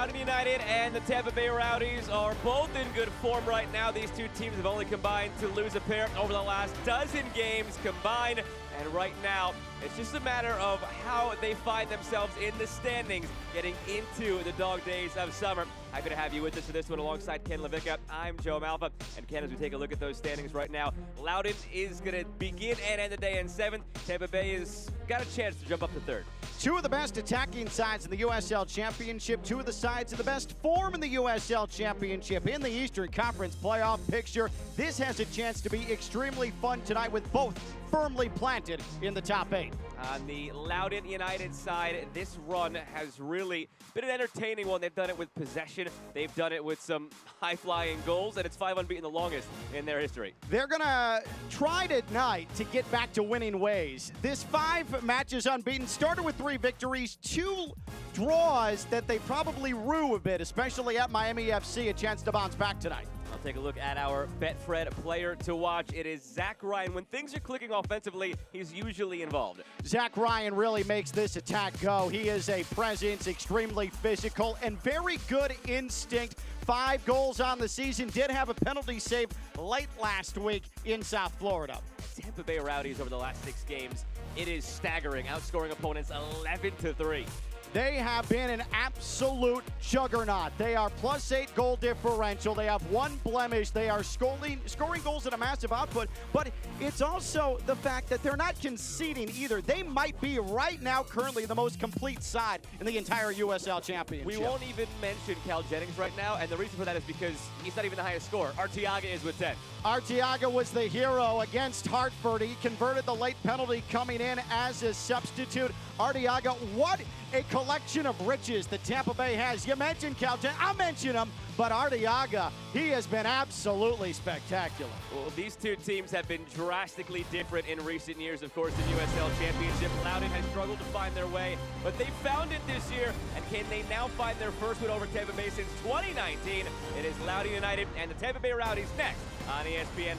Loudoun United and the Tampa Bay Rowdies are both in good form right now. These two teams have only combined to lose a pair over the last dozen games combined. And right now, it's just a matter of how they find themselves in the standings getting into the dog days of summer. Happy to have you with us for this one alongside Ken Levica. I'm Joe Malfa. And Ken, as we take a look at those standings right now, Loudoun is going to begin and end the day in 7th. Tampa Bay has got a chance to jump up to 3rd. Two of the best attacking sides in the USL Championship, two of the sides in the best form in the USL Championship in the Eastern Conference playoff picture. This has a chance to be extremely fun tonight with both firmly planted in the top 8. On the Loudoun United side, this run has really been an entertaining one. They've done it with possession. They've done it with some high-flying goals, and it's 5 unbeaten, the longest in their history. They're going to try tonight to get back to winning ways. This 5 matches unbeaten started with 3 victories, 2 draws that they probably rue a bit, especially at Miami FC, a chance to bounce back tonight. I'll take a look at our Betfred player to watch. It is Zach Ryan. When things are clicking offensively, he's usually involved. Zach Ryan really makes this attack go. He is a presence, extremely physical, and very good instinct. 5 goals on the season. Did have a penalty save late last week in South Florida. Tampa Bay Rowdies over the last 6 games, it is staggering, outscoring opponents 11-3. They have been an absolute juggernaut. They are +8 goal differential. They have 1 blemish. They are scoring goals at a massive output, but it's also the fact that they're not conceding either. They might be right now currently the most complete side in the entire USL Championship. We won't even mention Cal Jennings right now, and the reason for that is because he's not even the highest scorer. Arteaga is with 10. Arteaga was the hero against Hartford. He converted the late penalty coming in as a substitute. Arteaga, what a collection of riches that Tampa Bay has. You mentioned Cal Jennings, I'll mention him, but Arteaga, he has been absolutely spectacular. Well, these two teams have been drastically different in recent years. Of course, the USL Championship, Loudoun has struggled to find their way, but they found it this year, and can they now find their first win over Tampa Bay since 2019? It is Loudoun United and the Tampa Bay Rowdies next on ESPN+.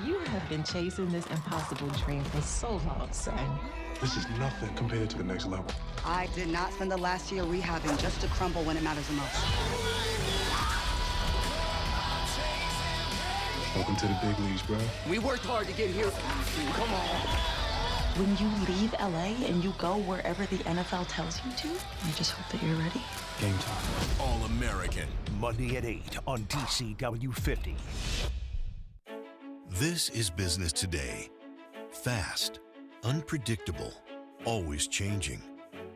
You have been chasing this impossible dream for so long, son. This is nothing compared to the next level. I did not spend the last year rehabbing just to crumble when it matters the most. Welcome to the big leagues, bro. We worked hard to get here. Come on. When you leave LA and you go wherever the NFL tells you to, I just hope that you're ready. Game time. All-American, Monday at 8 on DCW 50. This is business today. Fast, unpredictable, always changing.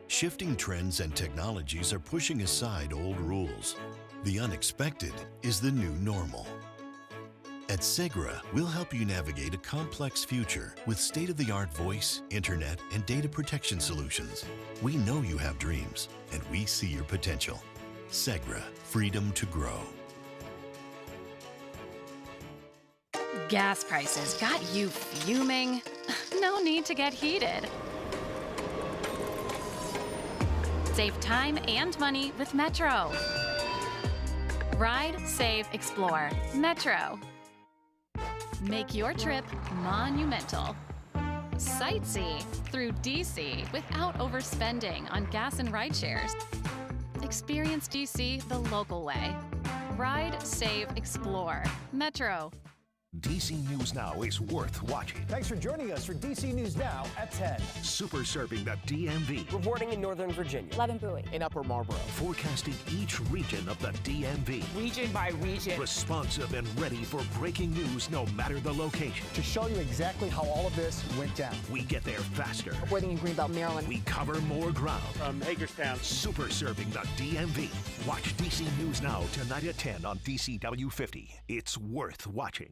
Shifting trends and technologies are pushing aside old rules. The unexpected is the new normal. At Segra, we'll help you navigate a complex future with state-of-the-art voice, internet, and data protection solutions. We know you have dreams, and we see your potential. Segra, freedom to grow. Gas prices got you fuming? No need to get heated. Save time and money with Metro. Ride, save, explore. Metro. Make your trip monumental. Sightsee through DC without overspending on gas and ride shares. Experience DC the local way. Ride, save, explore. Metro. DC News Now is worth watching. Thanks for joining us for DC News Now at 10. Super serving the DMV. Reporting in Northern Virginia. Levin Bowie. In Upper Marlboro. Forecasting each region of the DMV. Region by region. Responsive and ready for breaking news no matter the location. To show you exactly how all of this went down. We get there faster. Reporting in Greenbelt, Maryland. We cover more ground. From Hagerstown. Super serving the DMV. Watch DC News Now tonight at 10 on DCW 50. It's worth watching.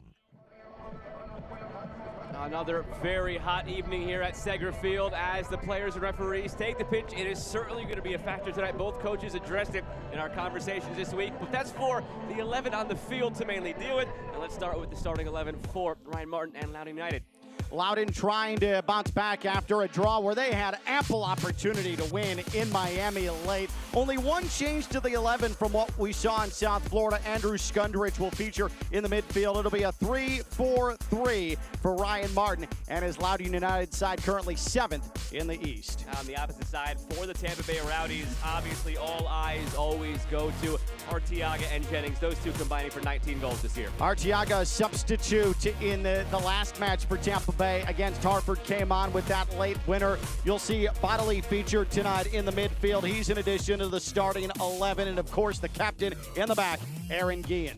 Another very hot evening here at Segra Field as the players and referees take the pitch. It is certainly going to be a factor tonight. Both coaches addressed it in our conversations this week, but that's for the 11 on the field to mainly deal with. And let's start with the starting 11 for Ryan Martin and Loudoun United. Loudoun trying to bounce back after a draw where they had ample opportunity to win in Miami late. Only one change to the 11 from what we saw in South Florida. Andrew Skundrich will feature in the midfield. It'll be a 3-4-3 for Ryan Martin and his Loudoun United side, currently 7th in the East. On the opposite side for the Tampa Bay Rowdies, obviously all eyes always go to Arteaga and Jennings, those two combining for 19 goals this year. Arteaga, substitute in the last match for Tampa Bay against Hartford, came on with that late winner. You'll see Bodily featured tonight in the midfield. He's in addition to the starting 11, and of course the captain in the back, Aaron Guillen.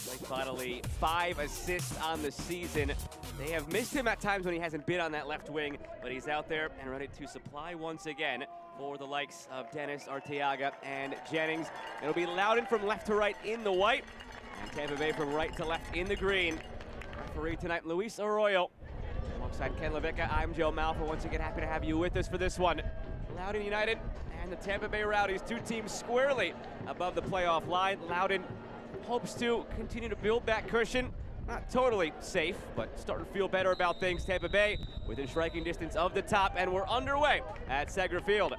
Blake Bodily, 5 assists on the season. They have missed him at times when he hasn't been on that left wing, but he's out there and ready to supply once again for the likes of Dennis, Arteaga, and Jennings. It'll be Loudoun from left to right in the white, and Tampa Bay from right to left in the green. Referee tonight, Luis Arroyo. Alongside Ken Levicka, I'm Joe Malfa. Once again, happy to have you with us for this one. Loudoun United and the Tampa Bay Rowdies, two teams squarely above the playoff line. Loudoun hopes to continue to build that cushion. Not totally safe, but starting to feel better about things. Tampa Bay within striking distance of the top, and we're underway at Segra Field.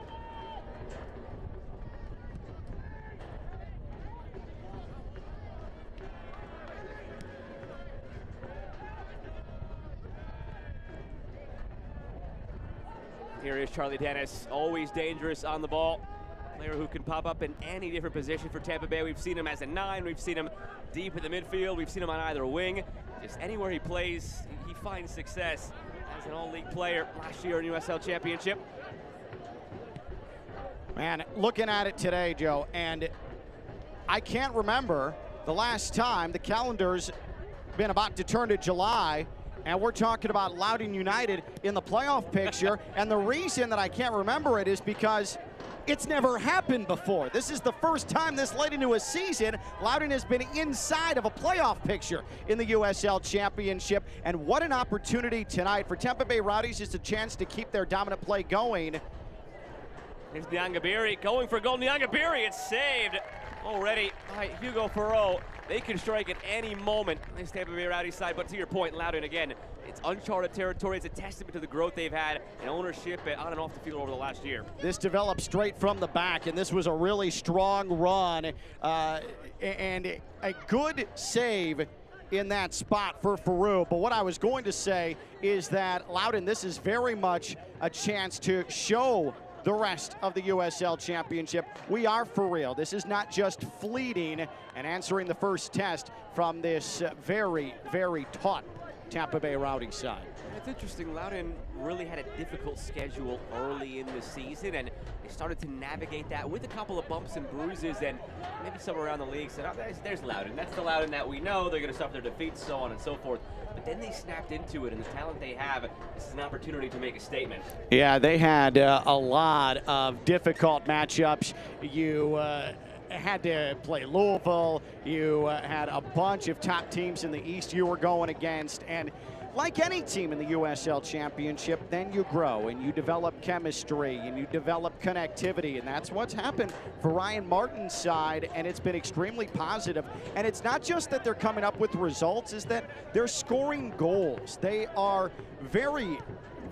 Here is Charlie Dennis, always dangerous on the ball. Player who can pop up in any different position for Tampa Bay. We've seen him as a 9, we've seen him deep in the midfield, we've seen him on either wing. Just anywhere he plays, he finds success as an all-league player last year in USL Championship. Man, looking at it today, Joe, and I can't remember the last time the calendar's been about to turn to July, and we're talking about Loudoun United in the playoff picture. And the reason that I can't remember it is because it's never happened before. This is the first time this late into a season Loudoun has been inside of a playoff picture in the USL Championship. And what an opportunity tonight for Tampa Bay Rowdies. Just a chance to keep their dominant play going. Here's Nyangabiri going for goal. Nyangabiri, it's saved already by Hugo Farreau. They can strike at any moment, this Tampa Bay Rowdies side, but to your point, Loudoun, again, it's uncharted territory. It's a testament to the growth they've had and ownership on and off the field over the last year. This developed straight from the back, and this was a really strong run and a good save in that spot for Farreau. But what I was going to say is that Loudoun, this is very much a chance to show the rest of the USL Championship we are for real. This is not just fleeting, and answering the first test from this very, very taut Tampa Bay Rowdies side. It's interesting, Loudoun really had a difficult schedule early in the season, and they started to navigate that with a couple of bumps and bruises, and maybe somewhere around the league said, oh, there's Loudoun. That's the Loudoun that we know. They're going to suffer their defeats, so on and so forth. But then they snapped into it, and the talent they have, this is an opportunity to make a statement. Yeah, they had a lot of difficult matchups. You had to play Louisville. You had a bunch of top teams in the East you were going against. And like any team in the USL Championship, then you grow and you develop chemistry and you develop connectivity, and that's what's happened for Ryan Martin's side, and it's been extremely positive. And it's not just that they're coming up with results, is that they're scoring goals. They are very,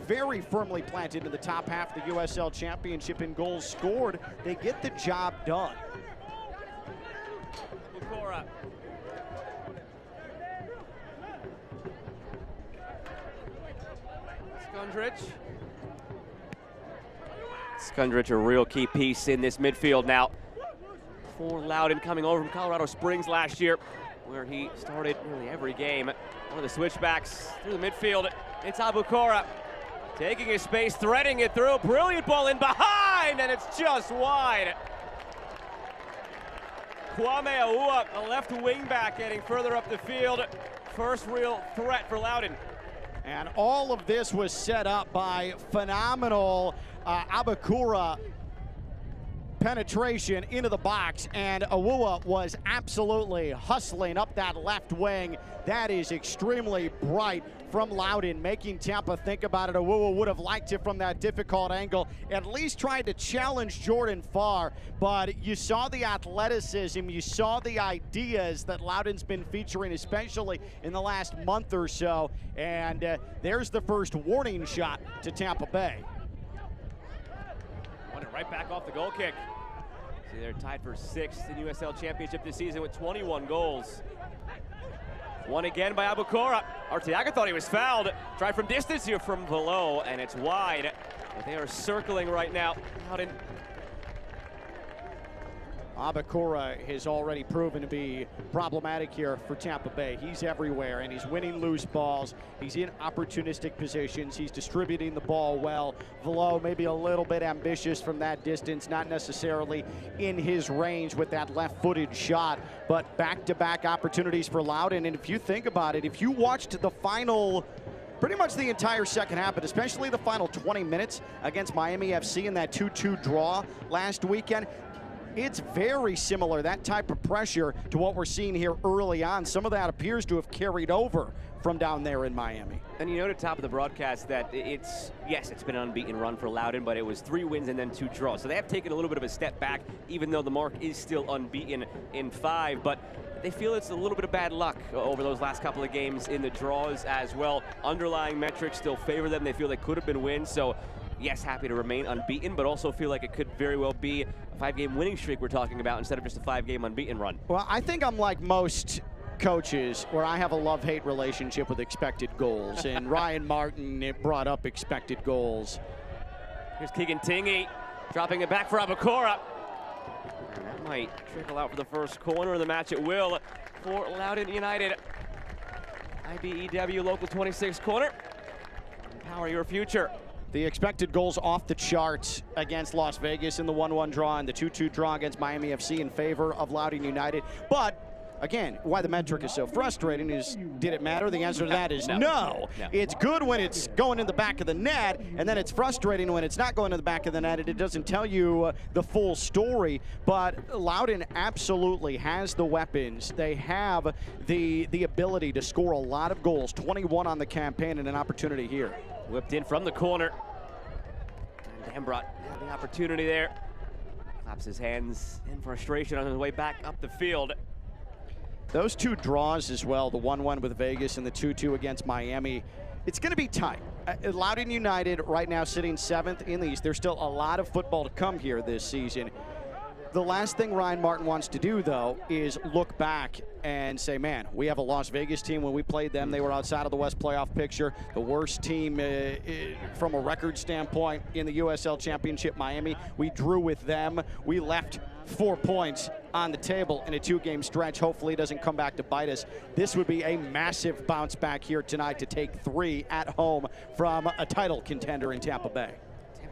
very firmly planted in the top half of the USL Championship in goals scored. They get the job done. Aboukoura. Skundrich, a real key piece in this midfield now for Loudoun, coming over from Colorado Springs last year, where he started nearly every game. One of the switchbacks through the midfield. It's Aboukoura taking his space, threading it through. Brilliant ball in behind, and it's just wide. Kwame Aua, the left wing back, getting further up the field. First real threat for Loudoun. And all of this was set up by phenomenal Aboukoura penetration into the box, and Aboukoura was absolutely hustling up that left wing. That is extremely bright from Loudoun, making Tampa think about it. Aboukoura would have liked it from that difficult angle, at least tried to challenge Jordan Farr, but you saw the athleticism, you saw the ideas that Loudoun's been featuring, especially in the last month or so, and there's the first warning shot to Tampa Bay. Went right back off the goal kick. See, they're tied for 6th in USL Championship this season with 21 goals. One again by Aboukoura. Arteaga thought he was fouled. Tried from distance here from below, and it's wide. But they are circling right now. Loudoun. Aboukoura has already proven to be problematic here for Tampa Bay. He's everywhere, and he's winning loose balls. He's in opportunistic positions. He's distributing the ball well. Velo maybe a little bit ambitious from that distance, not necessarily in his range with that left-footed shot, but back-to-back opportunities for Loudoun. And if you think about it, if you watched the final, pretty much the entire second half, but especially the final 20 minutes against Miami FC in that 2-2 draw last weekend, it's very similar, that type of pressure, to what we're seeing here early on. Some of that appears to have carried over from down there in Miami. And you know at the top of the broadcast that it's been an unbeaten run for Loudoun, but it was 3 wins and then 2 draws. So they have taken a little bit of a step back, even though the mark is still unbeaten in 5. But they feel it's a little bit of bad luck over those last couple of games in the draws as well. Underlying metrics still favor them. They feel they could have been wins. So yes, happy to remain unbeaten, but also feel like it could very well be a 5-game winning streak we're talking about instead of just a 5-game unbeaten run. Well, I think I'm like most coaches where I have a love-hate relationship with expected goals, and Ryan Martin brought up expected goals. Here's Keegan Tingy dropping it back for Aboukoura. And that might trickle out for the first corner of the match. It will for Loudoun United. IBEW Local 26 corner. Empower your future. The expected goals off the charts against Las Vegas in the 1-1 draw and the 2-2 draw against Miami FC in favor of Loudoun United. But again, why the metric is so frustrating is, did it matter? The answer to that is no. It's good when it's going in the back of the net, and then it's frustrating when it's not going in the back of the net and it doesn't tell you the full story. But Loudoun absolutely has the weapons. They have the ability to score a lot of goals, 21 on the campaign, and an opportunity here. Whipped in from the corner. And Dambrot had the opportunity there. Claps his hands in frustration on his way back up the field. Those 2 draws as well, the 1-1 with Vegas and the 2-2 against Miami, it's going to be tight. Loudoun United right now sitting 7th in the East. There's still a lot of football to come here this season. The last thing Ryan Martin wants to do, though, is look back and say, man, we have a Las Vegas team. When we played them, they were outside of the West playoff picture. The worst team from a record standpoint in the USL Championship, Miami. We drew with them. We left 4 points on the table in a 2-game stretch. Hopefully it doesn't come back to bite us. This would be a massive bounce back here tonight to take 3 at home from a title contender in Tampa Bay.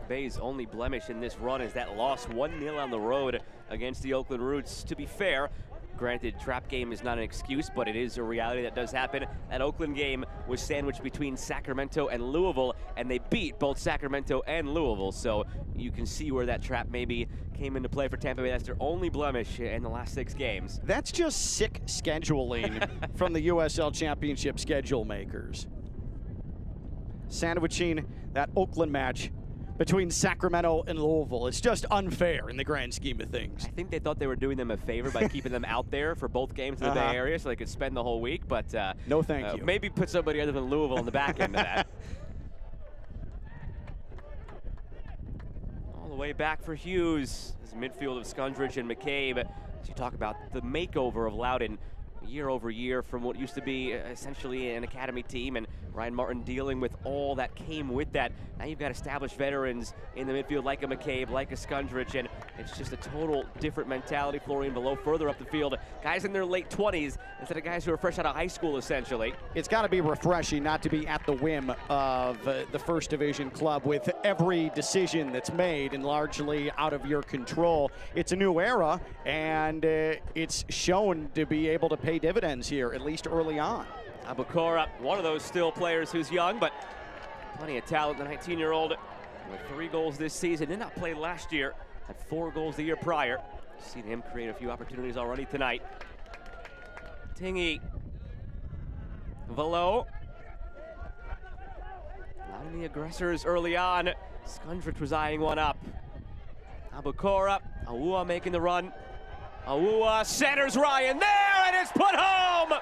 Bay's only blemish in this run is that loss 1-0 on the road against the Oakland Roots. To be fair, granted, trap game is not an excuse, but it is a reality that does happen. That Oakland game was sandwiched between Sacramento and Louisville, and they beat both Sacramento and Louisville. So you can see where that trap maybe came into play for Tampa Bay. That's their only blemish in the last 6 games. That's just sick scheduling from the USL Championship schedule makers. Sandwiching that Oakland match between Sacramento and Louisville. It's just unfair in the grand scheme of things. I think they thought they were doing them a favor by keeping them out there for both games in the Bay Area so they could spend the whole week, but no thank you. Maybe put somebody other than Louisville on the back end of that. All the way back for Hughes. This midfield of Skundrich and McCabe. As you talk about the makeover of Loudoun year over year from what used to be essentially an academy team, and Ryan Martin dealing with all that came with that. Now you've got established veterans in the midfield like a McCabe, like a Skundrich, and it's just a total different mentality. Florian Below further up the field. Guys in their late 20s instead of guys who are fresh out of high school, essentially. It's got to be refreshing not to be at the whim of the first division club with every decision that's made and largely out of your control. It's a new era, and it's shown to be able to pay dividends here, at least early on. Aboukoura, one of those still players who's young, but plenty of talent. The 19-year-old with 3 goals this season. Did not play last year Had 4 goals the year prior. Seen him create a few opportunities already tonight. Tingy. Velo. Not any aggressors early on. Skundrich was eyeing one up. Aboukoura. Awua making the run. Awua centers Ryan there, and it's put home!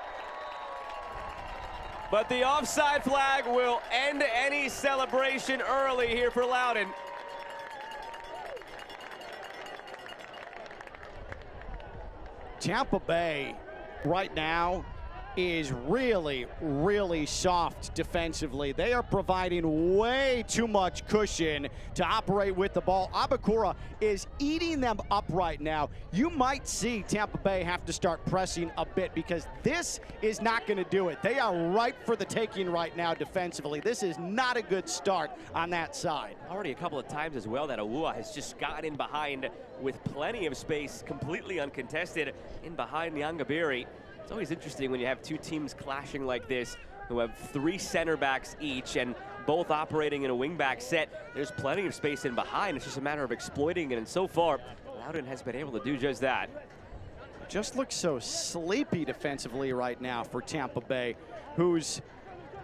But the offside flag will end any celebration early here for Loudoun. Tampa Bay right now is really, really soft defensively. They are providing way too much cushion to operate with the ball. Aboukoura is eating them up right now. You might see Tampa Bay have to start pressing a bit because this is not going to do it. They are ripe for the taking right now defensively. This is not a good start on that side. Already a couple of times as well that Awua has just gotten in behind with plenty of space, completely uncontested, in behind Nyangabiri. It's always interesting when you have 2 teams clashing like this who have 3 center backs each and both operating in a wing back set. There's plenty of space in behind. It's just a matter of exploiting it, and so far, Loudoun has been able to do just that. It just looks so sleepy defensively right now for Tampa Bay, who's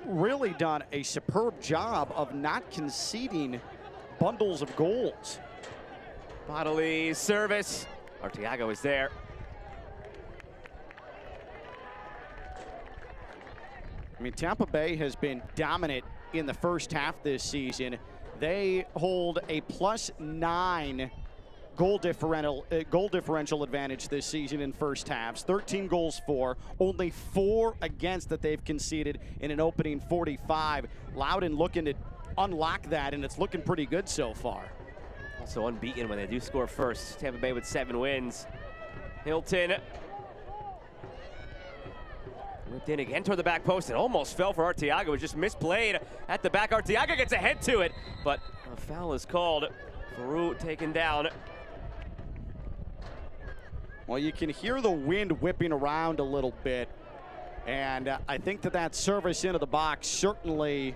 really done a superb job of not conceding bundles of goals. Bodily service. Arteaga is there. I mean, Tampa Bay has been dominant in the first half this season. They hold a +9 goal differential advantage this season in first halves. 13 goals for, only 4 against that they've conceded in an opening 45. Loudoun looking to unlock that, and it's looking pretty good so far. Also unbeaten when they do score first. Tampa Bay with 7 wins. Hilton. Whipped in again toward the back post. It almost fell for Arteaga. It was just misplayed at the back. Arteaga gets ahead to it, but a foul is called. Farouk taken down. Well, you can hear the wind whipping around a little bit, and I think that service into the box, certainly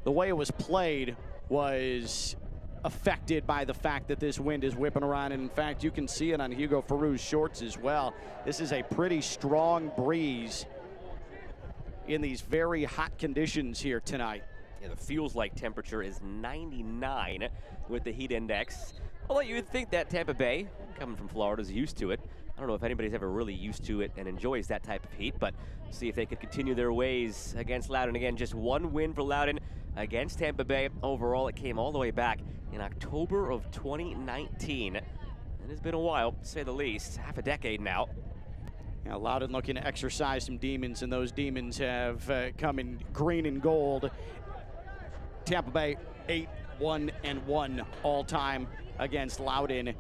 the way it was played, was affected by the fact that this wind is whipping around, and in fact you can see it on Hugo Farouk's shorts as well. This is a pretty strong breeze in these very hot conditions here tonight. Yeah, the feels like temperature is 99 with the heat index. Although you would think that Tampa Bay, coming from Florida, is used to it. I don't know if anybody's ever really used to it and enjoys that type of heat, but see if they could continue their ways against Loudoun. Again, just 1 win for Loudoun against Tampa Bay. Overall, it came all the way back in October of 2019. It has been a while, to say the least, half a decade now. Yeah, Loudoun looking to exercise some demons, and those demons have come in green and gold. Tampa Bay 8-1-1 all-time against Loudoun.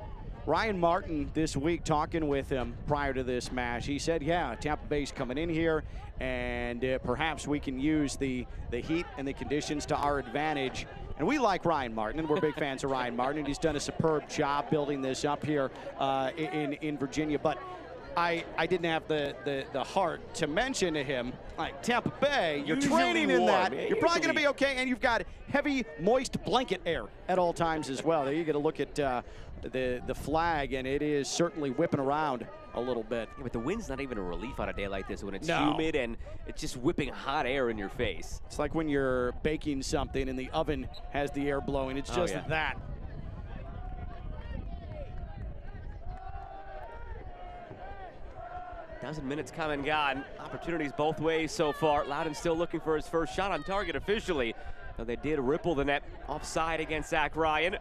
Ryan Martin this week talking with him prior to this match, he said, yeah, Tampa Bay's coming in here, and perhaps we can use the heat and the conditions to our advantage. And we like Ryan Martin, and we're big fans of Ryan Martin, and he's done a superb job building this up here in Virginia. But I didn't have the heart to mention to him, like, Tampa Bay, you're Usually training in warm. that. Yeah, you're probably going to usually. be okay, and you've got heavy, moist blanket air at all times as well. There you get a look at the flag, and it is certainly whipping around a little bit. Yeah, but the wind's not even a relief on a day like this when it's No. humid and it's just whipping hot air in your face. It's like when you're baking something and the oven has the air blowing. It's just yeah. that. Dozen minutes come and gone. Opportunities both ways so far. Loudoun still looking for his first shot on target officially, though they did ripple the net offside against Zach Ryan.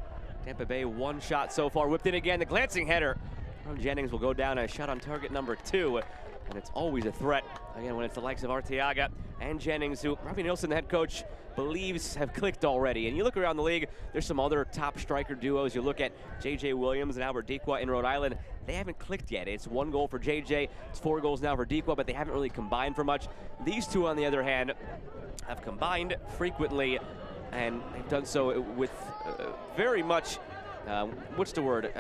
Tampa Bay 1 shot so far. Whipped in again. The glancing header from Jennings will go down as shot on target number 2. And it's always a threat, again, when it's the likes of Arteaga and Jennings, who Robbie Nilsson, the head coach, believes have clicked already. And you look around the league, there's some other top striker duos. You look at J.J. Williams and Albert Dikwa in Rhode Island. They haven't clicked yet. It's 1 goal for J.J., it's 4 goals now for Dikwa, but they haven't really combined for much. These two, on the other hand, have combined frequently, and they've done so with very much, what's the word?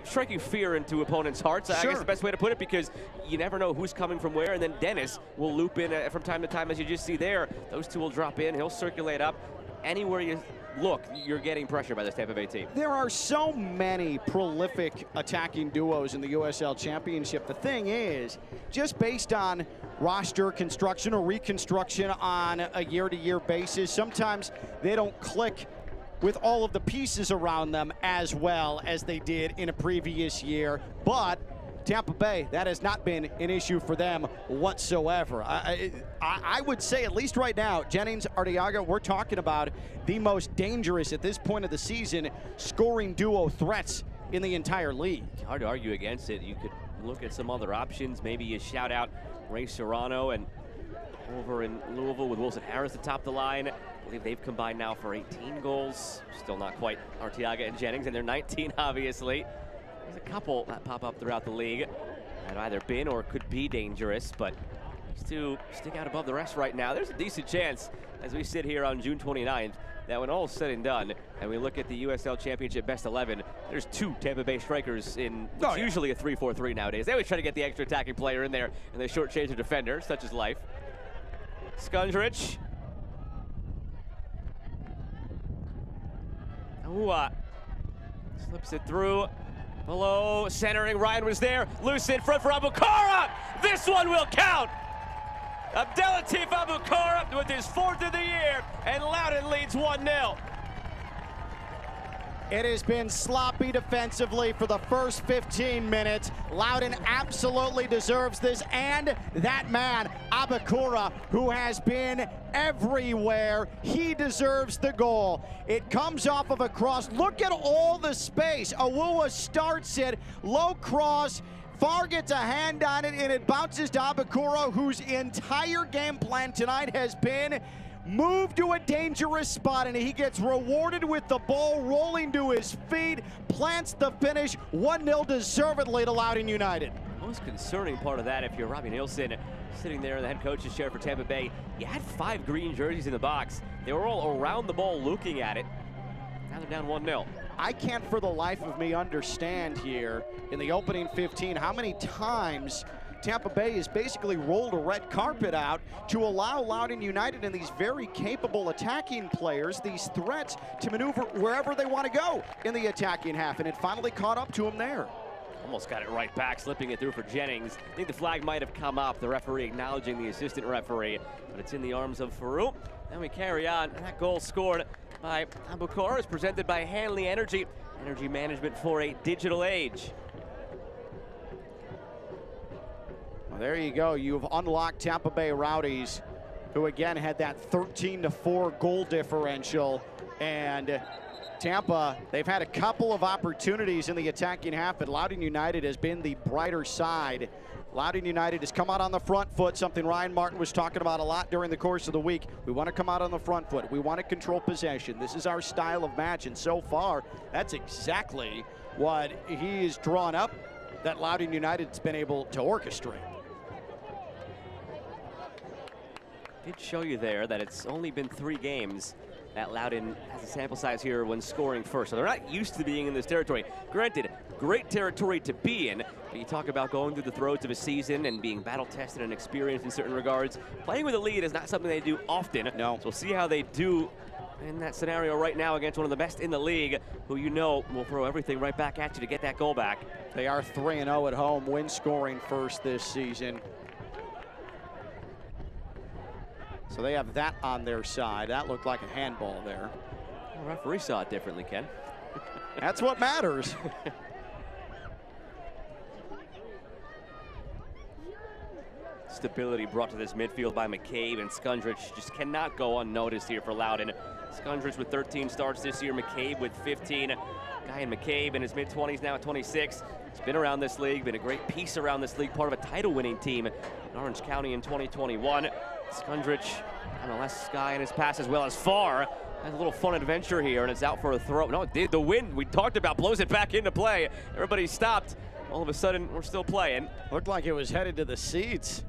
Striking fear into opponents' hearts, I guess the best way to put it, because you never know who's coming from where, and then Dennis will loop in from time to time, as you just see there. Those two will drop in, he'll circulate up. Anywhere you look, you're getting pressure by this Tampa Bay team. There are so many prolific attacking duos in the USL Championship. The thing is, just based on roster construction or reconstruction on a year-to-year basis, sometimes they don't click with all of the pieces around them as well as they did in a previous year. But Tampa Bay, that has not been an issue for them whatsoever. I would say, at least right now, Jennings, Arteaga, we're talking about the most dangerous at this point of the season scoring duo threats in the entire league. Hard to argue against it. You could look at some other options. Maybe you shout out Ray Serrano, and over in Louisville with Wilson Harris atop the line. I believe they've combined now for 18 goals. Still not quite Arteaga and Jennings, and they're 19, obviously. There's a couple that pop up throughout the league that have either been or could be dangerous, but these two stick out above the rest right now. There's a decent chance, as we sit here on June 29th, that when all is said and done, and we look at the USL Championship Best 11, there's 2 Tampa Bay strikers in what's usually a 3-4-3 nowadays. They always try to get the extra attacking player in there, and they shortchange a defender, such as life. Skundrich. Slips it through. Below, centering, Ryan was there. Loose in front for Aboukoura. This one will count. Abdelatif Aboukoura with his 4th of the year, and Loudoun leads 1-0. It has been sloppy defensively for the first 15 minutes. Loudoun absolutely deserves this, and that man, Aboukoura, who has been everywhere, he deserves the goal. It comes off of a cross. Look at all the space. Awuwa starts it, low cross. Farr gets a hand on it, and it bounces to Aboukoura, whose entire game plan tonight has been move to a dangerous spot, and he gets rewarded with the ball rolling to his feet, plants the finish, 1-0 deservedly to Loudoun United. Most concerning part of that, if you're Robbie Nielsen sitting there in the head coach's chair for Tampa Bay, you had 5 green jerseys in the box. They were all around the ball looking at it. Now they're down 1-0. I can't for the life of me understand here in the opening 15 how many times Tampa Bay has basically rolled a red carpet out to allow Loudoun United and these very capable attacking players, these threats, to maneuver wherever they want to go in the attacking half, and it finally caught up to them there. Almost got it right back, slipping it through for Jennings. I think the flag might have come up, the referee acknowledging the assistant referee, but it's in the arms of Farouk. Then we carry on, and that goal scored by Aboukoura is presented by Hanley Energy management for a digital age. Well, there you go. You've unlocked Tampa Bay Rowdies, who again had that 13-4 goal differential. And Tampa, they've had a couple of opportunities in the attacking half, but Loudoun United has been the brighter side. Loudoun United has come out on the front foot, something Ryan Martin was talking about a lot during the course of the week. We want to come out on the front foot. We want to control possession. This is our style of match, and so far, that's exactly what he has drawn up that Loudoun United's been able to orchestrate. Did show you there that it's only been 3 games that Loudoun has a sample size here when scoring first. So they're not used to being in this territory. Granted, great territory to be in, but you talk about going through the throes of a season and being battle-tested and experienced in certain regards. Playing with a lead is not something they do often. No. So we'll see how they do in that scenario right now against one of the best in the league, who you know will throw everything right back at you to get that goal back. They are 3-0 at home, win scoring first this season. So they have that on their side. That looked like a handball there. The referee saw it differently, Ken. That's what matters. Stability brought to this midfield by McCabe, and Skundrich just cannot go unnoticed here for Loudoun. Skundrich with 13 starts this year, McCabe with 15. Guy in McCabe in his mid-20s, now at 26. He's been around this league, been a great piece around this league, part of a title-winning team in Orange County in 2021. Skundrich, MLS guy in his pass as well as Farr. Has a little fun adventure here, and it's out for a throw. No, it did. The wind we talked about blows it back into play. Everybody stopped. All of a sudden, we're still playing. Looked like it was headed to the seats.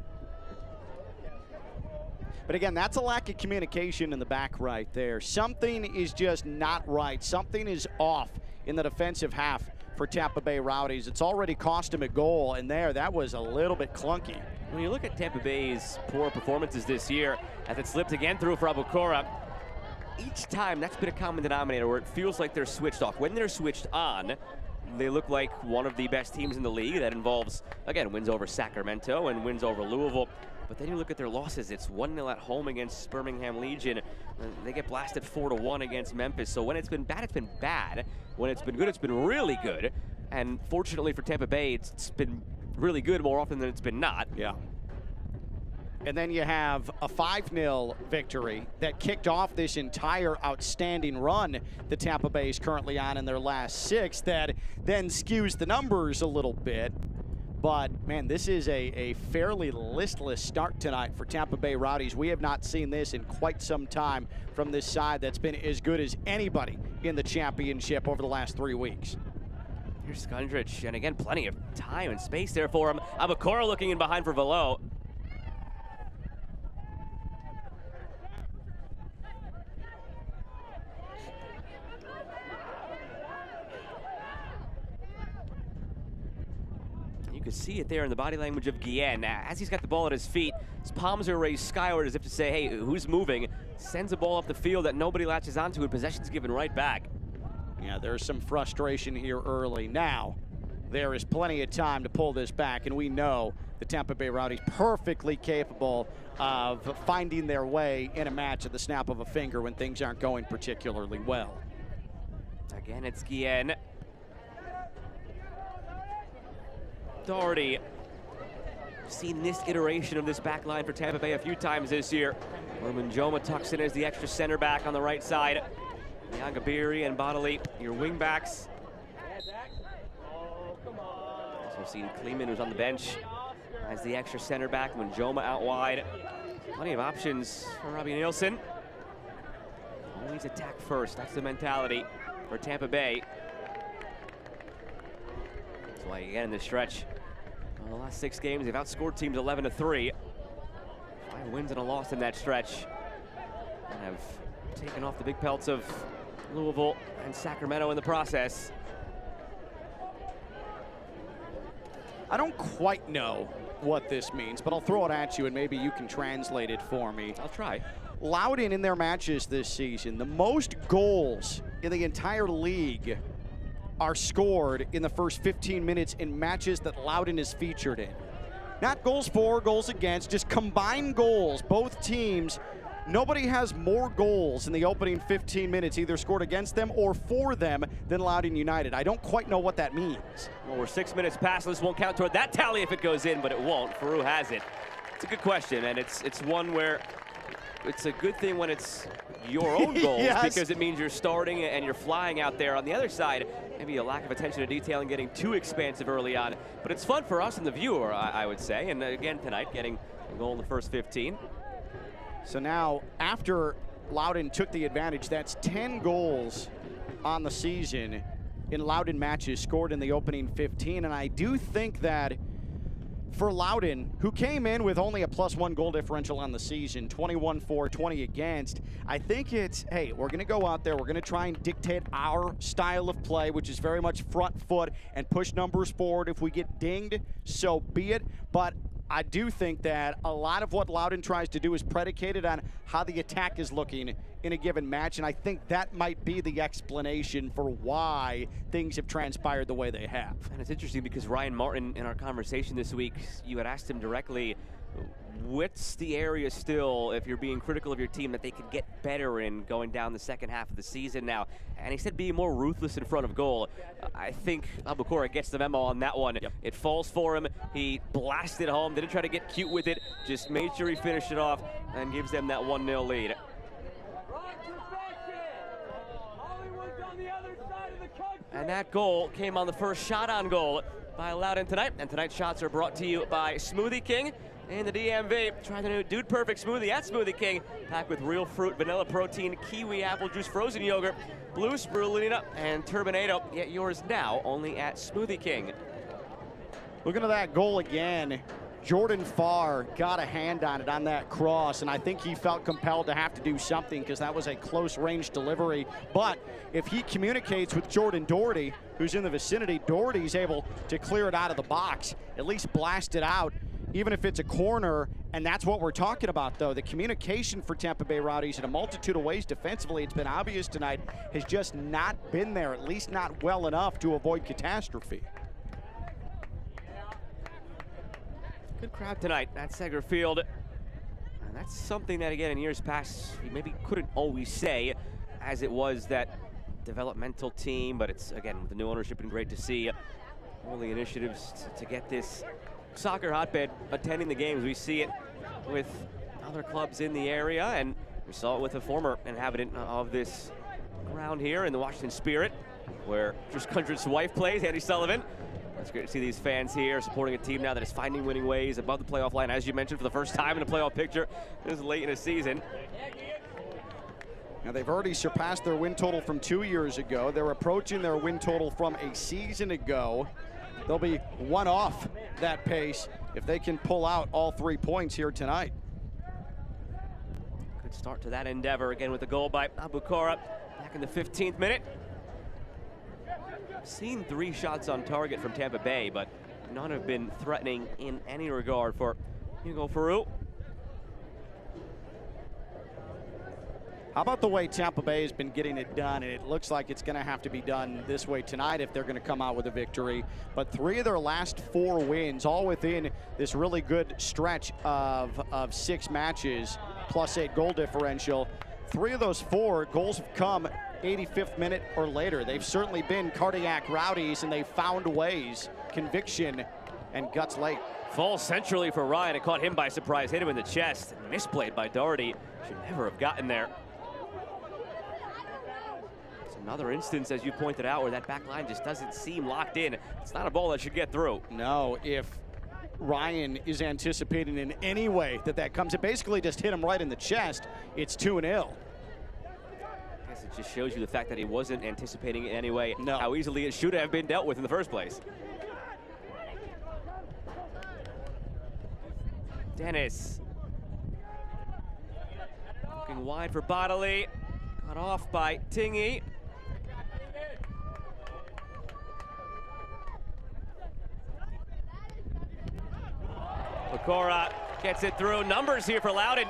But again, that's a lack of communication in the back right there. Something is just not right. Something is off in the defensive half for Tampa Bay Rowdies. It's already cost him a goal, and that was a little bit clunky. When you look at Tampa Bay's poor performances this year, as it slipped again through for Aboukoura, each time that's been a common denominator where it feels like they're switched off. When they're switched on, they look like one of the best teams in the league. That involves, again, wins over Sacramento and wins over Louisville. But then you look at their losses. It's 1-0 at home against Birmingham Legion. They get blasted 4-1 against Memphis. So when it's been bad, it's been bad. When it's been good, it's been really good. And fortunately for Tampa Bay, it's been really good more often than it's been not. Yeah. And then you have a 5-0 victory that kicked off this entire outstanding run that Tampa Bay is currently on in their last 6 that then skews the numbers a little bit. But, man, this is a fairly listless start tonight for Tampa Bay Rowdies. We have not seen this in quite some time from this side that's been as good as anybody in the championship over the last 3 weeks. Here's Skundrich, and again, plenty of time and space there for him. Aboukoura looking in behind for Velo. You can see it there in the body language of Guillen. As he's got the ball at his feet, his palms are raised skyward as if to say, hey, who's moving? Sends a ball up the field that nobody latches onto, and possession's given right back. Yeah, there's some frustration here early. Now, there is plenty of time to pull this back, and we know the Tampa Bay Rowdies perfectly capable of finding their way in a match at the snap of a finger when things aren't going particularly well. Again, it's Guillen. Already seen this iteration of this back line for Tampa Bay a few times this year. Where Njoma tucks in as the extra center back on the right side. Nyangabiri and Bodily, your wing backs. Also seen Kleeman, who's on the bench, as the extra center back. Njoma out wide. Plenty of options for Robbie Nielsen. Always attack first. That's the mentality for Tampa Bay. That's why, again, in this stretch, the last 6 games, they've outscored teams 11-3. 5 wins and a loss in that stretch. And have taken off the big pelts of Louisville and Sacramento in the process. I don't quite know what this means, but I'll throw it at you and maybe you can translate it for me. I'll try. Loudoun in their matches this season, the most goals in the entire league are scored in the first 15 minutes in matches that Loudoun is featured in. Not goals for, goals against, just combined goals. Both teams, nobody has more goals in the opening 15 minutes either scored against them or for them than Loudoun United. I don't quite know what that means. Well, we're 6 minutes past. This won't count toward that tally if it goes in, but it won't. Farouk has it. It's a good question, and it's one where it's a good thing when it's your own goals yes. because it means you're starting and you're flying out there. On the other side, maybe a lack of attention to detail and getting too expansive early on. But it's fun for us and the viewer, I would say. And again, tonight, getting a goal in the first 15. So now, after Loudoun took the advantage, that's 10 goals on the season in Loudoun matches scored in the opening 15. And I do think that for Loudoun, who came in with only a +1 goal differential on the season, 21 for, 20 against, I think it's, hey, we're going to go out there, we're going to try and dictate our style of play, which is very much front foot and push numbers forward. If we get dinged, so be it. But I do think that a lot of what Loudoun tries to do is predicated on how the attack is looking in a given match, and I think that might be the explanation for why things have transpired the way they have. And it's interesting because Ryan Martin, in our conversation this week, you had asked him directly, what's the area still, if you're being critical of your team, that they could get better in going down the second half of the season now? And he said being more ruthless in front of goal. I think Aboukoura gets the memo on that one. Yep. It falls for him. He blasted home, didn't try to get cute with it, just made sure he finished it off and gives them that 1-0 lead. And that goal came on the first shot on goal by Loudoun tonight. And tonight's shots are brought to you by Smoothie King in the DMV. Try the new Dude Perfect Smoothie at Smoothie King. Packed with real fruit, vanilla protein, kiwi apple juice, frozen yogurt, blue spirulina, and turbinado. Get yours now only at Smoothie King. Looking at that goal again, Jordan Farr got a hand on it on that cross, and I think he felt compelled to have to do something because that was a close-range delivery. But if he communicates with Jordan Doherty, who's in the vicinity, Doherty's able to clear it out of the box, at least blast it out even if it's a corner, and that's what we're talking about, though. The communication for Tampa Bay Rowdies in a multitude of ways defensively, it's been obvious tonight, has just not been there, at least not well enough to avoid catastrophe. Good crowd tonight at Seger Field. And that's something that, again, in years past, we maybe couldn't always say, as it was that developmental team. But it's, again, with the new ownership, been great to see all the initiatives to get this soccer hotbed attending the games. We see it with other clubs in the area, and we saw it with a former inhabitant of this ground here in the Washington Spirit, where Chris Kundrich's wife plays, Andy Sullivan. It's great to see these fans here supporting a team now that is finding winning ways above the playoff line, as you mentioned, for the first time in the playoff picture this late in the season. Now, they've already surpassed their win total from 2 years ago. They're approaching their win total from a season ago. They'll be one off that pace if they can pull out all 3 points here tonight. Good start to that endeavor, again with the goal by Aboukoura back in the 15th minute. Seen 3 shots on target from Tampa Bay, but none have been threatening in any regard for Hugo Farouk. How about the way Tampa Bay has been getting it done? And it looks like it's going to have to be done this way tonight if they're going to come out with a victory. But 3 of their last 4 wins, all within this really good stretch of 6 matches, +8 goal differential. 3 of those 4 goals have come 85th minute or later. They've certainly been cardiac Rowdies, and they've found ways, conviction, and guts late. Fall centrally for Ryan. It caught him by surprise, hit him in the chest. Misplayed by Doherty. Should never have gotten there. It's another instance, as you pointed out, where that back line just doesn't seem locked in. It's not a ball that should get through. No, if Ryan is anticipating in any way that comes, it basically just hit him right in the chest. It's 2-0. I guess it just shows you the fact that he wasn't anticipating it anyway. No. How easily it should have been dealt with in the first place. Dennis. Looking wide for Bodley. Cut off by Tingy. Aboukoura gets it through. Numbers here for Loudoun.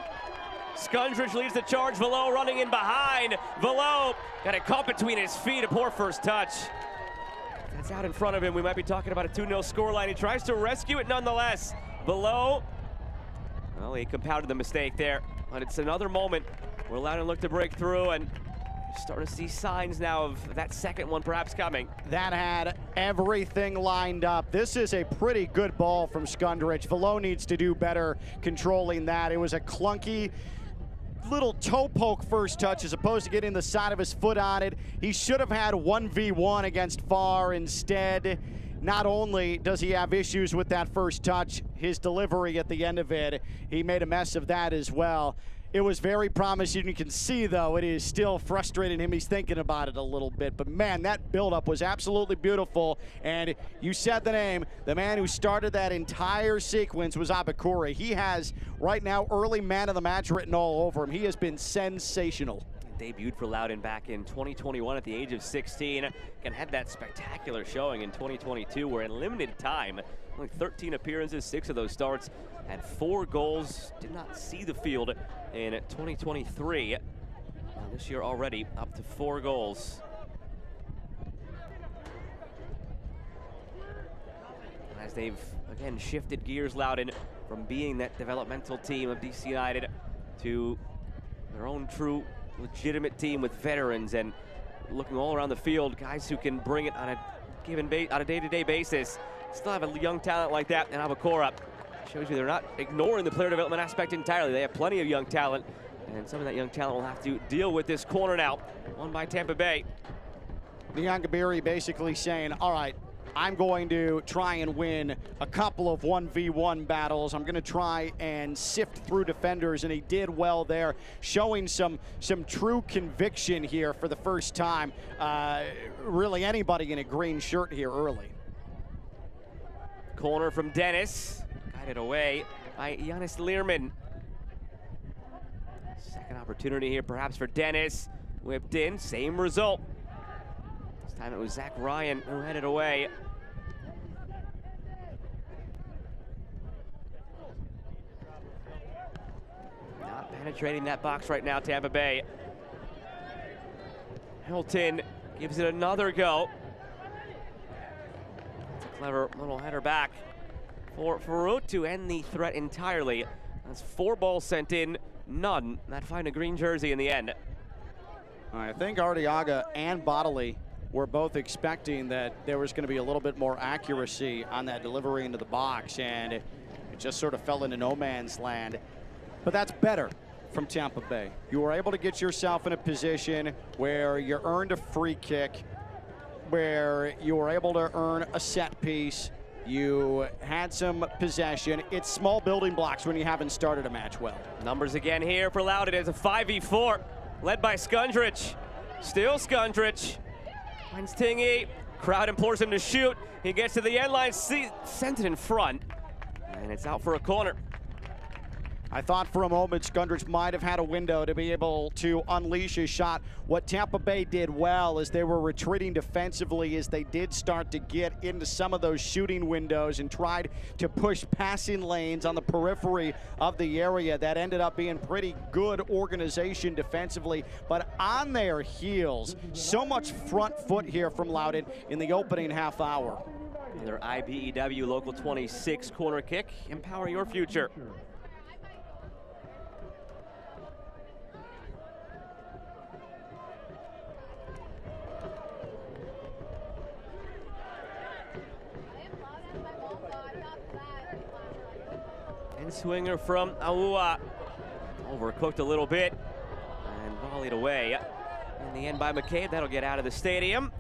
Skundrich leads the charge. Velo running in behind. Velo got it caught between his feet. A poor first touch. That's out in front of him. We might be talking about a 2-0 scoreline. He tries to rescue it nonetheless. Velo, well, he compounded the mistake there. But it's another moment where Loudoun looked to break through, and you're starting to see signs now of that second one perhaps coming. That had everything lined up. This is a pretty good ball from Skundrich. Velo needs to do better controlling that. It was a clunky little toe poke first touch as opposed to getting the side of his foot on it. He should have had 1v1 against Farr instead. Not only does he have issues with that first touch, his delivery at the end of it, he made a mess of that as well. It was very promising. You can see, though, it is still frustrating him. He's thinking about it a little bit. But, man, that buildup was absolutely beautiful. And you said the name. The man who started that entire sequence was Aboukoura. He has, right now, early man of the match written all over him. He has been sensational. Debuted for Loudoun back in 2021 at the age of 16, and had that spectacular showing in 2022 where in limited time, only 13 appearances, 6 of those starts, had 4 goals, did not see the field in 2023. This year already up to 4 goals. As they've, again, shifted gears, Loudoun, from being that developmental team of DC United to their own true legitimate team with veterans, and looking all around the field, guys who can bring it on a given on a day-to-day basis. Still have a young talent like that, and Aboukoura shows you they're not ignoring the player development aspect entirely. They have plenty of young talent, and some of that young talent will have to deal with this corner now, won by Tampa Bay. Neon Gabiri basically saying, all right, I'm going to try and win a couple of 1v1 battles. I'm going to try and sift through defenders, and he did well there, showing some true conviction here for the first time. Really anybody in a green shirt here early. Corner from Dennis, guided away by Giannis Learman. Second opportunity here perhaps for Dennis, whipped in, same result. This time it was Zach Ryan who headed away. penetrating that box right now, Tampa Bay. Hilton gives it another go. It's a clever little header back for Farouk to end the threat entirely. That's 4 balls sent in, none that find a green jersey in the end. I think Arteaga and Bodley were both expecting that there was going to be a little bit more accuracy on that delivery into the box, and it just sort of fell into no man's land. But that's better from Tampa Bay. You were able to get yourself in a position where you earned a free kick, where you were able to earn a set piece. You had some possession. It's small building blocks when you haven't started a match well. Numbers again here for Loudoun. It's a 5v4, led by Skundrich. Still Skundrich. Finds Tingy. Crowd implores him to shoot. He gets to the end line, sends it in front, and it's out for a corner. I thought for a moment Skundrich might have had a window to be able to unleash his shot. What Tampa Bay did well is they were retreating defensively as they did start to get into some of those shooting windows and tried to push passing lanes on the periphery of the area. That ended up being pretty good organization defensively, but on their heels, so much front foot here from Loudoun in the opening half hour. Another IBEW Local 26 corner kick. Empower your future. Swinger from Aua. Overcooked a little bit and volleyed away. In the end by McCabe, that'll get out of the stadium.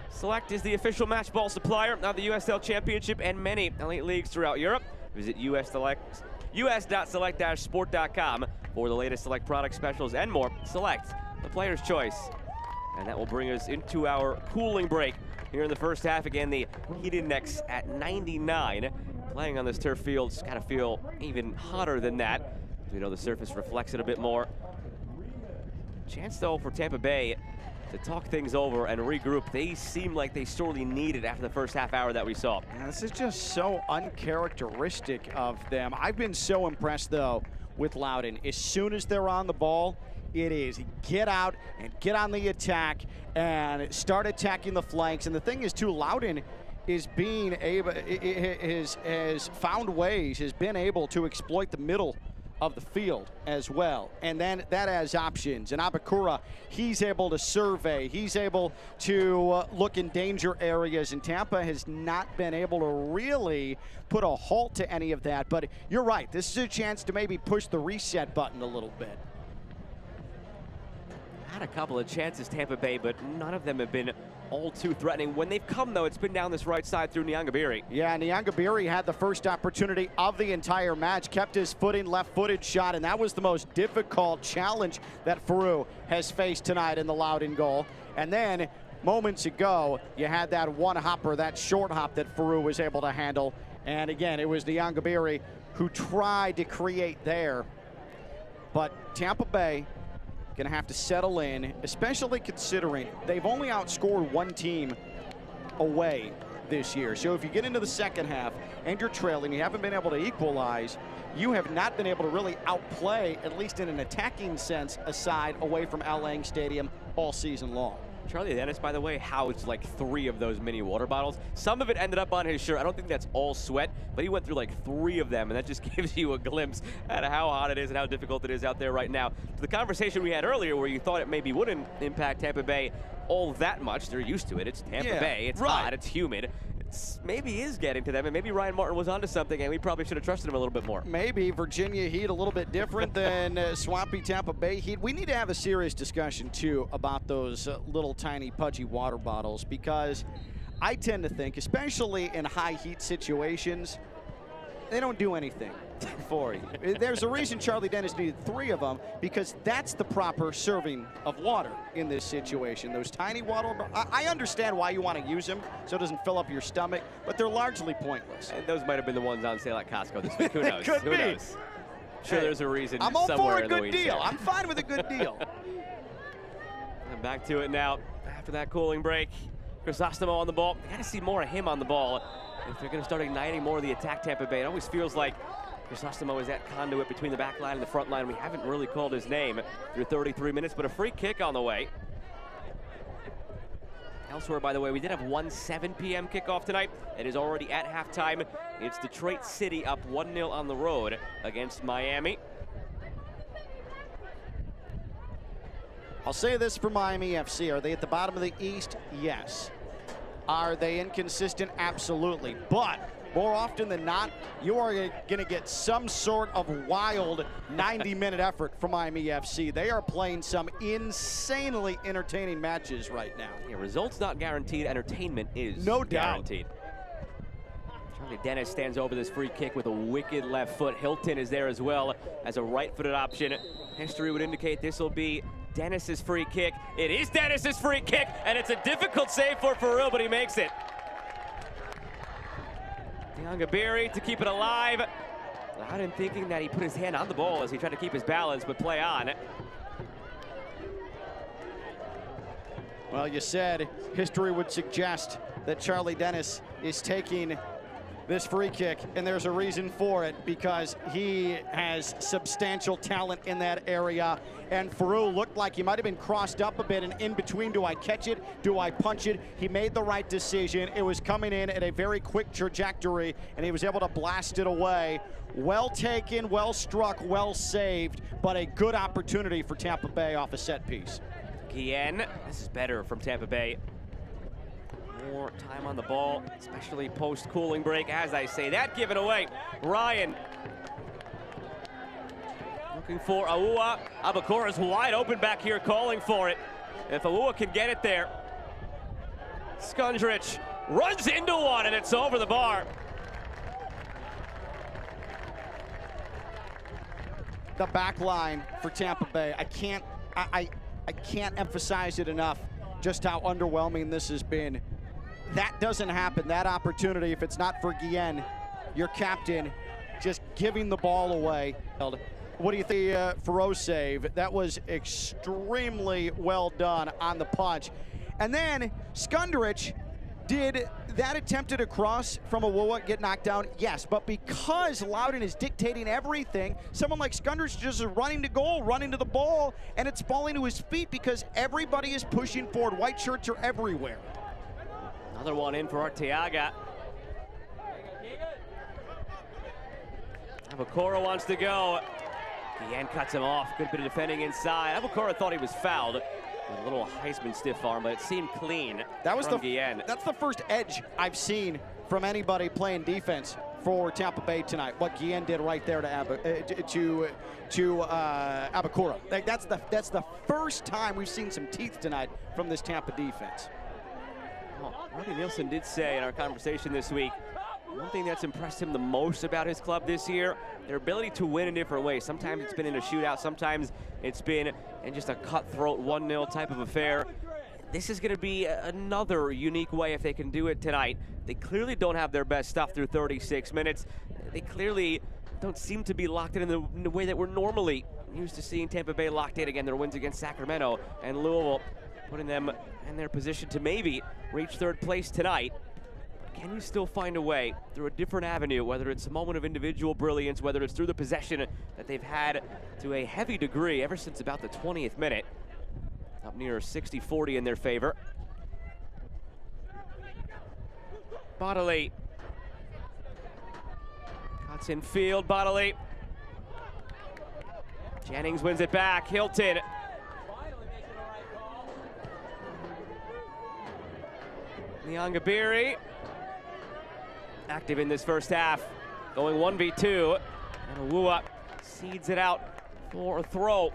Select is the official match ball supplier of the USL Championship and many elite leagues throughout Europe. Visit us.select-sport.com for the latest Select product specials and more. Select, the player's choice. And that will bring us into our cooling break here in the first half. Again, the heat index at 99. Playing on this turf field's got to feel even hotter than that. We know the surface reflects it a bit more. Chance, though, for Tampa Bay to talk things over and regroup. They seem like they sorely need it after the first half hour that we saw. Yeah, this is just so uncharacteristic of them. I've been so impressed, though, with Loudoun. As soon as they're on the ball, it is get out and get on the attack and start attacking the flanks. And the thing is, too, Loudoun is being able, has found ways, has been able to exploit the middle of the field as well. And then that has options. And Aboukoura, he's able to survey. He's able to look in danger areas. And Tampa has not been able to really put a halt to any of that. But you're right. This is a chance to maybe push the reset button a little bit. Had a couple of chances, Tampa Bay, but none of them have been all too threatening. When they've come, though, it's been down this right side through Nyangabiri. Yeah, Nyangabiri had the first opportunity of the entire match, kept his footing, left-footed shot, and that was the most difficult challenge that Farouk has faced tonight in the Loudoun goal. And then, moments ago, you had that one hopper, that short hop that Farouk was able to handle. And again, it was Nyangabiri who tried to create there. But Tampa Bay going to have to settle in, especially considering they've only outscored one team away this year. So if you get into the second half and you're trailing, you haven't been able to equalize, you have not been able to really outplay, at least in an attacking sense, a side away from Al Lang Stadium all season long. Charlie Dennis, by the way, housed like 3 of those mini water bottles. Some of it ended up on his shirt. I don't think that's all sweat, but he went through like 3 of them, and that just gives you a glimpse at how hot it is and how difficult it is out there right now. To the conversation we had earlier where you thought it maybe wouldn't impact Tampa Bay all that much. They're used to it. It's Tampa Bay. It's hot. It's humid. Maybe is getting to them, and maybe Ryan Martin was onto something, and we probably should have trusted him a little bit more. Maybe Virginia Heat a little bit different than swampy Tampa Bay Heat. We need to have a serious discussion, too, about those little tiny pudgy water bottles, because I tend to think, especially in high heat situations, they don't do anything for you. There's a reason Charlie Dennis needed 3 of them, because that's the proper serving of water in this situation. Those tiny water, I understand why you want to use them so it doesn't fill up your stomach, but they're largely pointless. And those might have been the ones on sale at Costco this week. Who knows? Could Who be. knows? I'm sure there's a reason I'm all somewhere for a in the good weeds deal. there. I'm fine with a good deal. And back to it now after that cooling break. Crisostomo on the ball. Got to see more of him on the ball if they're going to start igniting more of the attack Tampa Bay. It always feels like Crisostomo is that conduit between the back line and the front line. We haven't really called his name through 33 minutes, but a free kick on the way. Elsewhere, by the way, we did have one 7 p.m. kickoff tonight. It is already at halftime. It's Detroit City up 1-0 on the road against Miami. I'll say this for Miami FC. Are they at the bottom of the East? Yes. Are they inconsistent? Absolutely. But more often than not, you are going to get some sort of wild 90-minute effort from Miami FC. They are playing some insanely entertaining matches right now. Yeah, results not guaranteed. Entertainment is no doubt guaranteed. Charlie Dennis stands over this free kick with a wicked left foot. Hilton is there as well as a right-footed option. History would indicate this will be Dennis's free kick. It is Dennis's free kick, and it's a difficult save for Farouk, but he makes it. Diangabiri to keep it alive. Loudoun thinking that he put his hand on the ball as he tried to keep his balance, but play on. Well, you said history would suggest that Charlie Dennis is taking this free kick, and there's a reason for it, because he has substantial talent in that area. And Farouk looked like he might have been crossed up a bit, and in between, do I catch it? Do I punch it? He made the right decision. It was coming in at a very quick trajectory, and he was able to blast it away. Well taken, well struck, well saved, but a good opportunity for Tampa Bay off a set piece. Guillen, this is better from Tampa Bay. More time on the ball, especially post-cooling break, as I say. That given away. Ryan looking for Aoukoura. Aboukoura is wide open back here, calling for it. If Aoukoura can get it there. Skundrich runs into one, and it's over the bar. The back line for Tampa Bay, I can't emphasize it enough just how underwhelming this has been. That doesn't happen, that opportunity, if it's not for Guillen, your captain, just giving the ball away. What do you think, Farouk save? That was extremely well done on the punch. And then Skundrich, did that attempted a cross from Aoukoura get knocked down? Yes, but because Loudoun is dictating everything, someone like Skundrich just is running to goal, running to the ball, and it's falling to his feet because everybody is pushing forward. White shirts are everywhere. Another one in for Arteaga. Aboukoura wants to go. Guillen cuts him off. Good bit of defending inside. Aboukoura thought he was fouled with a little Heisman stiff arm, but it seemed clean. That was from Guillen. That's the first edge I've seen from anybody playing defense for Tampa Bay tonight. What Guillen did right there to Aboukoura. Like, that's the first time we've seen some teeth tonight from this Tampa defense. Rodney Nielsen did say in our conversation this week, one thing that's impressed him the most about his club this year, their ability to win in different ways. Sometimes it's been in a shootout, sometimes it's been in just a cutthroat 1-0 type of affair. This is going to be another unique way if they can do it tonight. They clearly don't have their best stuff through 36 minutes. They clearly don't seem to be locked in the way that we're normally used to seeing Tampa Bay locked in. Again, their wins against Sacramento and Louisville, putting them in their position to maybe reach third place tonight. Can you still find a way through a different avenue, whether it's a moment of individual brilliance, whether it's through the possession that they've had to a heavy degree ever since about the 20th minute, up near 60-40 in their favor. Bodily cuts in field. Bodily. Jennings wins it back. Hilton. Diangabiri active in this first half, going 1v2, and Aoukoura seeds it out for a throw.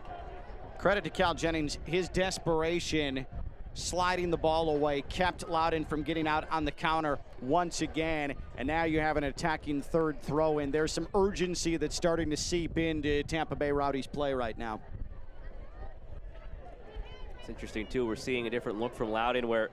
Credit to Cal Jennings, his desperation sliding the ball away kept Loudoun from getting out on the counter once again, and now you have an attacking third throw in. There's some urgency that's starting to seep into Tampa Bay Rowdies play right now. It's interesting too, we're seeing a different look from Loudoun where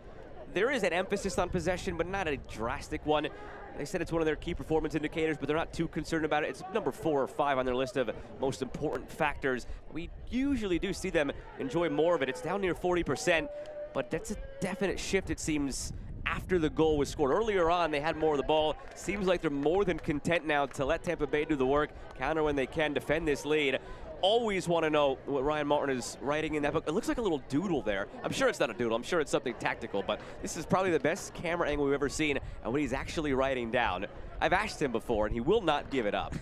there is an emphasis on possession, but not a drastic one. They said it's one of their key performance indicators, but they're not too concerned about it. It's number 4 or 5 on their list of most important factors. We usually do see them enjoy more of it. It's down near 40%, but that's a definite shift, it seems, after the goal was scored. Earlier on, they had more of the ball. Seems like they're more than content now to let Tampa Bay do the work, counter when they can, defend this lead. Always want to know what Ryan Martin is writing in that book. It looks like a little doodle there. I'm sure it's not a doodle. I'm sure it's something tactical, but this is probably the best camera angle we've ever seen and what he's actually writing down. I've asked him before, and he will not give it up.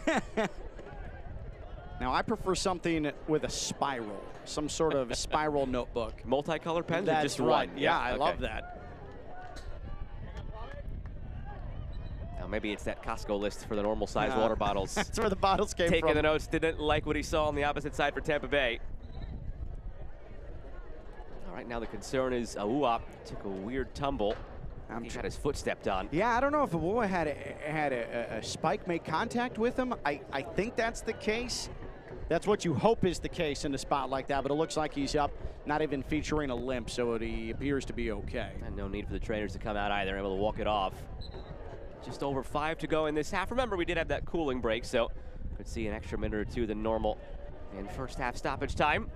Now, I prefer something with a spiral, some sort of spiral notebook. Multicolored pens or That's just right. one? Yeah, I okay. love that. Now maybe it's that Costco list for the normal size water bottles. That's where the bottles came from. Taking the notes, didn't like what he saw on the opposite side for Tampa Bay. All right, now the concern is Aboukoura took a weird tumble. He got his foot stepped on. Yeah, I don't know if Aboukoura had a spike make contact with him. I think that's the case. That's what you hope is the case in a spot like that, but it looks like he's up, not even featuring a limp, so he appears to be okay. And no need for the trainers to come out either, able to walk it off. Just over 5 to go in this half. Remember, we did have that cooling break, so could see an extra minute or two than normal in first half stoppage time.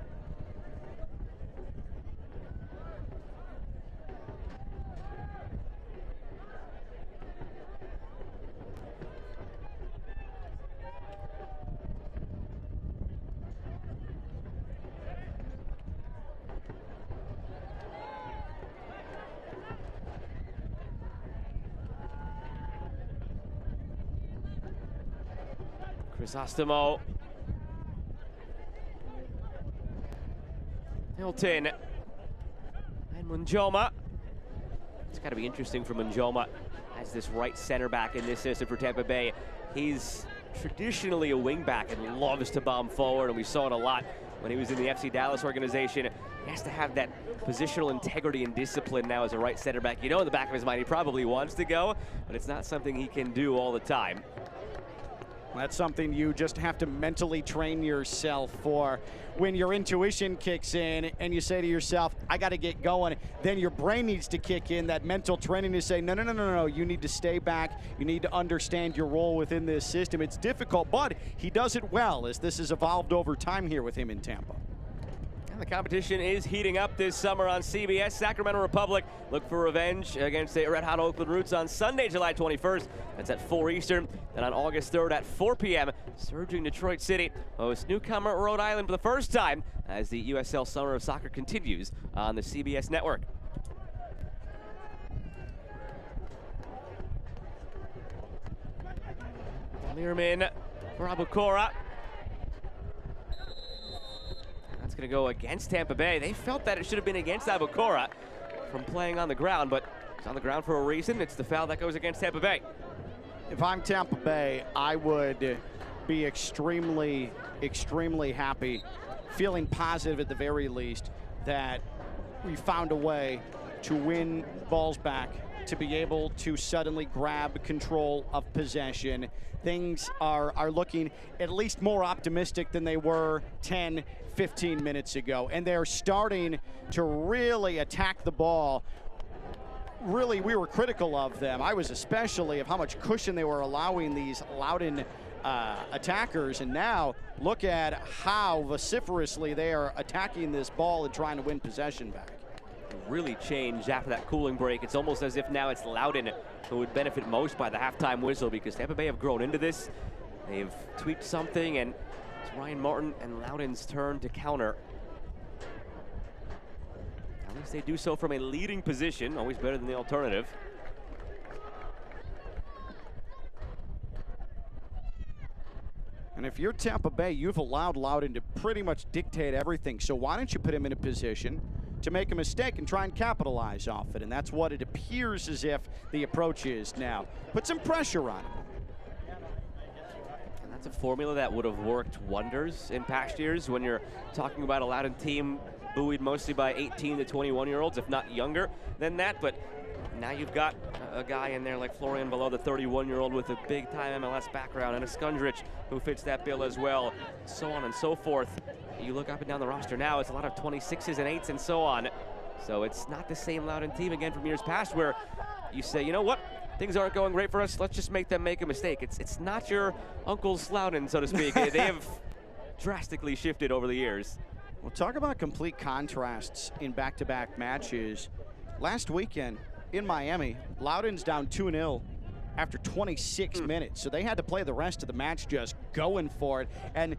Crisostomo. Hilton. And Munjoma. It's got to be interesting for Munjoma as this right center back in this system for Tampa Bay. He's traditionally a wing back and loves to bomb forward, and we saw it a lot when he was in the FC Dallas organization. He has to have that positional integrity and discipline now as a right center back. You know in the back of his mind he probably wants to go, but it's not something he can do all the time. That's something you just have to mentally train yourself for. When your intuition kicks in and you say to yourself, I got to get going, then your brain needs to kick in, that mental training to say, no, you need to stay back. You need to understand your role within this system. It's difficult, but he does it well as this has evolved over time here with him in Tampa. And the competition is heating up this summer on CBS. Sacramento Republic look for revenge against the red-hot Oakland Roots on Sunday, July 21st. That's at 4 Eastern. Then on August 3rd at 4 p.m., surging Detroit City hosts newcomer Rhode Island for the first time as the USL Summer of Soccer continues on the CBS network. Learman for Aboukoura. That's going to go against Tampa Bay. They felt that it should have been against Aboukoura from playing on the ground, but it's on the ground for a reason. It's the foul that goes against Tampa Bay. If I'm Tampa Bay, I would be extremely happy, feeling positive at the very least, that we found a way to win balls back, to be able to suddenly grab control of possession. Things are looking at least more optimistic than they were 10, 15 minutes ago, and they're starting to really attack the ball. Really, we were critical of them. I was especially of how much cushion they were allowing these Loudoun attackers, and now look at how vociferously they are attacking this ball and trying to win possession back. Really changed after that cooling break. It's almost as if now it's Loudoun who would benefit most by the halftime whistle, because Tampa Bay have grown into this. They've tweaked something, and it's Ryan Martin and Loudoun's turn to counter. At least they do so from a leading position, always better than the alternative. And if you're Tampa Bay, you've allowed Loudoun to pretty much dictate everything. So why don't you put him in a position to make a mistake and try and capitalize off it? And that's what it appears as if the approach is now. Put some pressure on him. And that's a formula that would have worked wonders in past years when you're talking about a Loudoun team buoyed mostly by 18 to 21-year-olds, if not younger than that. But now you've got a guy in there like Florian Below, the 31-year-old with a big-time MLS background, and a Skundrich who fits that bill as well, so on and so forth. You look up and down the roster now, it's a lot of 26s and 8s and so on. So it's not the same Loudoun team again from years past where you say, you know what, things aren't going great for us, let's just make them make a mistake. It's not your uncle's Loudoun, so to speak. They have drastically shifted over the years. Well, talk about complete contrasts in back-to-back matches. Last weekend, in Miami, Loudoun's down 2-0 after 26 minutes. So they had to play the rest of the match just going for it. And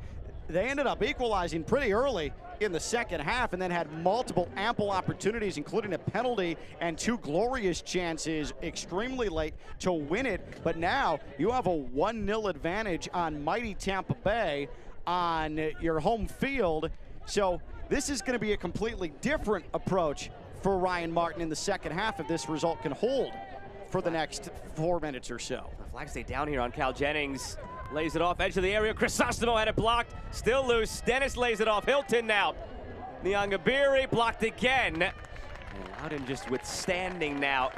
they ended up equalizing pretty early in the second half and then had multiple ample opportunities, including a penalty and 2 glorious chances extremely late to win it. But now you have a 1-0 advantage on mighty Tampa Bay on your home field. So this is going to be a completely different approach for Ryan Martin in the second half if this result can hold for the next 4 minutes or so. The flag stay down here on Cal Jennings. Lays it off, edge of the area. Crisostomo had it blocked. Still loose. Dennis lays it off. Hilton now. Nyangabiri blocked again. And Loudoun just withstanding now.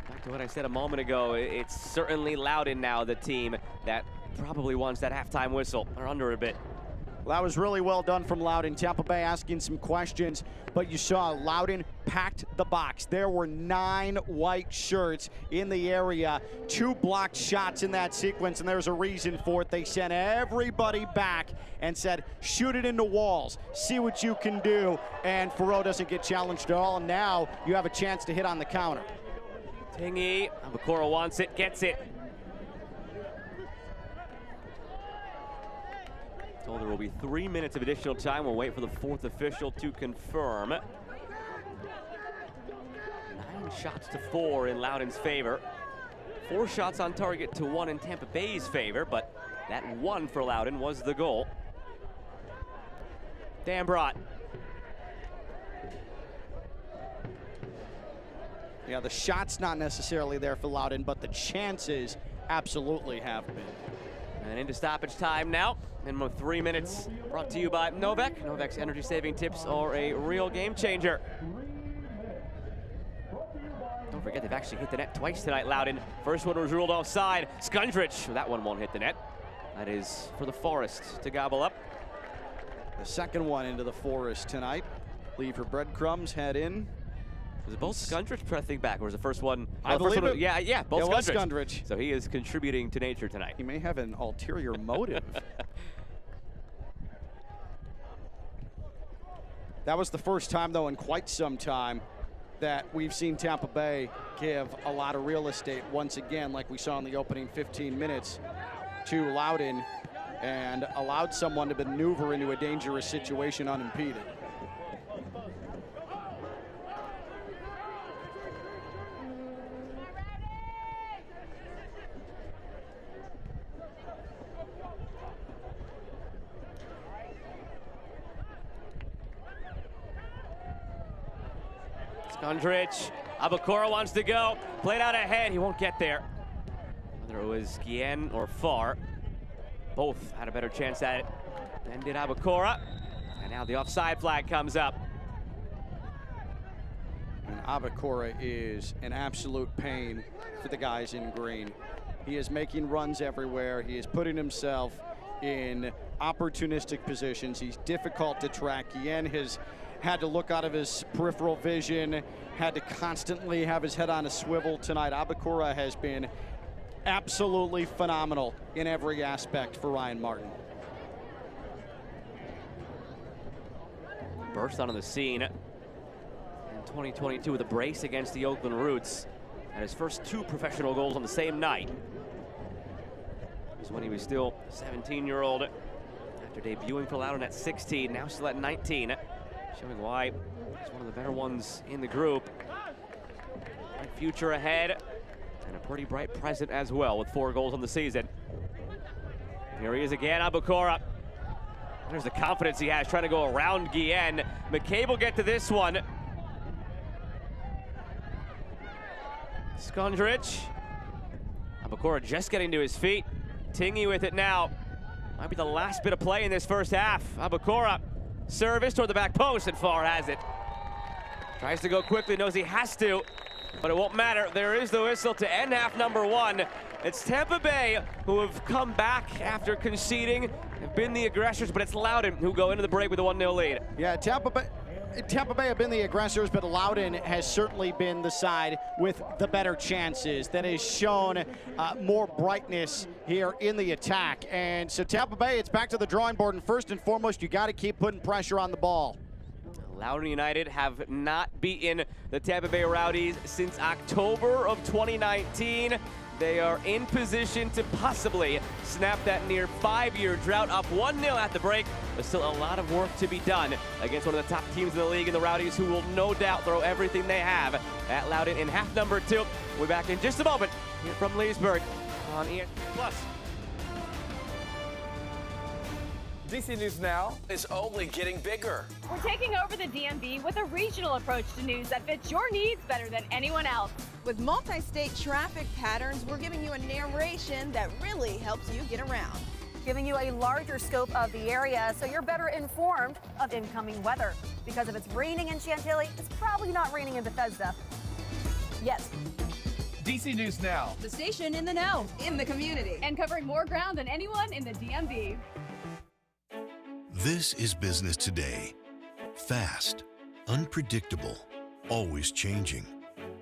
Back to what I said a moment ago, it's certainly Loudoun now, the team that probably wants that halftime whistle. They're under a bit. Well, that was really well done from Loudoun. Tampa Bay asking some questions, but you saw Loudoun packed the box. There were 9 white shirts in the area, 2 blocked shots in that sequence, and there's a reason for it. They sent everybody back and said, shoot it into walls, see what you can do, and Faro doesn't get challenged at all, and now you have a chance to hit on the counter. Tingy, Aboukoura wants it, gets it. Told there will be 3 minutes of additional time. We'll wait for the 4th official to confirm. 9 shots to 4 in Loudoun's favor. 4 shots on target to 1 in Tampa Bay's favor, but that 1 for Loudoun was the goal. Dambrot. Yeah, the shot's not necessarily there for Loudoun, but the chances absolutely have been. And into stoppage time now. Minimum of 3 minutes, brought to you by Novak. Novak's energy-saving tips are a real game changer. Don't forget, they've actually hit the net twice tonight, Loudoun. First one was ruled offside. Skundrich, that one won't hit the net. That is for the Forest to gobble up. The second one into the Forest tonight. Leave your breadcrumbs, head in. Was it both Skundrich pressing back, or was the first one? I believe it. Yeah, both Skundrich. So he is contributing to nature tonight. He may have an ulterior motive. That was the first time, though, in quite some time that we've seen Tampa Bay give a lot of real estate once again, like we saw in the opening 15 minutes, to Loudoun, and allowed someone to maneuver into a dangerous situation unimpeded. Skundrich, Aboukoura wants to go, played out ahead, he won't get there. Whether it was Guillen or Farr, both had a better chance at it than did Aboukoura. And now the offside flag comes up. And Aboukoura is an absolute pain for the guys in green. He is making runs everywhere. He is putting himself in opportunistic positions. He's difficult to track. Guillen has had to look out of his peripheral vision, had to constantly have his head on a swivel tonight. Aboukoura has been absolutely phenomenal in every aspect for Ryan Martin. Burst onto the scene in 2022 with a brace against the Oakland Roots. And his first 2 professional goals on the same night. It was when he was still 17-year-old after debuting for Loudoun at 16, now still at 19. Showing why he's one of the better ones in the group. Bright future ahead, and a pretty bright present as well with 4 goals on the season. Here he is again, Aboukoura. There's the confidence he has trying to go around Guillen. McCabe will get to this one. Skundrich. Aboukoura just getting to his feet. Tingy with it now. Might be the last bit of play in this first half. Aboukoura. Service toward the back post, and Farr has it. Tries to go quickly, knows he has to, but it won't matter. There is the whistle to end half number 1. It's Tampa Bay who have come back after conceding, have been the aggressors, but it's Loudoun who go into the break with a 1-0 lead. Yeah, Tampa Bay have been the aggressors, but Loudoun has certainly been the side with the better chances that has shown more brightness here in the attack. And so Tampa Bay, it's back to the drawing board, and first and foremost, you got to keep putting pressure on the ball. Loudoun United have not beaten the Tampa Bay Rowdies since October of 2019. They are in position to possibly snap that near 5-year drought, up 1-0 at the break, but still a lot of work to be done against one of the top teams in the league, and the Rowdies, who will no doubt throw everything they have at Loudoun in half number 2. We'll be back in just a moment here from Leesburg on ESPN+. DC News Now is only getting bigger. We're taking over the DMV with a regional approach to news that fits your needs better than anyone else. With multi-state traffic patterns, we're giving you a narration that really helps you get around. Giving you a larger scope of the area so you're better informed of incoming weather. Because if it's raining in Chantilly, it's probably not raining in Bethesda. Yet. DC News Now. The station in the know, in the community. And covering more ground than anyone in the DMV. This is business today. Fast, unpredictable, always changing.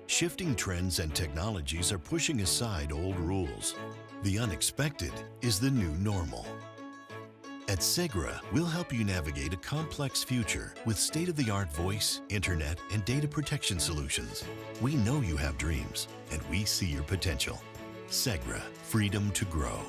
Shifting trends and technologies are pushing aside old rules. The unexpected is the new normal. At Segra, we'll help you navigate a complex future with state-of-the-art voice, internet, and data protection solutions. We know you have dreams, and we see your potential. Segra, freedom to grow.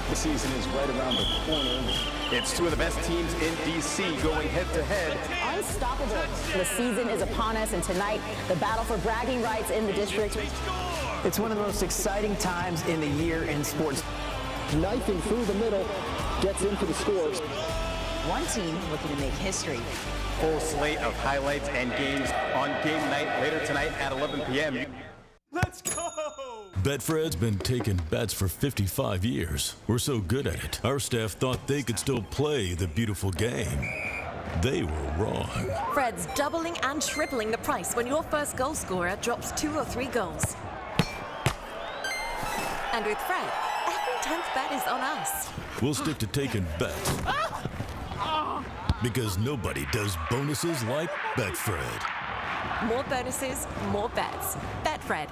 The season is right around the corner. It's two of the best teams in DC going head-to-head. Unstoppable. The season is upon us, and tonight, the battle for bragging rights in the district. It's one of the most exciting times in the year in sports. Knifing through the middle, gets into the scores. One team looking to make history. Full slate of highlights and games on game night later tonight at 11 p.m. Let's go! Betfred's been taking bets for 55 years. We're so good at it, our staff thought they could still play the beautiful game. They were wrong. Fred's doubling and tripling the price when your first goal scorer drops 2 or 3 goals. And with Fred, every 10th bet is on us. We'll stick to taking bets. Because nobody does bonuses like Betfred. More bonuses, more bets. Betfred.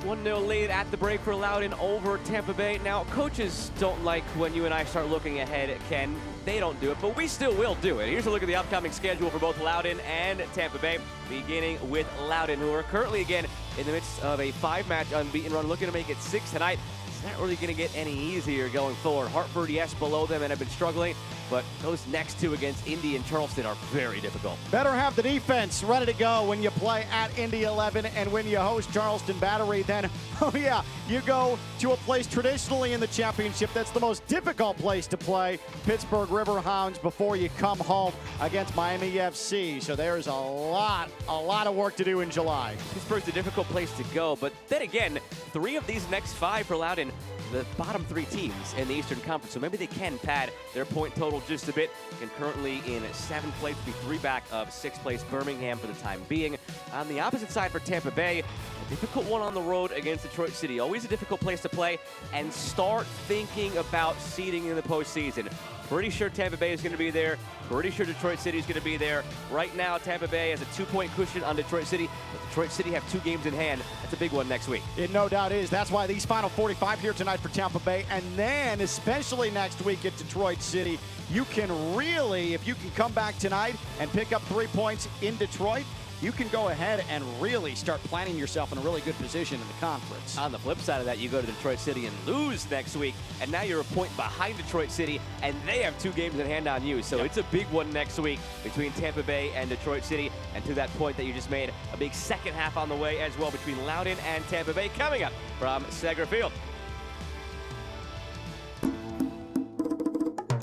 1-0 lead at the break for Loudoun over Tampa Bay. Now, coaches don't like when you and I start looking ahead, Ken. They don't do it, but we still will do it. Here's a look at the upcoming schedule for both Loudoun and Tampa Bay, beginning with Loudoun, who are currently, again, in the midst of a 5-match unbeaten run, looking to make it 6 tonight. It's not really going to get any easier going forward. Hartford, yes, below them and have been struggling, but those next 2 against Indy and Charleston are very difficult. Better have the defense ready to go when you play at Indy 11, and when you host Charleston Battery, then, oh yeah, you go to a place traditionally in the championship that's the most difficult place to play, Pittsburgh Riverhounds, before you come home against Miami FC. So there's a lot of work to do in July. Pittsburgh's a difficult place to go, but then again, 3 of these next 5 for Loudoun, the bottom 3 teams in the Eastern Conference, so maybe they can pad their point total just a bit. And currently in 7th place, be 3 back of 6th place Birmingham for the time being. On the opposite side for Tampa Bay, a difficult one on the road against Detroit City. Always a difficult place to play, and start thinking about seeding in the postseason. Pretty sure Tampa Bay is going to be there. Pretty sure Detroit City is going to be there. Right now, Tampa Bay has a 2-point cushion on Detroit City. But Detroit City have 2 games in hand. That's a big one next week. It no doubt is. That's why these final 45 here tonight for Tampa Bay. And then, especially next week at Detroit City, you can really, if you can come back tonight and pick up 3 points in Detroit, you can go ahead and really start planning yourself in a really good position in the conference. On the flip side of that, you go to Detroit City and lose next week, and now you're a point behind Detroit City, and they have 2 games in hand on you. So It's a big one next week between Tampa Bay and Detroit City. And to that point that you just made, a big second half on the way as well between Loudoun and Tampa Bay coming up from Segra Field.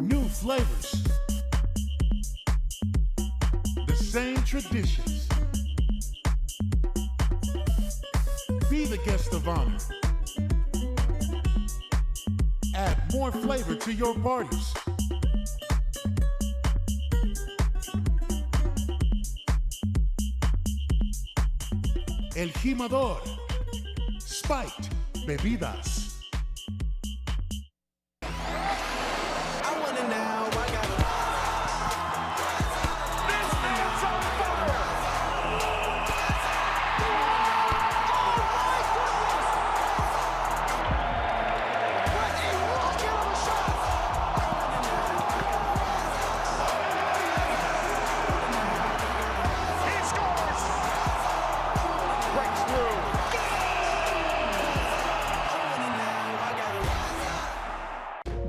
New flavors. The same traditions. Be the guest of honor. Add more flavor to your parties. El Jimador. Spiked bebidas.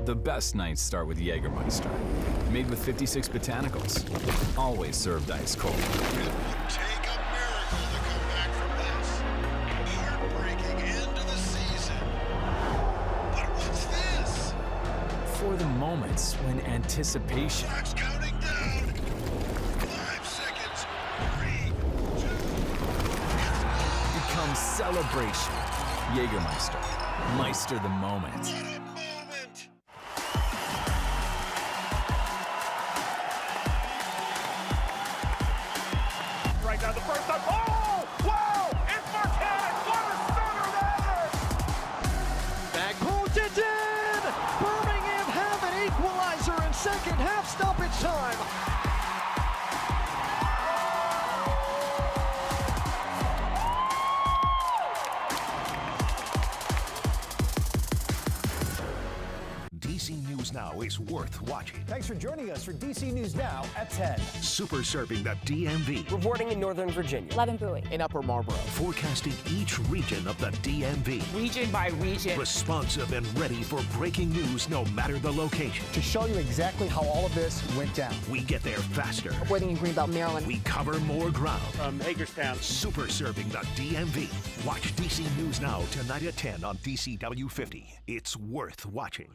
The best nights start with Jägermeister. Made with 56 botanicals. Always served ice cold. Take a miracle to come back from this. Heartbreaking end to the season. But what's this? For the moments when anticipation Clock's counting down. 5 seconds. 3, 2, becomes celebration. Jägermeister. Meister the moment. what a moment. Right now, the first time. Oh! Wow! It's Marquez! What a stunner that is! Back posted in! Birmingham have an equalizer in second half stoppage time. DC News Now is worth watching. Thanks for joining us for DC News Now at 10. Super serving the DMV. Reporting in Northern Virginia. Levin Bowie. In Upper Marlboro. Forecasting each region of the DMV. Region by region. Responsive and ready for breaking news no matter the location. To show you exactly how all of this went down. We get there faster. Reporting in Greenbelt, Maryland. We cover more ground. From Hagerstown. Super serving the DMV. Watch DC News Now tonight at 10 on DCW 50. It's worth watching.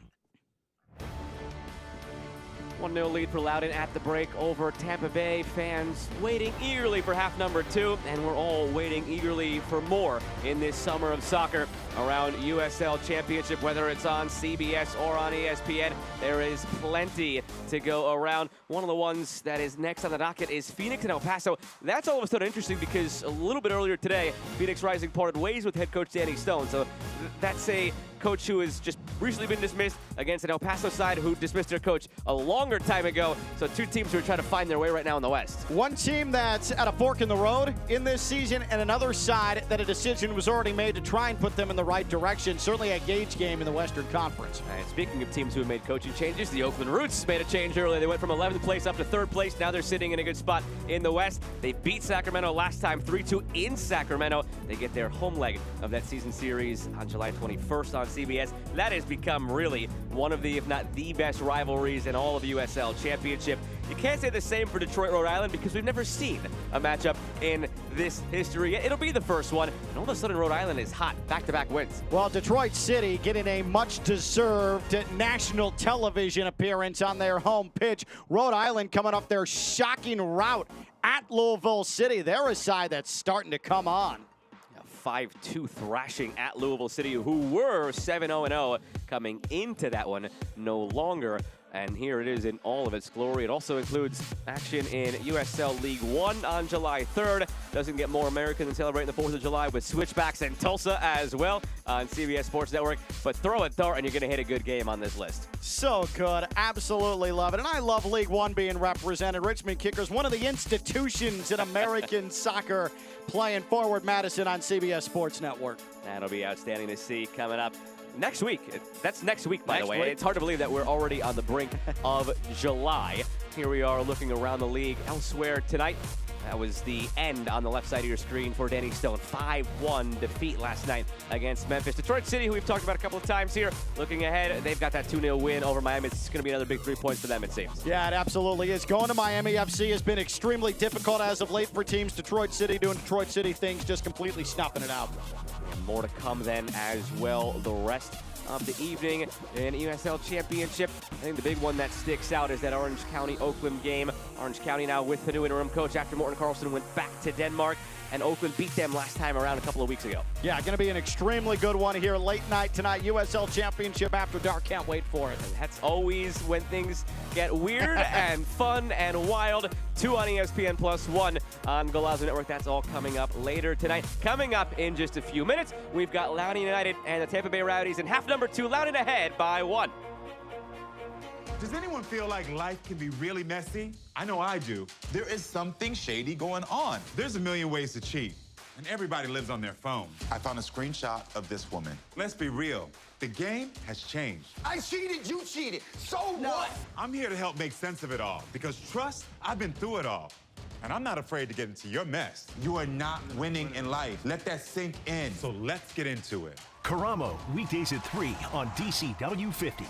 1-0 lead for Loudoun at the break over Tampa Bay. Fans waiting eagerly for half number 2, and we're all waiting eagerly for more in this summer of soccer around USL Championship, whether it's on CBS or on ESPN. There is plenty to go around. One of the ones that is next on the docket is Phoenix and El Paso. That's all of a sudden interesting because a little bit earlier today, Phoenix Rising parted ways with head coach Danny Stone. So that's a coach who has just recently been dismissed against an El Paso side who dismissed their coach a longer time ago. So two teams who are trying to find their way right now in the West. One team that's at a fork in the road in this season, and another side that a decision was already made to try and put them in the right direction. Certainly a gauge game in the Western Conference. And speaking of teams who have made coaching changes, the Oakland Roots made a change earlier. They went from 11th place up to 3rd place. Now they're sitting in a good spot in the West. They beat Sacramento last time 3-2 in Sacramento. They get their home leg of that season series on July 21st on CBS. That has become really one of the, if not the best rivalries in all of USL Championship. You can't say the same for Detroit, Rhode Island, because we've never seen a matchup in this history yet. It'll be the first one, and all of a sudden Rhode Island is hot. Back-to-back wins. Well, Detroit City getting a much-deserved national television appearance on their home pitch. Rhode Island coming off their shocking rout at Louisville City. They're a side that's starting to come on. 5-2 thrashing at Louisville City, who were 7-0-0 coming into that one, no longer. And here it is in all of its glory. It also includes action in USL League One on July 3rd. Doesn't get more American than celebrating the 4th of July with Switchbacks in Tulsa as well on CBS Sports Network. But throw a dart and you're going to hit a good game on this list. So good. Absolutely love it. And I love League One being represented. Richmond Kickers, one of the institutions in American soccer, playing Forward Madison on CBS Sports Network. That'll be outstanding to see coming up next week. That's next week, by the way. It's hard to believe that we're already on the brink of July. Here we are looking around the league elsewhere tonight. That was the end on the left side of your screen for Danny Stone. 5-1 defeat last night against Memphis. Detroit City, who we've talked about a couple of times here, looking ahead, they've got that 2-0 win over Miami. It's going to be another big 3 points for them, it seems. Yeah, it absolutely is. Going to Miami FC has been extremely difficult as of late for teams. Detroit City doing Detroit City things, just completely snuffing it out. And more to come then as well the rest of the evening in USL Championship. I think the big one that sticks out is that Orange County-Oakland game. Orange County now with the new interim coach after Morten Carlson went back to Denmark, and Oakland beat them last time around a couple of weeks ago. Yeah, going to be an extremely good one here late night tonight. USL Championship after dark. Can't wait for it. And that's always when things get weird and fun and wild. 2 on ESPN Plus 1 on Golazo Network. That's all coming up later tonight. Coming up in just a few minutes, we've got Loudoun United and the Tampa Bay Rowdies in half number 2. Loudoun ahead by 1. Does anyone feel like life can be really messy? I know I do. There is something shady going on. There's a million ways to cheat, and everybody lives on their phone. I found a screenshot of this woman. Let's be real. The game has changed. I cheated, you cheated. So what? I'm here to help make sense of it all, because trust, I've been through it all. And I'm not afraid to get into your mess. You are not winning in life. Let that sink in. So let's get into it. Karamo, weekdays at 3 on DCW 50.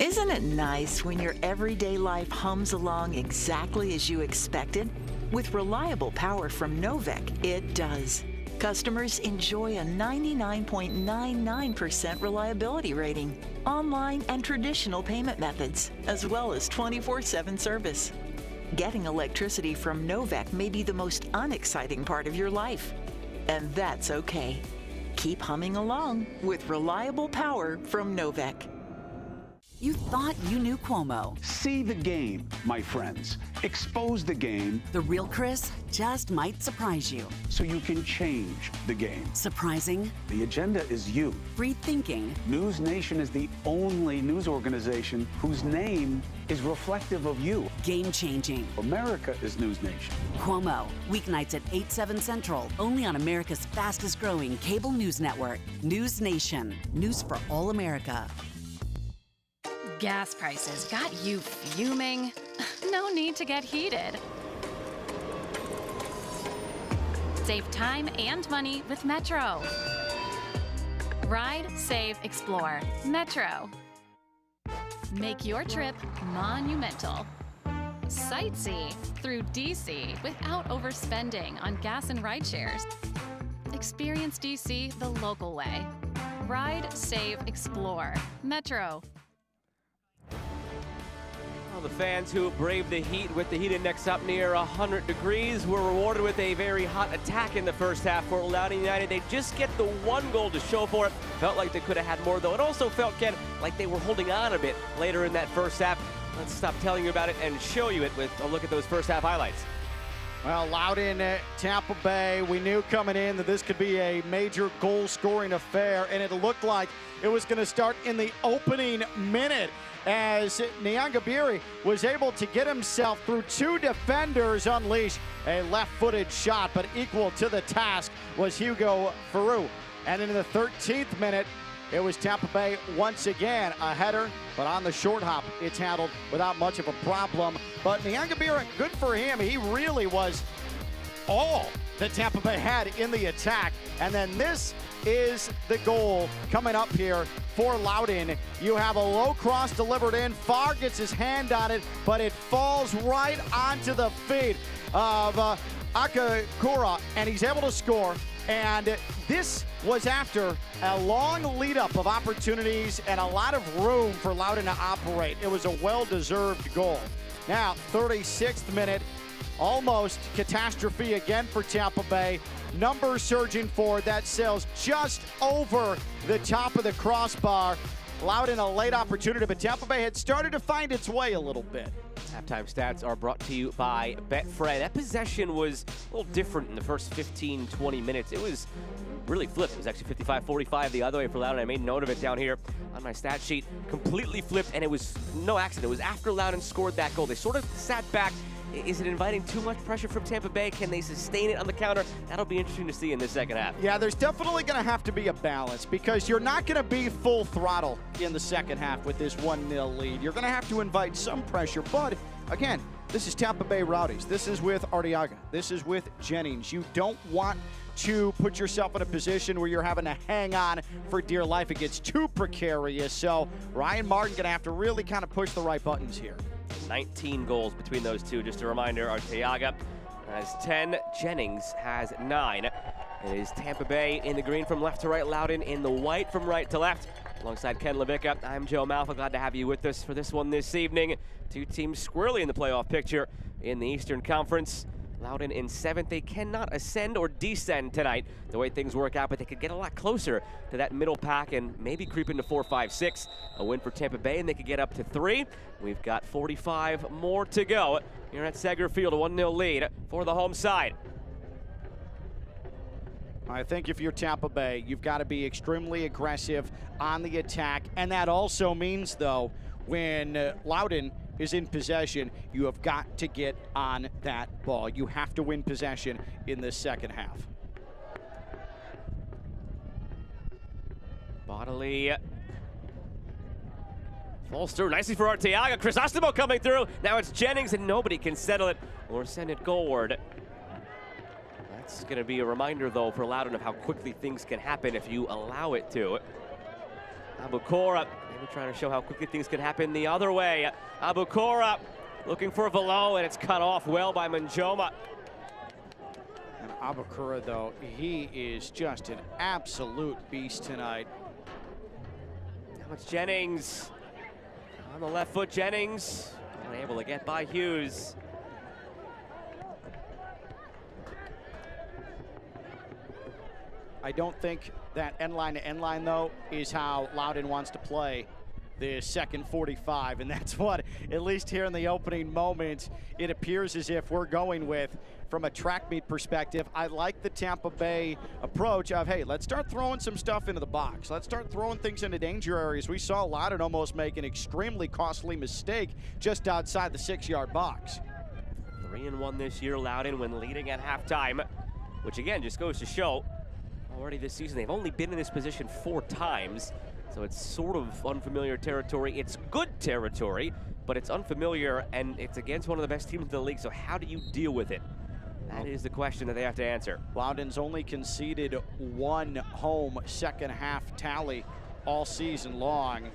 Isn't it nice when your everyday life hums along exactly as you expected? With reliable power from Novec, it does. Customers enjoy a 99.99% reliability rating, online and traditional payment methods, as well as 24/7 service. Getting electricity from Novec may be the most unexciting part of your life, and that's okay. Keep humming along with reliable power from Novec. You thought you knew Cuomo. See the game, my friends. Expose the game. The real Chris just might surprise you. So you can change the game. Surprising. The agenda is you. Free thinking. News Nation is the only news organization whose name is reflective of you. Game changing. America is News Nation. Cuomo, weeknights at 8/7 Central, only on America's fastest growing cable news network, News Nation. News for all America. Gas prices got you fuming? No need to get heated. Save time and money with Metro. Ride, save, explore. Metro. Make your trip monumental. Sightsee through DC without overspending on gas and ride shares. Experience DC the local way. Ride, save, explore. Metro. Well, the fans who braved the heat with the heat index up near 100 degrees were rewarded with a very hot attack in the first half for Loudoun United. They just get the one goal to show for it. Felt like they could have had more, though. It also felt, Ken, like they were holding on a bit later in that first half. Let's stop telling you about it and show you it with a look at those first half highlights. Well, Loudoun, Tampa Bay, we knew coming in that this could be a major goal-scoring affair, and it looked like it was going to start in the opening minute as Nyangabiri was able to get himself through two defenders, unleash a left-footed shot, but equal to the task was Hugo Farou. And in the 13th minute, it was Tampa Bay once again, a header, but on the short hop, it's handled without much of a problem. But Nyangabiri, good for him. He really was all that Tampa Bay had in the attack. And then this is the goal coming up here for Loudoun. You have a low cross delivered in. Farr gets his hand on it, but it falls right onto the feet of Aboukoura, and he's able to score. And this was after a long lead-up of opportunities and a lot of room for Loudoun to operate. It was a well-deserved goal. Now, 36th minute, almost catastrophe again for Tampa Bay. Numbers surging forward. That sails just over the top of the crossbar. Loudoun a late opportunity, but Tampa Bay had started to find its way a little bit. Halftime stats are brought to you by Betfred. That possession was a little different in the first 15, 20 minutes. It was really flipped. It was actually 55-45 the other way for Loudoun. I made note of it down here on my stat sheet. Completely flipped, and it was no accident. It was after Loudoun scored that goal. They sort of sat back. Is it inviting too much pressure from Tampa Bay? Can they sustain it on the counter? That'll be interesting to see in the second half. Yeah, there's definitely going to have to be a balance because you're not going to be full throttle in the second half with this 1-0 lead. You're going to have to invite some pressure, but again, this is Tampa Bay Rowdies. This is with Arteaga. This is with Jennings. You don't want to put yourself in a position where you're having to hang on for dear life. It gets too precarious, so Ryan Martin going to have to really kind of push the right buttons here. 19 goals between those two. Just a reminder, Arteaga has 10, Jennings has 9. It is Tampa Bay in the green from left to right, Loudoun in the white from right to left. Alongside Ken Levicka, I'm Joe Malfa. Glad to have you with us for this one this evening. Two teams squarely in the playoff picture in the Eastern Conference. Loudoun in 7th. They cannot ascend or descend tonight the way things work out, but they could get a lot closer to that middle pack and maybe creep into 4, 5, 6. A win for Tampa Bay, and they could get up to 3. We've got 45 more to go here at Seger Field. A 1-0 lead for the home side. I think if you're Tampa Bay, you've got to be extremely aggressive on the attack, and that also means, though, when Loudoun is in possession, you have got to get on that ball. You have to win possession in this second half. Bodily falls through nicely for Arteaga. Crisostomo coming through. Now it's Jennings, and nobody can settle it or send it goalward. That's going to be a reminder, though, for Loudoun of how quickly things can happen if you allow it to. Aboukoura maybe trying to show how quickly things could happen the other way. Aboukoura looking for Velo, and it's cut off well by Manjoma. And Aboukoura, though, he is just an absolute beast tonight. Now it's Jennings. On the left foot, Jennings. Unable to get by Hughes. I don't think that end line to end line, though, is how Loudoun wants to play the second 45, and that's what, at least here in the opening moments, it appears as if we're going with. From a track meet perspective, I like the Tampa Bay approach of, hey, let's start throwing some stuff into the box. Let's start throwing things into danger areas. We saw Loudoun almost make an extremely costly mistake just outside the 6-yard box. 3-1 this year, Loudoun, when leading at halftime, which again just goes to show already this season they've only been in this position 4 times. So it's sort of unfamiliar territory. It's good territory, but it's unfamiliar, and it's against one of the best teams in the league. So how do you deal with it? That is the question that they have to answer. Loudoun's only conceded 1 home second half tally all season long.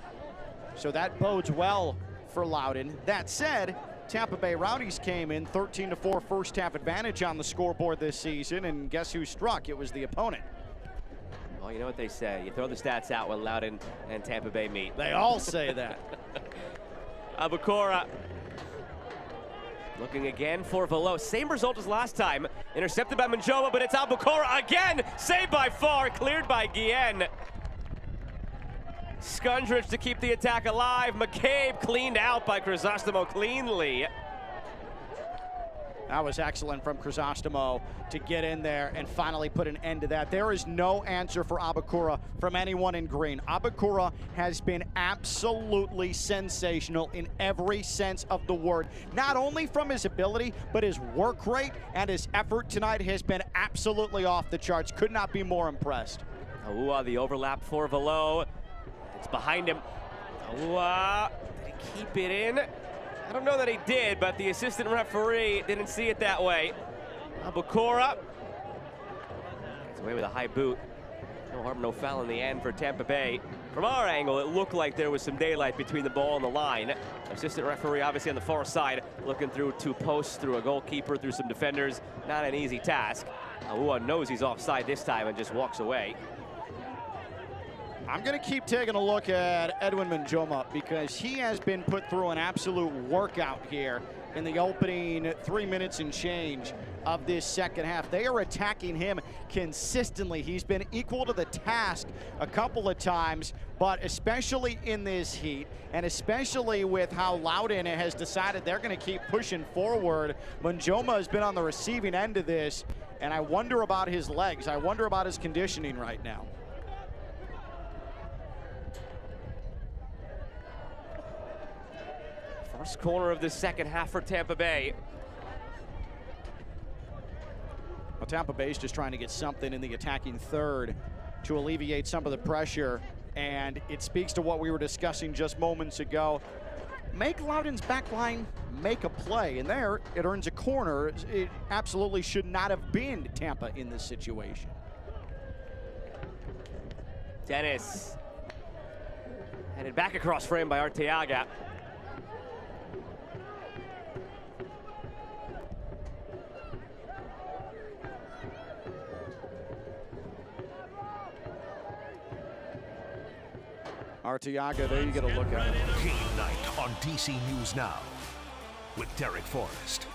So that bodes well for Loudoun. That said, Tampa Bay Rowdies came in 13-4 first half advantage on the scoreboard this season, and guess who struck? It was the opponent. Well, you know what they say. You throw the stats out when Loudoun and Tampa Bay meet. They all say that. Aboukoura looking again for Velo. Same result as last time. Intercepted by Manjoma, but it's Aboukoura again. Saved by Far, cleared by Guillen. Skundrich to keep the attack alive. McCabe cleaned out by Crisostomo cleanly. That was excellent from Crisostomo to get in there and finally put an end to that. There is no answer for Aboukoura from anyone in green. Aboukoura has been absolutely sensational in every sense of the word. Not only from his ability, but his work rate and his effort tonight has been absolutely off the charts. Could not be more impressed. Aua, the overlap for Velo. It's behind him. Aua, did he keep it in? I don't know that he did, but the assistant referee didn't see it that way. Aboukoura gets away with a high boot. No harm, no foul in the end for Tampa Bay. From our angle, it looked like there was some daylight between the ball and the line. Assistant referee obviously on the far side, looking through 2 posts, through a goalkeeper, through some defenders. Not an easy task. Aua knows he's offside this time and just walks away. I'm going to keep taking a look at Edwin Manjoma because he has been put through an absolute workout here in the opening 3 minutes and change of this second half. They are attacking him consistently. He's been equal to the task a couple of times, but especially in this heat, and especially with how Loudoun has decided they're going to keep pushing forward. Manjoma has been on the receiving end of this, and I wonder about his legs. I wonder about his conditioning right now. First corner of the second half for Tampa Bay. Well, Tampa Bay's just trying to get something in the attacking third to alleviate some of the pressure, and it speaks to what we were discussing just moments ago. Make Loudoun's back line make a play, and there it earns a corner. It absolutely should not have been Tampa in this situation. Dennis headed back across frame by Arteaga. Arteaga, there you get a look at it. Game night on DC News Now with Derek Forrest,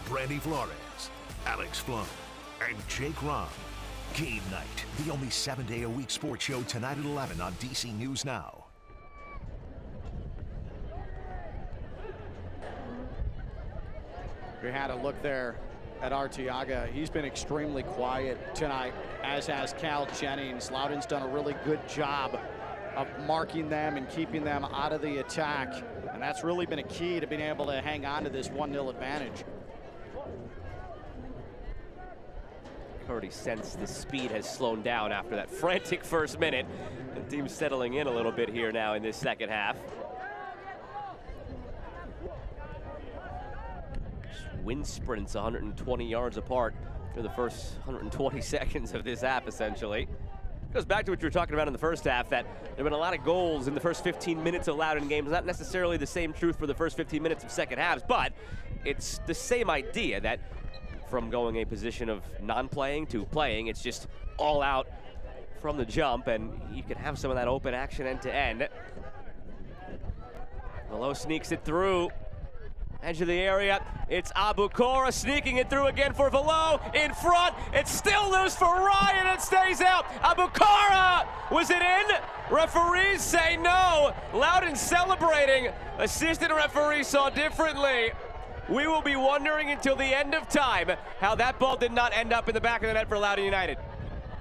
Brandy Flores, Alex Flum, and Jake Rom. Game night, the only 7-day-a-week sports show tonight at 11 on DC News Now. We had a look there at Arteaga. He's been extremely quiet tonight, as has Cal Jennings. Loudoun's done a really good job of marking them and keeping them out of the attack. And that's really been a key to being able to hang on to this 1-0 advantage. Already sensed the speed has slowed down after that frantic first minute. The team's settling in a little bit here now in this second half. Wind sprints 120 yards apart through the first 120 seconds of this half, essentially. Goes back to what you were talking about in the first half, that there have been a lot of goals in the first 15 minutes allowed in games. Not necessarily the same truth for the first 15 minutes of second halves, but it's the same idea that from going a position of non-playing to playing, it's just all out from the jump, and you can have some of that open action end to end. Below sneaks it through. Edge of the area, it's Aboukoura sneaking it through again for Velo, in front, it's still loose for Ryan, it stays out. Aboukoura, was it in? Referees say no. Loudoun celebrating, assistant referee saw differently. We will be wondering until the end of time how that ball did not end up in the back of the net for Loudoun United.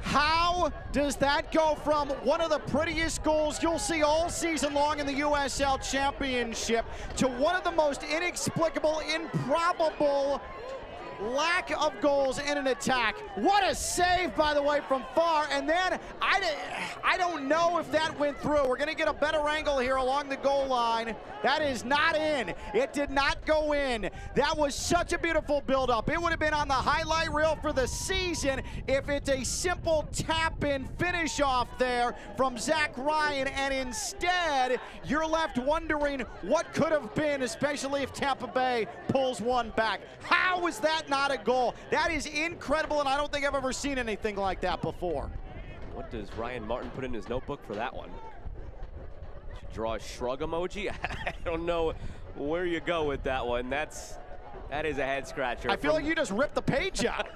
How does that go from one of the prettiest goals you'll see all season long in the USL Championship to one of the most inexplicable, improbable lack of goals in an attack? What a save, by the way, from far. And then I don't know if that went through. We're going to get a better angle here along the goal line. That is not in. It did not go in. That was such a beautiful build-up. It would have been on the highlight reel for the season if it's a simple tap-in finish off there from Zach Ryan, and instead you're left wondering what could have been, especially if Tampa Bay pulls one back. How is that not a goal? That is incredible, and I don't think I've ever seen anything like that before. What does Ryan Martin put in his notebook for that one? Should draw a shrug emoji? I don't know where you go with that one. That is a head scratcher. I feel like you just ripped the page out.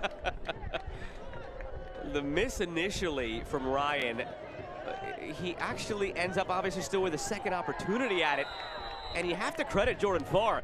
The miss initially from Ryan, he actually ends up obviously still with a second opportunity at it, and you have to credit Jordan Farr.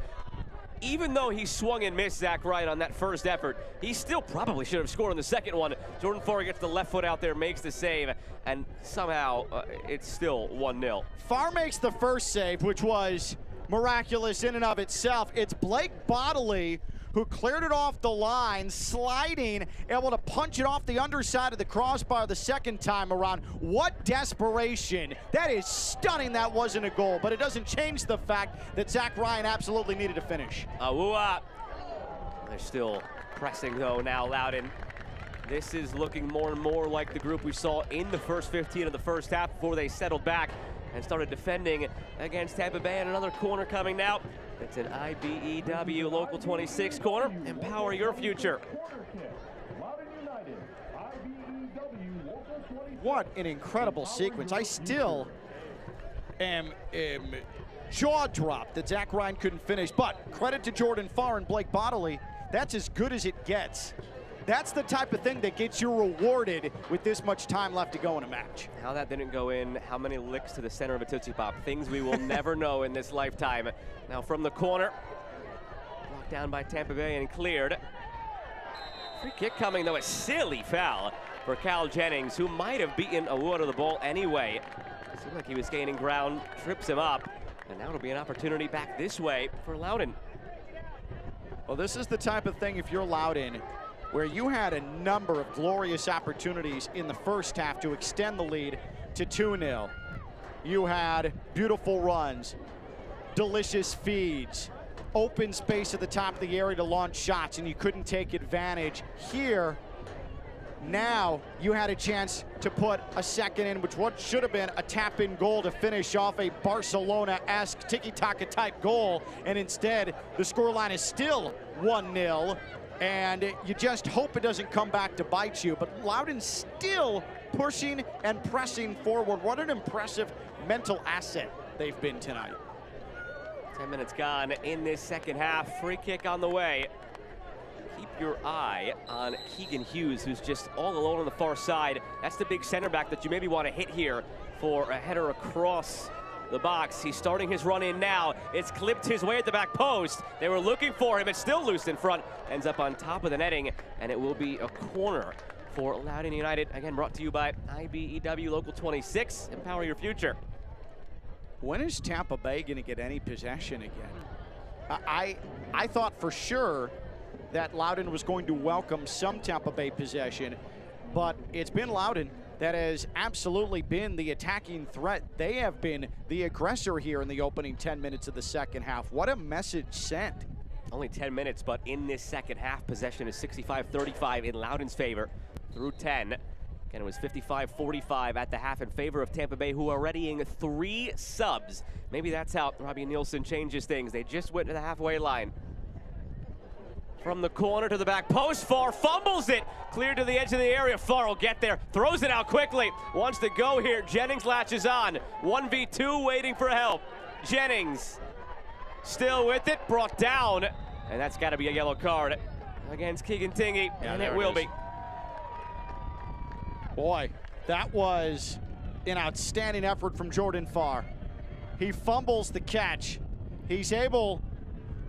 Even though he swung and missed Zach Ryan on that first effort, he still probably should have scored on the second one. Jordan Farr gets the left foot out there, makes the save, and somehow it's still 1-0. Farr makes the first save, which was miraculous in and of itself. It's Blake Bodley who cleared it off the line, sliding, able to punch it off the underside of the crossbar the second time around. What desperation. That is stunning that wasn't a goal, but it doesn't change the fact that Zach Ryan absolutely needed to finish. They're still pressing though now, Loudoun. This is looking more and more like the group we saw in the first 15 of the first half before they settled back and started defending against Tampa Bay. And another corner coming now. It's an IBEW Local 26 corner. Empower your future. What an incredible sequence. I still am jaw-dropped that Zach Ryan couldn't finish, but credit to Jordan Farr and Blake Bodley. That's as good as it gets. That's the type of thing that gets you rewarded with this much time left to go in a match. How that didn't go in, how many licks to the center of a Tootsie Pop. Things we will never know in this lifetime. Now from the corner, blocked down by Tampa Bay and cleared. Free kick coming though, a silly foul for Cal Jennings, who might have beaten Awuah to the ball anyway. It seemed like he was gaining ground, trips him up, and now it'll be an opportunity back this way for Loudoun. Well, this is the type of thing, if you're Loudoun, where you had a number of glorious opportunities in the first half to extend the lead to 2-0. You had beautiful runs, delicious feeds, open space at the top of the area to launch shots, and you couldn't take advantage. Here, now you had a chance to put a second in, which what should have been a tap-in goal to finish off a Barcelona-esque tiki-taka type goal, and instead the scoreline is still 1-0. And you just hope it doesn't come back to bite you. But Loudoun still pushing and pressing forward. What an impressive mental asset they've been tonight. 10 minutes gone in this second half. Free kick on the way. Keep your eye on Keegan Hughes, who's just all alone on the far side. That's the big center back that you maybe want to hit here for a header across the box. He's starting his run in now. It's clipped his way at the back post. They were looking for him. It's still loose in front. Ends up on top of the netting, and it will be a corner for Loudoun United. Again, brought to you by IBEW Local 26. Empower your future. When is Tampa Bay going to get any possession again? I thought for sure that Loudoun was going to welcome some Tampa Bay possession, but it's been Loudoun that has absolutely been the attacking threat. They have been the aggressor here in the opening 10 minutes of the second half. What a message sent. Only 10 minutes, but in this second half, possession is 65-35 in Loudoun's favor through 10. And it was 55-45 at the half in favor of Tampa Bay, who are readying 3 subs. Maybe that's how Robbie Nielsen changes things. They just went to the halfway line. From the corner to the back post, Farr fumbles it. Cleared to the edge of the area. Farr will get there, throws it out quickly. Wants to go here. Jennings latches on. 1v2 waiting for help. Jennings still with it, brought down. And that's got to be a yellow card against Keegan Tingy, and it will be. Boy, that was an outstanding effort from Jordan Farr. He fumbles the catch. He's able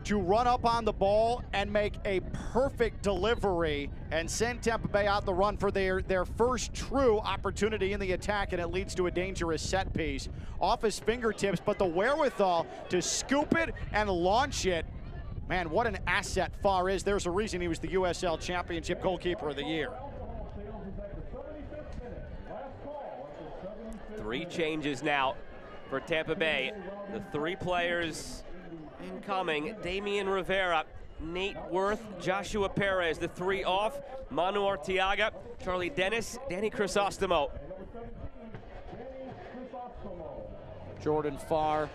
to run up on the ball and make a perfect delivery and send Tampa Bay out the run for their first true opportunity in the attack, and it leads to a dangerous set piece off his fingertips, but the wherewithal to scoop it and launch it. Man, what an asset Farr is. There's a reason he was the USL Championship Goalkeeper of the Year. 3 changes now for Tampa Bay. The 3 players incoming: Damian Rivera, Nate Worth, Joshua Perez. The 3 off: Manu Arteaga, Charlie Dennis, Danny Crisostomo. Jordan Farr,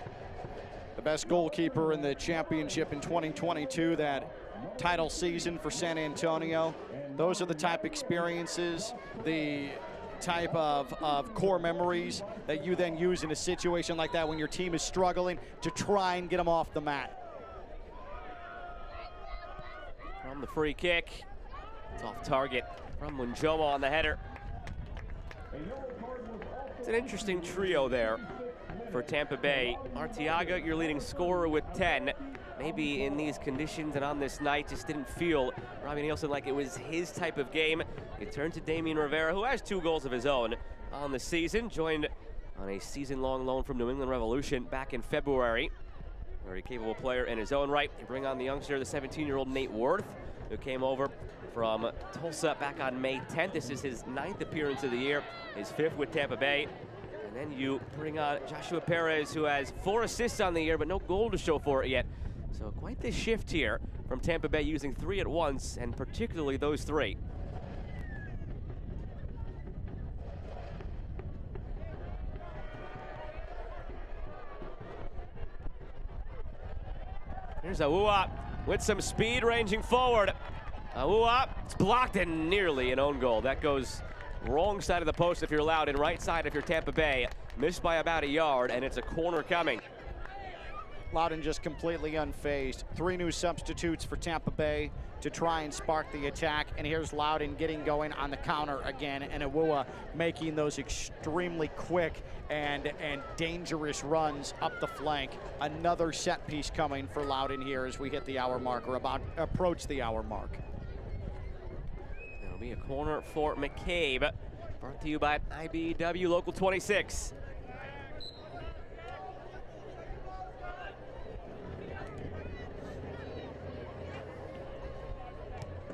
the best goalkeeper in the championship in 2022, that title season for San Antonio. Those are the type experiences, the type of core memories that you then use in a situation like that when your team is struggling to try and get them off the mat. From the free kick, it's off target from Munjoma on the header. It's an interesting trio there for Tampa Bay. Arteaga, your leading scorer with 10. Maybe in these conditions and on this night just didn't feel Robbie Nielsen like it was his type of game. He turned to Damian Rivera, who has 2 goals of his own on the season, joined on a season-long loan from New England Revolution back in February. Very capable player in his own right. You bring on the youngster, the 17-year-old Nate Worth, who came over from Tulsa back on May 10th. This is his 9th appearance of the year, his 5th with Tampa Bay. And then you bring on Joshua Perez, who has 4 assists on the year, but no goal to show for it yet. So quite the shift here from Tampa Bay, using 3 at once, and particularly those 3. Here's Aoukoura with some speed ranging forward. Aoukoura, it's blocked and nearly an own goal. That goes wrong side of the post if you're Loudoun, right side if you're Tampa Bay. Missed by about a yard, and it's a corner coming. Loudoun just completely unfazed. 3 new substitutes for Tampa Bay to try and spark the attack, and here's Loudoun getting going on the counter again, and Aoukoura making those extremely quick and dangerous runs up the flank. Another set piece coming for Loudoun here as we hit the hour mark, or approach the hour mark. It'll be a corner for McCabe, brought to you by IBEW Local 26.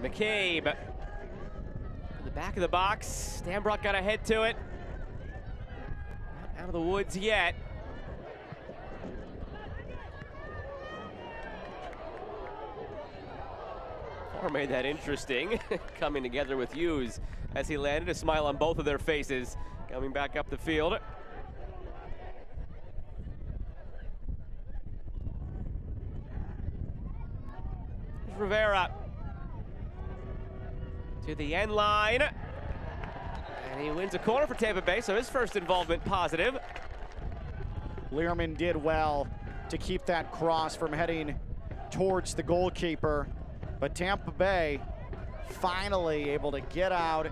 McCabe, in the back of the box. Stambrock got a head to it. Not out of the woods yet. Farr made that interesting, coming together with Hughes as he landed, a smile on both of their faces, coming back up the field. Here's Rivera. To the end line, and he wins a corner for Tampa Bay, so his first involvement positive. Learman did well to keep that cross from heading towards the goalkeeper, but Tampa Bay finally able to get out,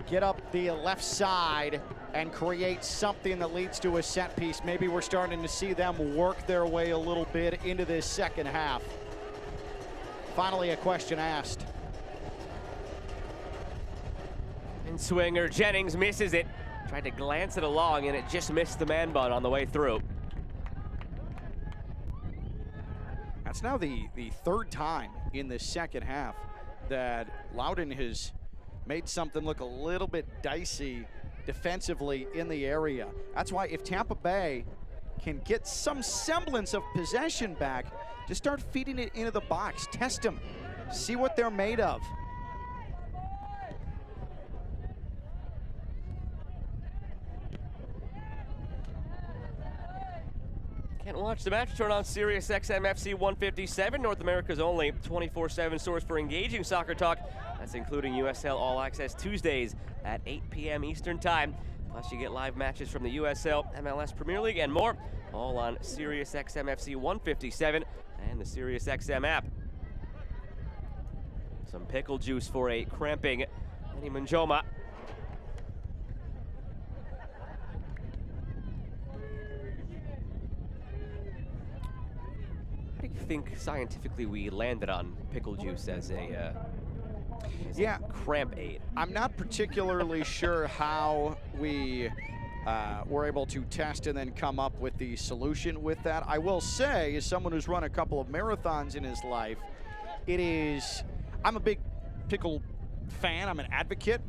get up the left side, and create something that leads to a set piece. Maybe we're starting to see them work their way a little bit into this second half. Finally, a question asked. And swinger Jennings misses it. Tried to glance it along, and it just missed the man bun on the way through. That's now the 3rd time in the second half that Loudoun has made something look a little bit dicey defensively in the area. That's why if Tampa Bay can get some semblance of possession back, just start feeding it into the box, test them, see what they're made of. Can't watch the match? Turn on Sirius XM FC 157, North America's only 24/7 source for engaging soccer talk. That's including USL All Access Tuesdays at 8 p.m. Eastern Time. Plus, you get live matches from the USL, MLS Premier League, and more, all on Sirius XM FC 157 and the Sirius XM app. Some pickle juice for a cramping Manny Manjoma. How do you think scientifically we landed on pickle juice as a cramp aid? I'm not particularly sure how we were able to test and then come up with the solution with that. I will say, as someone who's run a couple of marathons in his life, I'm a big pickle fan. I'm an advocate.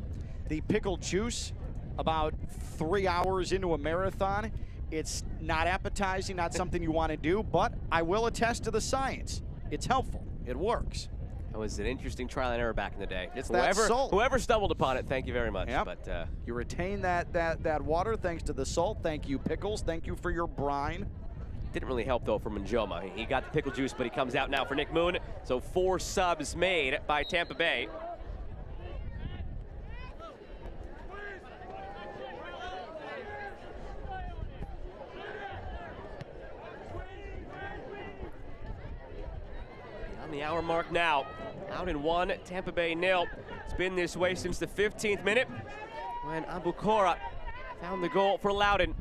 The pickle juice, about 3 hours into a marathon, it's not appetizing, not something you want to do, but I will attest to the science. It's helpful. It works. It was an interesting trial and error back in the day. It's whoever stumbled upon it, thank you very much. Yep. But you retain that water thanks to the salt. Thank you, pickles. Thank you for your brine. Didn't really help, though, for Manjoma. He got the pickle juice, but he comes out now for Nick Moon. So 4 subs made by Tampa Bay. On the hour mark now. Loudoun 1, Tampa Bay 0. It's been this way since the 15th minute when Aboukoura found the goal for Loudoun.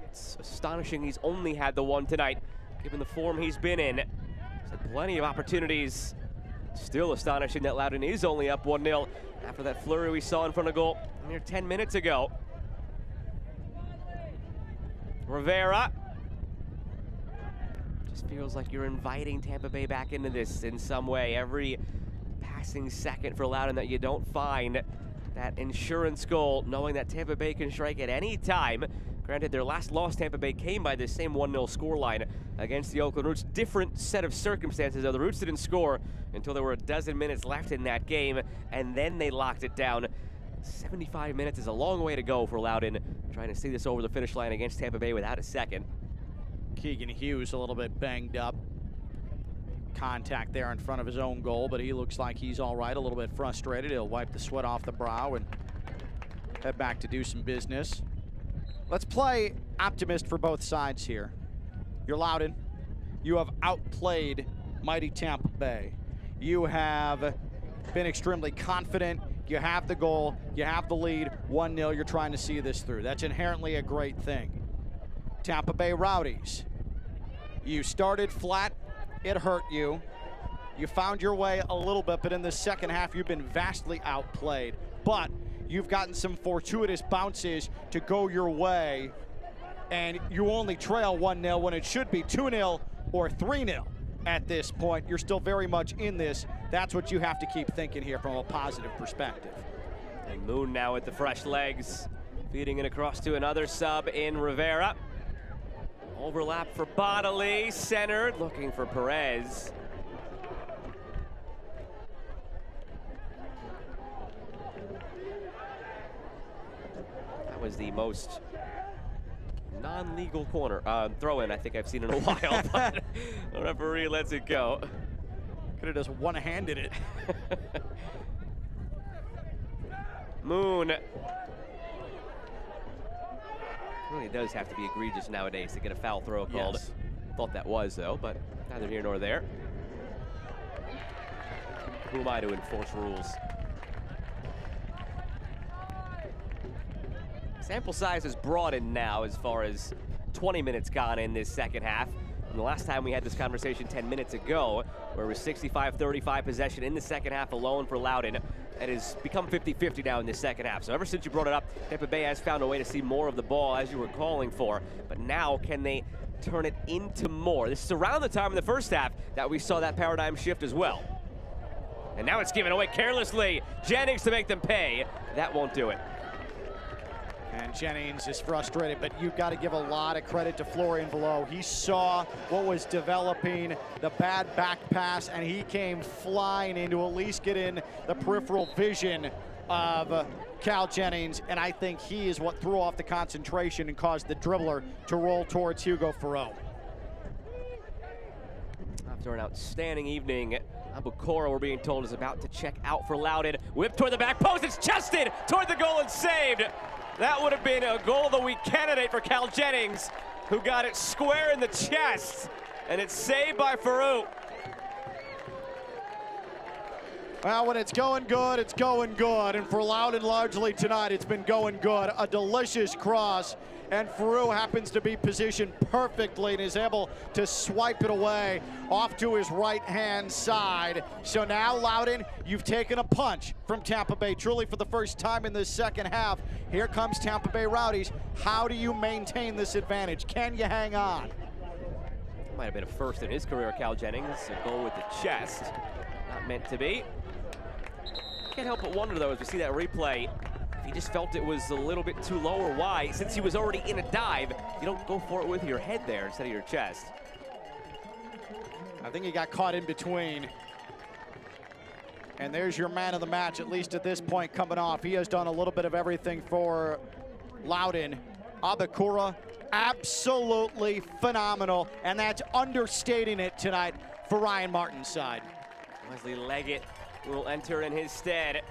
It's astonishing he's only had the one tonight, given the form he's been in. He's had plenty of opportunities. Still astonishing that Loudoun is only up 1-0 after that flurry we saw in front of goal near 10 minutes ago. Rivera. Just feels like you're inviting Tampa Bay back into this in some way. Every passing second for Loudoun that you don't find that insurance goal, knowing that Tampa Bay can strike at any time. Granted, their last loss, Tampa Bay, came by this same 1-0 scoreline against the Oakland Roots. Different set of circumstances, though. The Roots didn't score until there were a dozen minutes left in that game, and then they locked it down. 75 minutes is a long way to go for Loudoun, trying to see this over the finish line against Tampa Bay without a second. Keegan Hughes a little bit banged up. Contact there in front of his own goal, but he looks like he's all right, a little bit frustrated. He'll wipe the sweat off the brow and head back to do some business. Let's play optimist for both sides here. You're Loudoun. You have outplayed mighty Tampa Bay. You have been extremely confident. You have the goal. You have the lead. 1-0. You're trying to see this through. That's inherently a great thing. Tampa Bay Rowdies. You started flat. It hurt you. You found your way a little bit, but in the second half, you've been vastly outplayed. But you've gotten some fortuitous bounces to go your way, and you only trail 1-0 when it should be 2-0 or 3-0 at this point. You're still very much in this. That's what you have to keep thinking here from a positive perspective. And Moon now with the fresh legs, feeding it across to another sub in Rivera. Overlap for Bodily, centered, looking for Perez. That was the most non-legal corner throw-in I think I've seen in a while, but the referee lets it go. Could have just one-handed it. Moon. Really does have to be egregious nowadays to get a foul throw called. Yes. Thought that was, though, but neither here nor there. Who am I to enforce rules? Sample size is broadened now as far as 20 minutes gone in this second half. And the last time we had this conversation 10 minutes ago, where it was 65-35 possession in the second half alone for Loudoun. It has become 50-50 now in this second half. So ever since you brought it up, Tampa Bay has found a way to see more of the ball, as you were calling for. But now, can they turn it into more? This is around the time in the first half that we saw that paradigm shift as well. And now it's given away carelessly. Jennings to make them pay. That won't do it. And Jennings is frustrated, but you've got to give a lot of credit to Florian Below. He saw what was developing, the bad back pass, and he came flying in to at least get in the peripheral vision of Cal Jennings, and I think he is what threw off the concentration and caused the dribbler to roll towards Hugo Farreau. after an outstanding evening. Aboukoura, we're being told, is about to check out for Loudoun. Whip toward the back post, it's chested toward the goal and saved. That would have been a goal of the week candidate for Cal Jennings, who got it square in the chest, and it's saved by Farouk. Well, when it's going good, it's going good. And for Loudoun largely tonight, it's been going good. A delicious cross. And Farouk happens to be positioned perfectly and is able to swipe it away off to his right-hand side. So now, Loudoun, you've taken a punch from Tampa Bay, truly for the first time in this second half. Here comes Tampa Bay Rowdies. How do you maintain this advantage? Can you hang on? Might have been a first in his career, Cal Jennings. A goal with the chest. Not meant to be. Can't help but wonder, though, as we see that replay, if he just felt it was a little bit too low or wide. Since he was already in a dive, you don't go for it with your head there instead of your chest. I think he got caught in between. And there's your man of the match, at least at this point, coming off. He has done a little bit of everything for Loudoun. Aboukoura, absolutely phenomenal, and that's understating it tonight for Ryan Martin's side. Wesley Leggett will enter in his stead.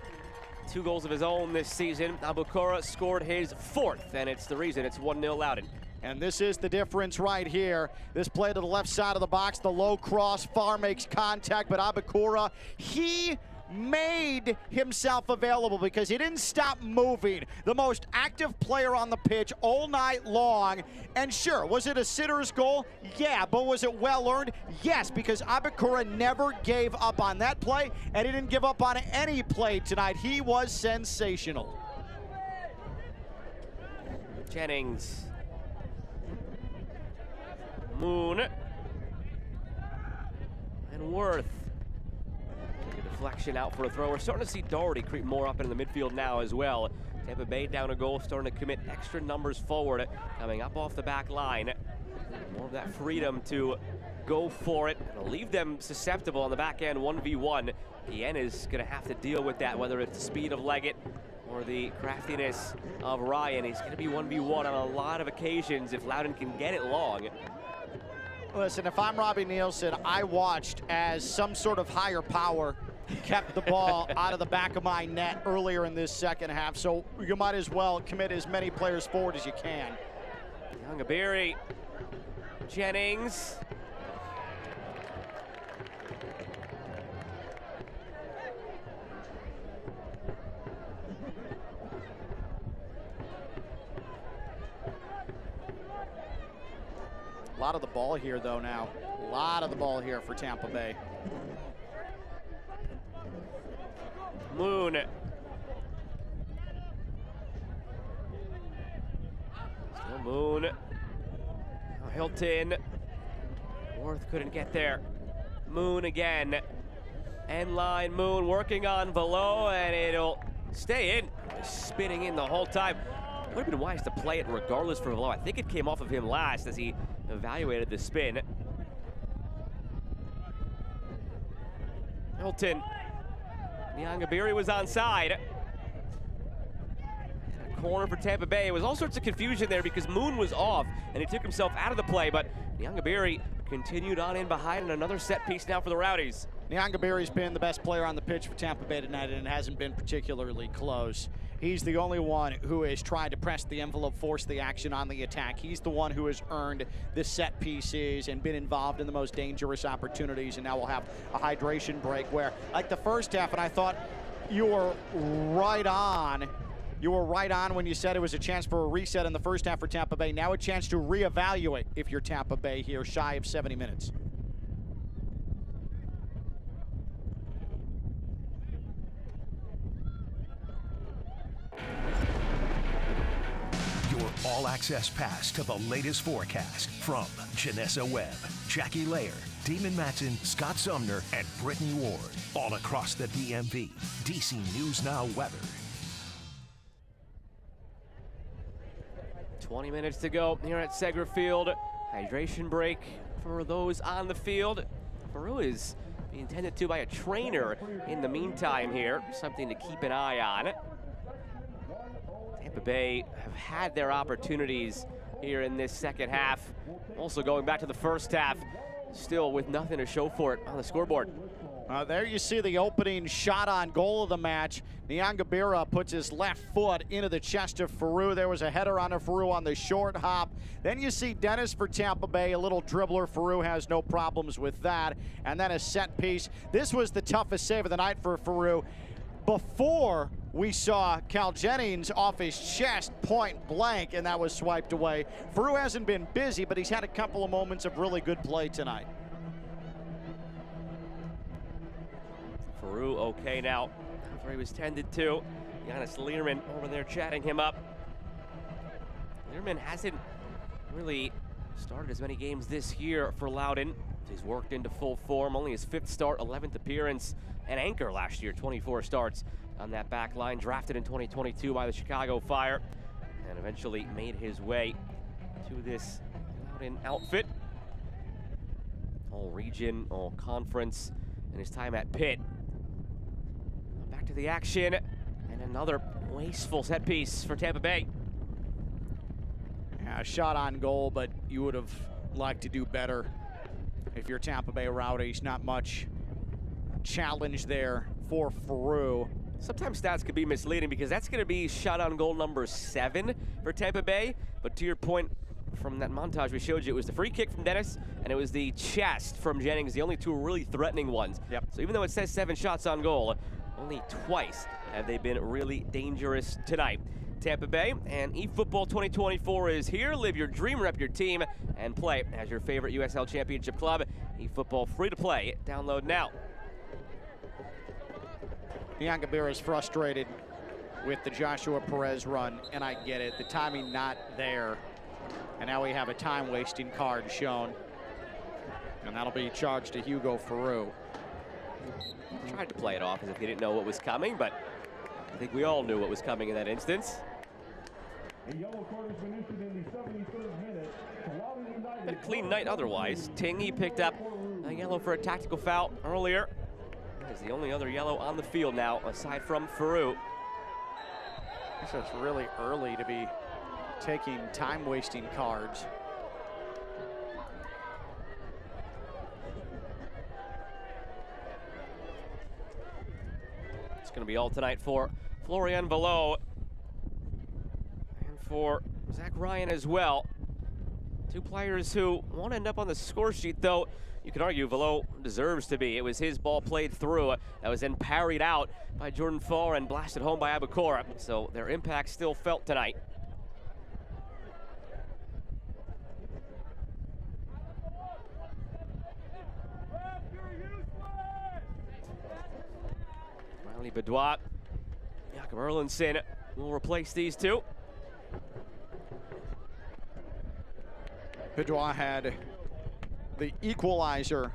2 goals of his own this season. Aboukoura scored his 4th, and it's the reason it's 1-0 Loudoun. And this is the difference right here. This play to the left side of the box, the low cross, far makes contact, but Aboukoura, he made himself available because he didn't stop moving. The most active player on the pitch all night long. And sure, was it a sitter's goal? Yeah, but was it well earned? Yes, because Aboukoura never gave up on that play, and he didn't give up on any play tonight. He was sensational. Jennings. Moon. And Worth. Deflection out for a throw. We're starting to see Doherty creep more up into the midfield now as well. Tampa Bay down a goal, starting to commit extra numbers forward, coming up off the back line. More of that freedom to go for it. It'll leave them susceptible on the back end, 1v1. Guillen is going to have to deal with that, whether it's the speed of Leggett or the craftiness of Ryan. He's going to be 1v1 on a lot of occasions if Loudoun can get it long. Listen, if I'm Robbie Nielsen, I watched as some sort of higher power kept the ball out of the back of my net earlier in this second half, so you might as well commit as many players forward as you can. Youngabiri, Jennings. A lot of the ball here, though, now. A lot of the ball here for Tampa Bay. Moon. Still Moon. Oh, Hilton. Worth couldn't get there. Moon again. End line, Moon working on below, and it'll stay in. Spinning in the whole time. Would have been wise to play it regardless for below. I think it came off of him last as he evaluated the spin. Hilton. Youngabiri was onside. A corner for Tampa Bay. It was all sorts of confusion there because Moon was off and he took himself out of the play, but Youngabiri continued on in behind, and another set piece now for the Rowdies. Youngabiri's been the best player on the pitch for Tampa Bay tonight, and it hasn't been particularly close. He's the only one who has tried to press the envelope, force the action on the attack. He's the one who has earned the set pieces and been involved in the most dangerous opportunities, and now we'll have a hydration break where, like the first half, and I thought you were right on. You were right on when you said it was a chance for a reset in the first half for Tampa Bay. Now a chance to reevaluate if you're Tampa Bay here, shy of 70 minutes. Your all-access pass to the latest forecast from Janessa Webb, Jackie Lair, Damon Matson, Scott Sumner, and Brittany Ward. All across the DMV. DC News Now weather. 20 minutes to go here at Segra Field. Hydration break for those on the field. Peru is being tended to by a trainer in the meantime here. Something to keep an eye on. Tampa Bay have had their opportunities here in this second half. Also going back to the first half, still with nothing to show for it on the scoreboard. There you see the opening shot on goal of the match. Aboukoura puts his left foot into the chest of Farouk. There was a header on Farouk on the short hop. Then you see Dennis for Tampa Bay, a little dribbler. Farouk has no problems with that. And then a set piece. This was the toughest save of the night for Farouk. Before we saw Cal Jennings off his chest point blank, and that was swiped away. Farouk hasn't been busy, but he's had a couple of moments of really good play tonight. Farouk okay now after he was tended to. Giannis Learman over there chatting him up. Learman hasn't really started as many games this year for Loudoun. He's worked into full form, only his 5th start, 11th appearance, and anchor last year, 24 starts on that back line. Drafted in 2022 by the Chicago Fire, and eventually made his way to this Loudoun outfit. All region, all conference, and his time at Pitt. Back to the action, and another wasteful set piece for Tampa Bay. Yeah, shot on goal, but you would have liked to do better if you're Tampa Bay Rowdies. Not much challenge there for Farouk. Sometimes stats could be misleading because that's going to be shot on goal number 7 for Tampa Bay. But to your point from that montage we showed you, it was the free kick from Dennis and it was the chest from Jennings, the only 2 really threatening ones. Yep. So even though it says 7 shots on goal, only twice have they been really dangerous tonight. Tampa Bay and eFootball 2024 is here. Live your dream, rep your team, and play as your favorite USL Championship club. eFootball free to play. Download now. Aboukoura is frustrated with the Joshua Perez run, and I get it. The timing not there. And now we have a time-wasting card shown. And that'll be charged to Hugo Farouk. Tried to play it off as if he didn't know what was coming, but I think we all knew what was coming in that instance. A clean night otherwise. Tingy picked up a yellow for a tactical foul earlier. That is the only other yellow on the field now, aside from Farouk. So it's really early to be taking time-wasting cards. It's going to be all tonight for Florian Velo and for Zach Ryan as well. 2 players who won't end up on the score sheet, though you could argue Velo deserves to be. It was his ball played through that was then parried out by Jordan Farr and blasted home by Aboukoura. So their impact still felt tonight. Riley Bedoit, Jakob Erlandson will replace these 2. Bedoit had the equalizer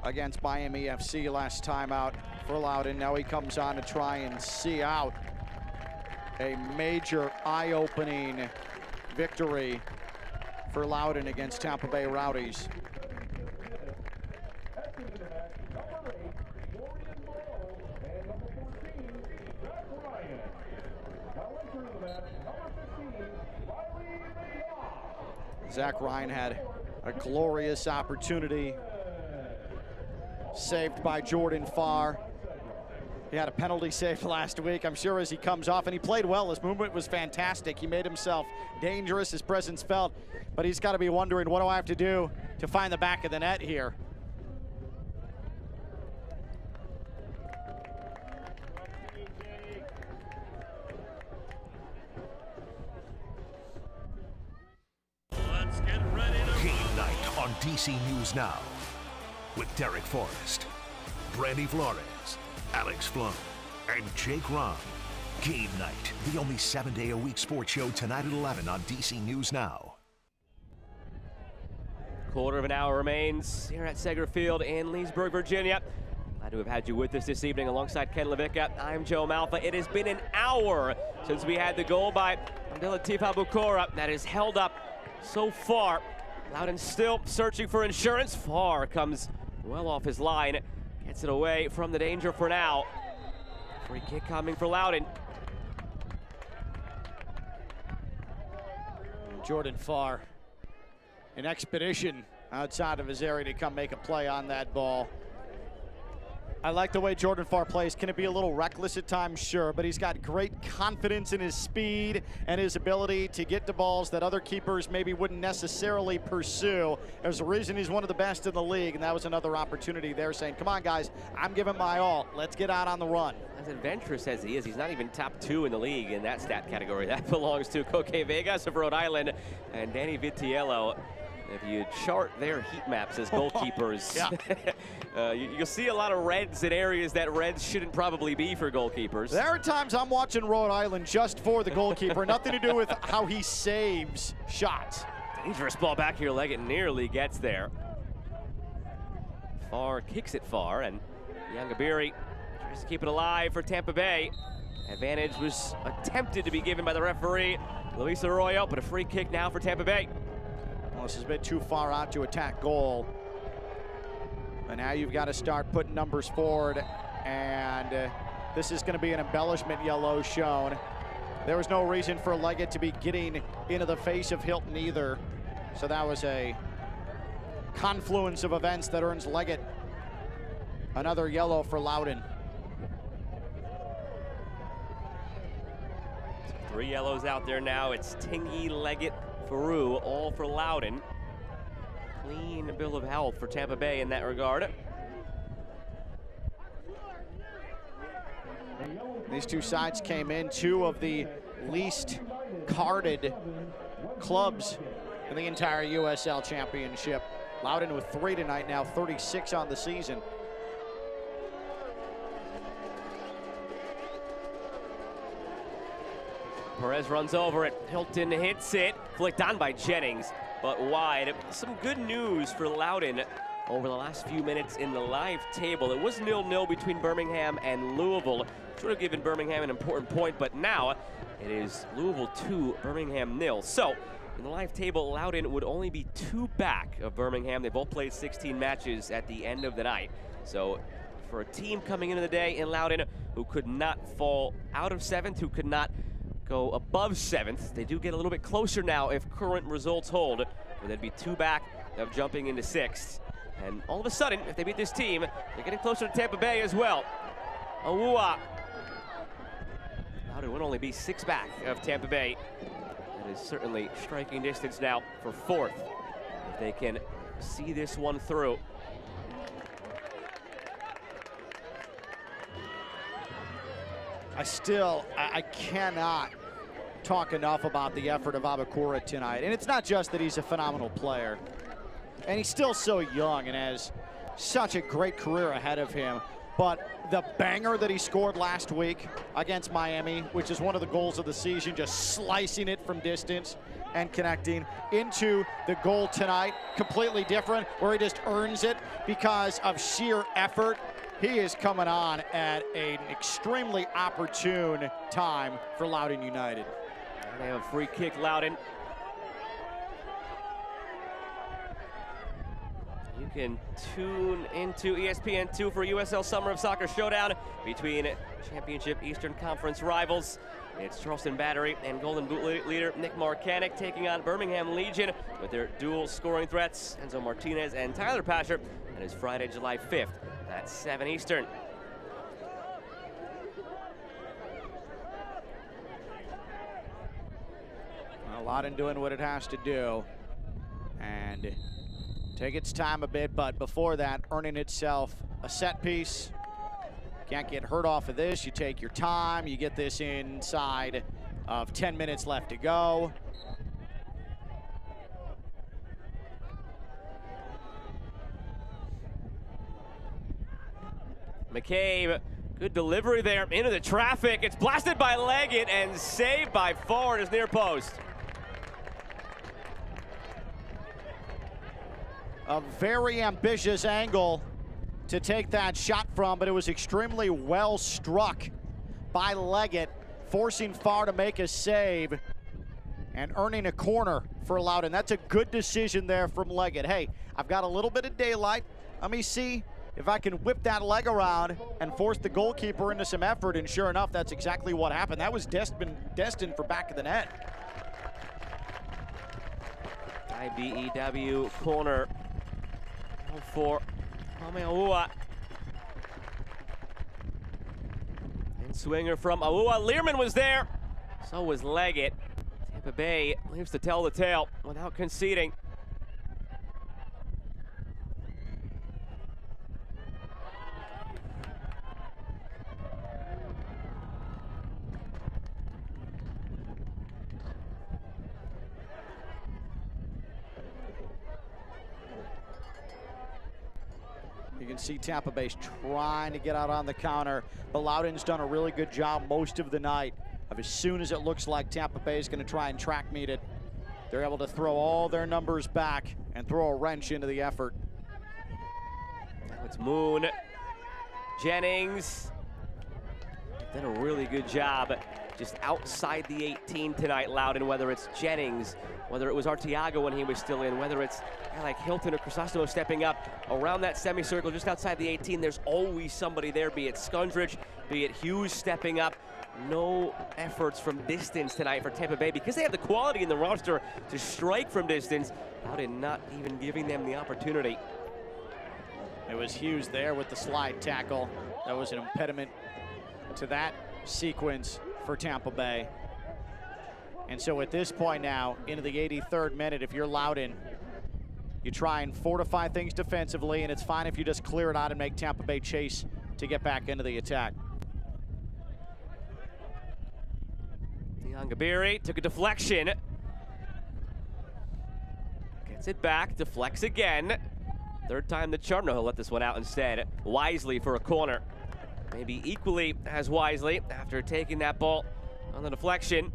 against Miami FC last time out for Loudoun. Now he comes on to try and see out a major eye-opening victory for Loudoun against Tampa Bay Rowdies. Zach Ryan had a glorious opportunity, saved by Jordan Farr. He had a penalty saved last week. I'm sure as he comes off, and he played well. His movement was fantastic. He made himself dangerous. His presence felt, but he's got to be wondering, what do I have to do to find the back of the net here? Game night on DC News Now with Derek Forrest, Brandy Flores, Alex Flum, and Jake Rom. Game night, the only 7-day-a-week sports show tonight at 11 on DC News Now. Quarter of an hour remains here at Seger Field in Leesburg, Virginia. Glad to have had you with us this evening alongside Ken Levicka. I'm Joe Malfa. It has been an hour since we had the goal by Abdelatif Aboukoura that has held up so far. Loudoun still searching for insurance. Farr comes well off his line. Gets it away from the danger for now. Free kick coming for Loudoun. Jordan Farr, an expedition outside of his area to come make a play on that ball. I like the way Jordan Farr plays. Can it be a little reckless at times? Sure, but he's got great confidence in his speed and his ability to get to balls that other keepers maybe wouldn't necessarily pursue. There's a reason he's one of the best in the league, and that was another opportunity there saying, come on, guys, I'm giving my all. Let's get out on the run. As adventurous as he is, he's not even top 2 in the league in that stat category. That belongs to Koke Vegas of Rhode Island and Danny Vitiello. If you chart their heat maps as goalkeepers, you'll see a lot of reds in areas that reds shouldn't probably be for goalkeepers. There are times I'm watching Rhode Island just for the goalkeeper, nothing to do with how he saves shots. Dangerous ball back here. Leggett nearly gets there. Farr kicks it far, and Yangabiri tries to keep it alive for Tampa Bay. Advantage was attempted to be given by the referee, Luis Arroyo, but a free kick now for Tampa Bay. Well, this is a bit too far out to attack goal. But now you've got to start putting numbers forward, and this is going to be an embellishment yellow shown. There was no reason for Leggett to be getting into the face of Hilton either. So that was a confluence of events that earns Leggett another yellow for Loudoun. 3 yellows out there now. It's Tingy, Leggett, Faru, all for Loudoun. Clean bill of health for Tampa Bay in that regard. These two sides came in 2 of the least carded clubs in the entire USL Championship. Loudoun with 3 tonight, now 36 on the season. Perez runs over it. Hilton hits it. Flicked on by Jennings, but wide. Some good news for Loudoun over the last few minutes in the live table. It was 0-0 between Birmingham and Louisville. Should have given Birmingham an important point, but now it is Louisville 2, Birmingham 0. So in the live table, Loudoun would only be 2 back of Birmingham. They both played 16 matches at the end of the night. So for a team coming into the day in Loudoun who could not fall out of 7th, who could not go above 7th. They do get a little bit closer now if current results hold, where they'd be 2 back of jumping into 6th. And all of a sudden, if they beat this team, they're getting closer to Tampa Bay as well. Awua. Loudoun would only be 6 back of Tampa Bay. That is certainly striking distance now for 4th. If they can see this one through. I cannot talk enough about the effort of Aboukoura tonight. And it's not just that he's a phenomenal player, and he's still so young and has such a great career ahead of him, but the banger that he scored last week against Miami, which is one of the goals of the season, just slicing it from distance and connecting into the goal tonight, completely different, where he just earns it because of sheer effort. He is coming on at an extremely opportune time for Loudoun United. They have a free kick, Loudoun. You can tune into ESPN2 for USL Summer of Soccer Showdown between Championship Eastern Conference rivals. It's Charleston Battery and Golden Boot leader Nick Marcanic taking on Birmingham Legion with their dual scoring threats, Enzo Martinez and Tyler Pasher. And it's Friday, July 5th. That's 7 Eastern. Well, Loudoun doing what it has to do and take its time a bit, but before that, earning itself a set piece. Can't get hurt off of this. You take your time. You get this inside of 10 minutes left to go. McCabe, good delivery there into the traffic. It's blasted by Leggett and saved by Farr at his near post. A very ambitious angle to take that shot from, but it was extremely well struck by Leggett, forcing Farr to make a save and earning a corner for Loudoun. That's a good decision there from Leggett. Hey, I've got a little bit of daylight. Let me see if I can whip that leg around and force the goalkeeper into some effort, and sure enough, that's exactly what happened. That was destined for back of the net. IBEW corner For Aboukoura. And swinger from Aboukoura. Learman was there. So was Leggett. Tampa Bay leaves to tell the tale without conceding. You can see Tampa Bay's trying to get out on the counter, but Loudoun's done a really good job most of the night of as soon as it looks like Tampa Bay is going to try and track meet it, they're able to throw all their numbers back and throw a wrench into the effort. Now it's Moon. Jennings did a really good job just outside the 18 tonight, Loudoun, whether it's Jennings, whether it was Arteaga when he was still in, whether it's like Hilton or Crisostomo stepping up around that semicircle just outside the 18, there's always somebody there, be it Skundrich, be it Hughes stepping up. No efforts from distance tonight for Tampa Bay because they have the quality in the roster to strike from distance. Loudoun not even giving them the opportunity. It was Hughes there with the slide tackle. That was an impediment to that sequence for Tampa Bay. And so at this point now, into the 83rd minute, if you're Loudoun, you try and fortify things defensively, and it's fine if you just clear it out and make Tampa Bay chase to get back into the attack. Gabiri took a deflection. Gets it back, deflects again. Third time the charm. No, he'll let this one out instead. Wisely for a corner. Maybe equally as wisely after taking that ball on the deflection.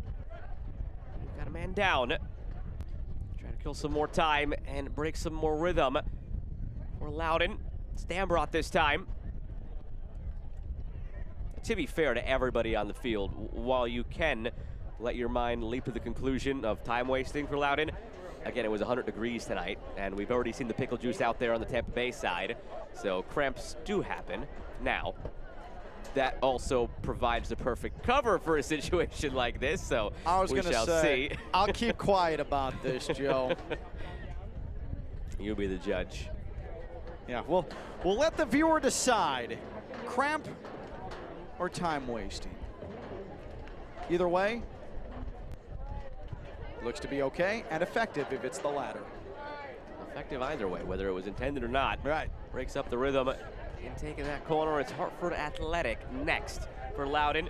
Got a man down. Trying to kill some more time and break some more rhythm for Loudoun. It's Dambrot this time. To be fair to everybody on the field, while you can let your mind leap to the conclusion of time wasting for Loudoun, again, it was 100 degrees tonight, and we've already seen the pickle juice out there on the Tampa Bay side, so cramps do happen. Now, that also provides the perfect cover for a situation like this, so we shall see. I'll keep quiet about this, Joe. You'll be the judge. Yeah, we'll let the viewer decide. Cramp or time wasting. Either way, looks to be okay and effective if it's the latter. Effective either way, whether it was intended or not. Right. Breaks up the rhythm in taking that corner. It's Hartford Athletic next for Loudoun.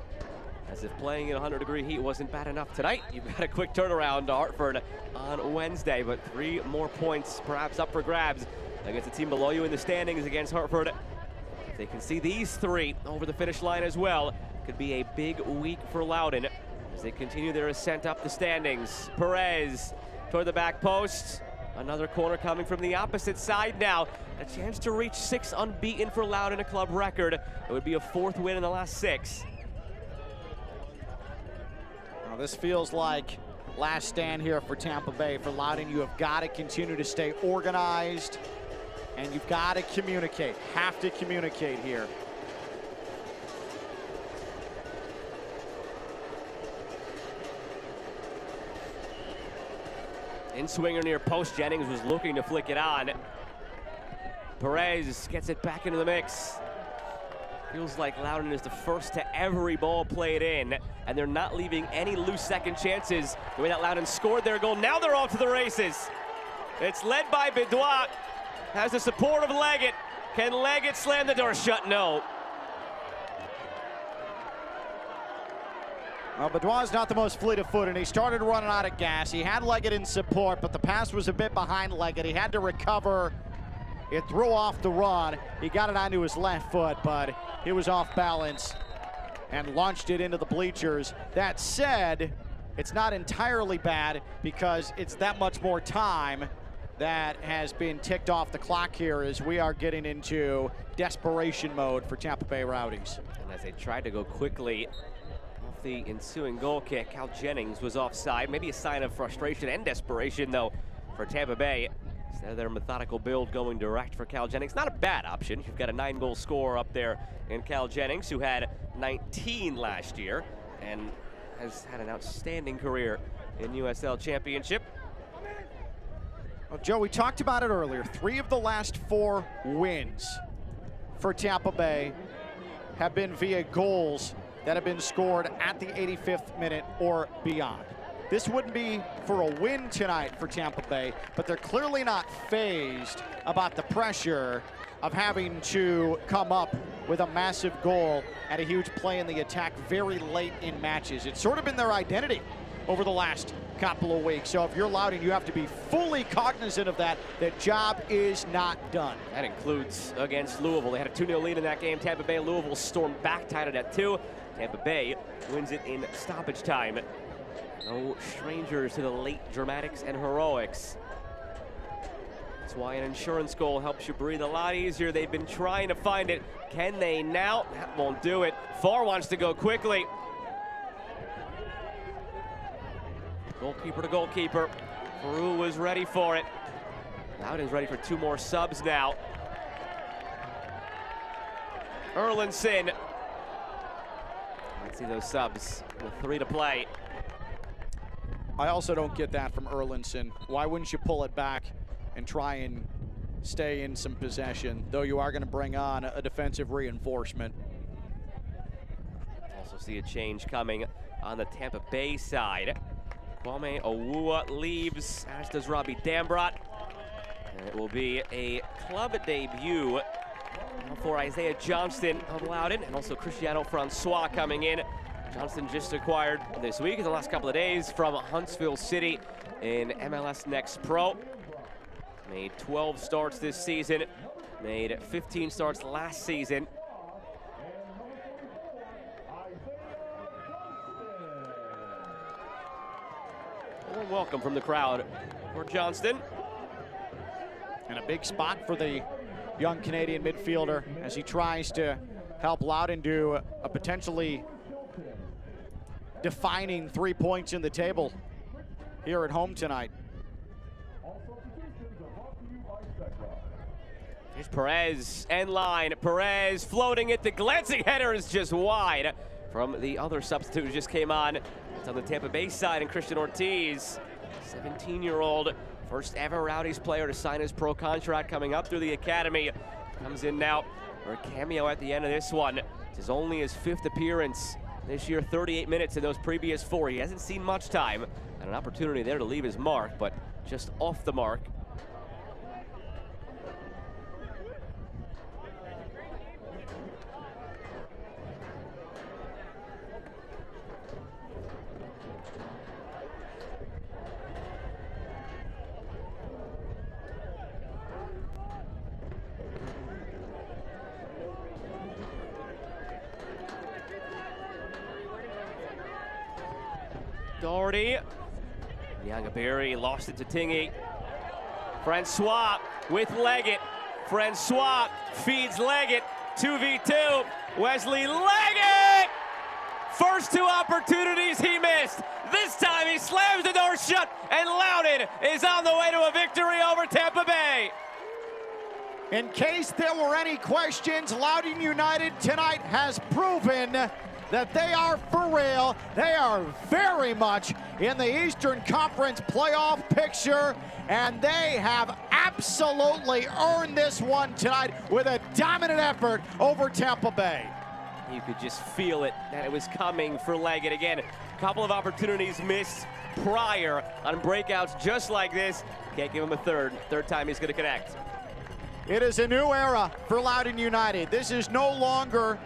As if playing in 100-degree heat wasn't bad enough tonight, you've got a quick turnaround to Hartford on Wednesday, but 3 more points perhaps up for grabs against the team below you in the standings against Hartford. If they can see these 3 over the finish line as well, could be a big week for Loudoun as they continue their ascent up the standings. Perez toward the back post. Another corner coming from the opposite side now. A chance to reach 6 unbeaten for Loudoun, a club record. It would be a 4th win in the last 6. Well, this feels like last stand here for Tampa Bay. For Loudoun, you have got to continue to stay organized, and you've got to communicate. Have to communicate here. In swinger near post, Jennings was looking to flick it on. Perez gets it back into the mix. Feels like Loudoun is the first to every ball played in, and they're not leaving any loose second chances. The way that Loudoun scored their goal, now they're off to the races. It's led by Bedois, has the support of Leggett. Can Leggett slam the door shut? No. Well, Bedois not the most fleet of foot, and he started running out of gas. He had Leggett in support, but the pass was a bit behind Leggett. He had to recover. It threw off the run. He got it onto his left foot, but he was off balance and launched it into the bleachers. That said, it's not entirely bad because it's that much more time that has been ticked off the clock here as we are getting into desperation mode for Tampa Bay Rowdies. And as they tried to go quickly off the ensuing goal kick, Cal Jennings was offside. Maybe a sign of frustration and desperation, though, for Tampa Bay. Instead of their methodical build going direct for Cal Jennings. Not a bad option. You've got a 9-goal scorer up there in Cal Jennings, who had 19 last year and has had an outstanding career in USL Championship. Well, Joe, we talked about it earlier. 3 of the last 4 wins for Tampa Bay have been via goals that have been scored at the 85th minute or beyond. This wouldn't be for a win tonight for Tampa Bay, but they're clearly not fazed about the pressure of having to come up with a massive goal and a huge play in the attack very late in matches. It's sort of been their identity over the last couple of weeks. So if you're Loudoun, you have to be fully cognizant of that. The job is not done. That includes against Louisville. They had a 2-0 lead in that game. Tampa Bay, Louisville stormed back, tied it at 2. Tampa Bay wins it in stoppage time. No strangers to the late dramatics and heroics. That's why an insurance goal helps you breathe a lot easier. They've been trying to find it. Can they now? That won't do it. Farr wants to go quickly. Goalkeeper to goalkeeper. Peru was ready for it. Loudoun's ready for 2 more subs now. Erlinson. Let's see those subs with 3 to play. I also don't get that from Erlinson. Why wouldn't you pull it back and try and stay in some possession, though you are going to bring on a defensive reinforcement? Also see a change coming on the Tampa Bay side. Kwame Owuwa leaves, as does Robbie Dambrot. And it will be a club debut for Isaiah Johnston of Loudoun, and also Cristiano Francois coming in. Johnston just acquired this week in the last couple of days from Huntsville City in MLS Next Pro. Made 12 starts this season, made 15 starts last season. A welcome from the crowd for Johnston. And a big spot for the young Canadian midfielder as he tries to help Loudoun do a potentially defining 3 points in the table here at home tonight. Here's Perez, end line. Perez floating it. The glancing header is just wide from the other substitute who just came on. It's on the Tampa Bay side, and Christian Ortiz, 17-year-old, first ever Rowdies player to sign his pro contract coming up through the academy. Comes in now for a cameo at the end of this one. It's only his 5th appearance this year, 38 minutes in those previous 4. He hasn't seen much time, and an opportunity there to leave his mark, but just off the mark. Doherty, Yangabiri lost it to Tingy. Francois with Leggett. Francois feeds Leggett, 2v2. Wesley Leggett! First 2 opportunities he missed. This time he slams the door shut, and Loudoun is on the way to a victory over Tampa Bay. In case there were any questions, Loudoun United tonight has proven that they are for real. They are very much in the Eastern Conference playoff picture, and they have absolutely earned this one tonight with a dominant effort over Tampa Bay. You could just feel it, that it was coming for Leggett. Again, a couple of opportunities missed prior on breakouts just like this. Can't give him a third time he's going to connect. It is a new era for Loudoun United. This is no longer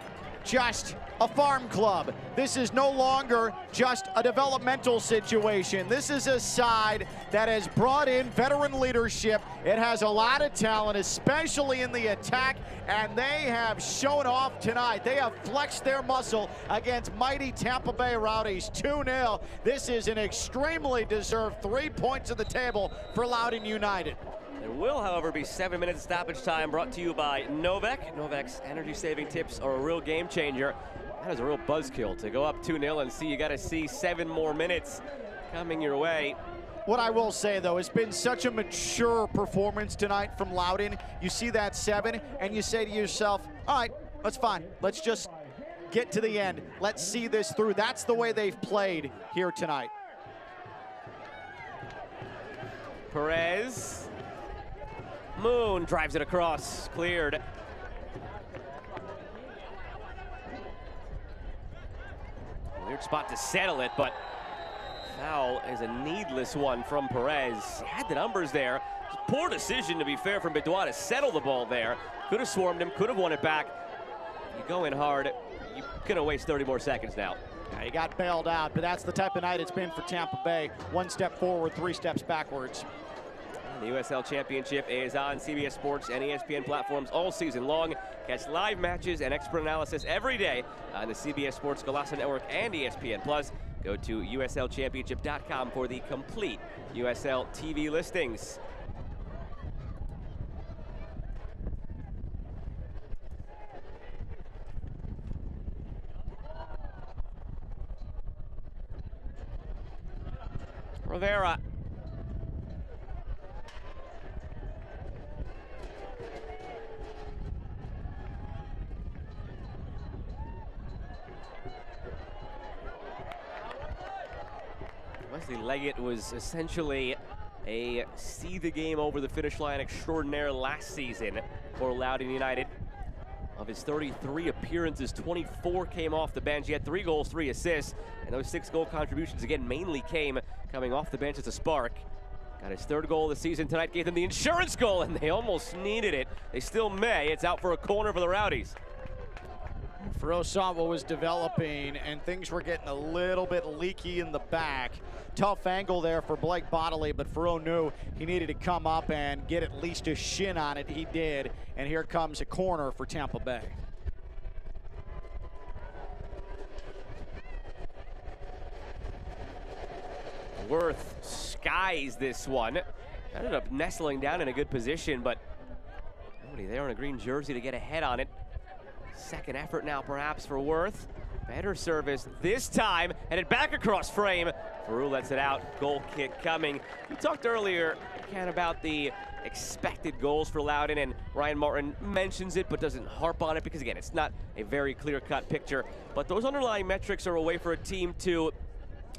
just a farm club. This is no longer just a developmental situation. This is a side that has brought in veteran leadership. It has a lot of talent, especially in the attack, and they have shown off tonight. They have flexed their muscle against mighty Tampa Bay Rowdies, 2-0. This is an extremely deserved 3 points at the table for Loudoun United. There will, however, be 7 minutes stoppage time brought to you by Novec. Novec's energy-saving tips are a real game changer. That is a real buzzkill to go up 2-0 and see you got to see 7 more minutes coming your way. What I will say, though, it's been such a mature performance tonight from Loudoun. You see that 7, and you say to yourself, all right, that's fine. Let's just get to the end. Let's see this through. That's the way they've played here tonight. Perez. Moon drives it across, cleared. Weird spot to settle it, but foul is a needless one from Perez. He had the numbers there. Poor decision, to be fair, from Bedouin to settle the ball there. Could have swarmed him, could have won it back. You go in hard, you're gonna waste 30 more seconds now. Yeah, he got bailed out, but that's the type of night it's been for Tampa Bay. 1 step forward, 3 steps backwards. The USL Championship is on CBS Sports and ESPN platforms all season long. Catch live matches and expert analysis every day on the CBS Sports Golasso Network and ESPN Plus. Go to USLChampionship.com for the complete USL TV listings. Rivera. Wesley Leggett was essentially a see the game over the finish line extraordinaire last season for Loudoun United. Of his 33 appearances, 24 came off the bench. He had 3 goals, 3 assists, and those 6 goal contributions again mainly came coming off the bench as a spark. Got his 3rd goal of the season tonight, gave them the insurance goal, and they almost needed it. They still may. It's out for a corner for the Rowdies. Ferro saw what was developing, and things were getting a little bit leaky in the back. Tough angle there for Blake Bodley, but Ferro knew he needed to come up and get at least a shin on it. He did, and here comes a corner for Tampa Bay. Worth skies this one. Ended up nestling down in a good position, but nobody there in a green jersey to get ahead on it. Second effort now perhaps for Worth. Better service this time, headed back across frame. Farouk lets it out, goal kick coming. We talked earlier, Ken, about the expected goals for Loudoun, and Ryan Martin mentions it but doesn't harp on it because, again, it's not a very clear-cut picture. But those underlying metrics are a way for a team to